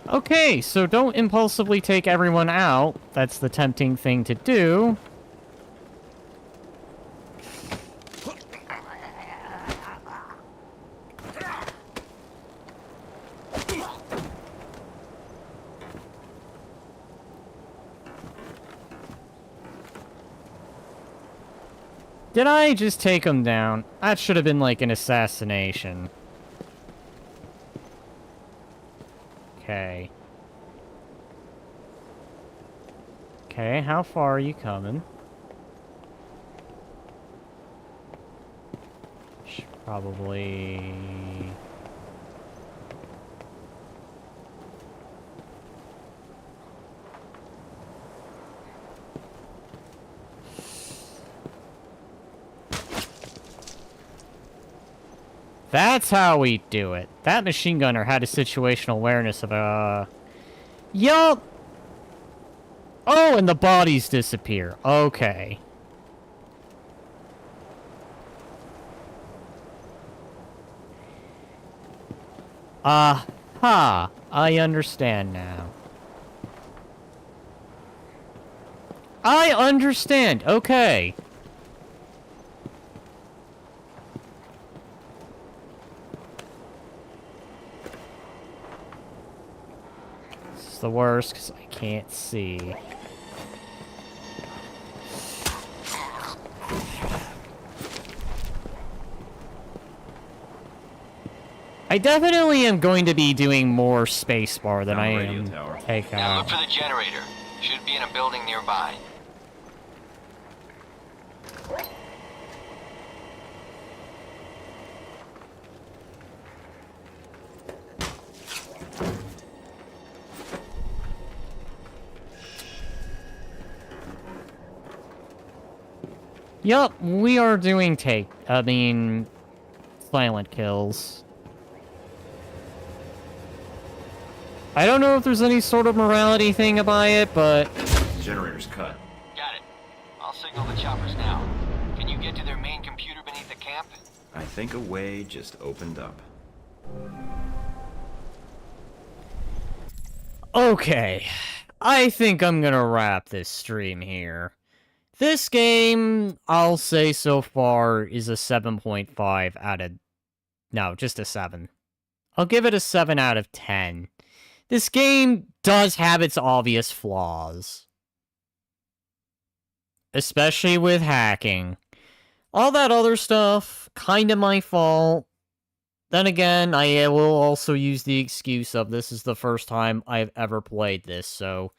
Okay, so don't impulsively take everyone out. That's the tempting thing to do. Did I just take him down? That should have been like an assassination. Okay. Okay, how far are you coming? Should probably... That's how we do it. That machine gunner had a situational awareness of Yup! Oh, and the bodies disappear. Okay. Aha! I understand now. I understand! Okay. This is the worst, because I can't see. I definitely am going to be doing more spacebar than I am takeout.
Now look for the generator. Should be in a building nearby.
Yup, we are doing silent kills. I don't know if there's any sort of morality thing about it, but...
Generator's cut.
Got it. I'll signal the choppers now. Can you get to their main computer beneath the camp?
I think a way just opened up.
Okay. I think I'm gonna wrap this stream here. This game, I'll say so far, is a 7.5 out of... No, just a 7. I'll give it a 7 out of 10. This game does have its obvious flaws. Especially with hacking. All that other stuff, kinda my fault. Then again, I will also use the excuse of this is the first time I've ever played this, so...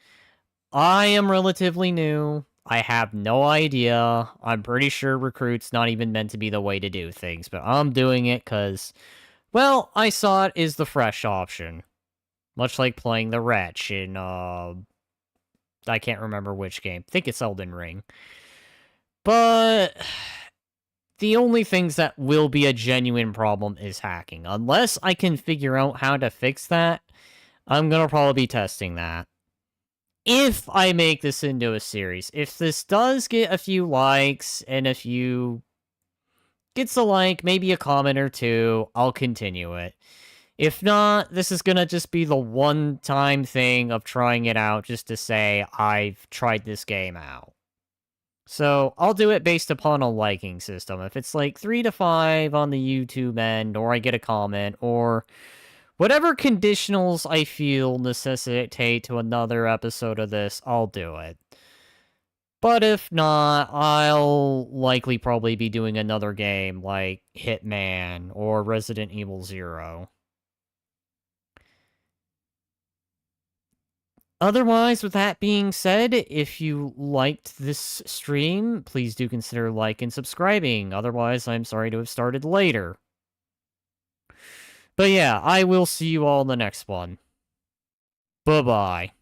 I am relatively new. I have no idea. I'm pretty sure recruit's not even meant to be the way to do things, but I'm doing it because, well, I saw it as the fresh option. Much like playing the Wretch in, I can't remember which game. I think it's Elden Ring. But the only things that will be a genuine problem is hacking. Unless I can figure out how to fix that, I'm gonna probably be testing that. If I make this into a series, if this does get a few likes, and a few gets a like, maybe a comment or two, I'll continue it. If not, this is gonna just be the one-time thing of trying it out just to say, I've tried this game out. So, I'll do it based upon a liking system. If it's like 3 to 5 on the YouTube end, or I get a comment, or whatever conditionals I feel necessitate to another episode of this, I'll do it. But if not, I'll likely probably be doing another game like Hitman or Resident Evil 0. Otherwise, with that being said, if you liked this stream, please do consider liking and subscribing. Otherwise, I'm sorry to have started later. But yeah, I will see you all in the next one. Bye-bye.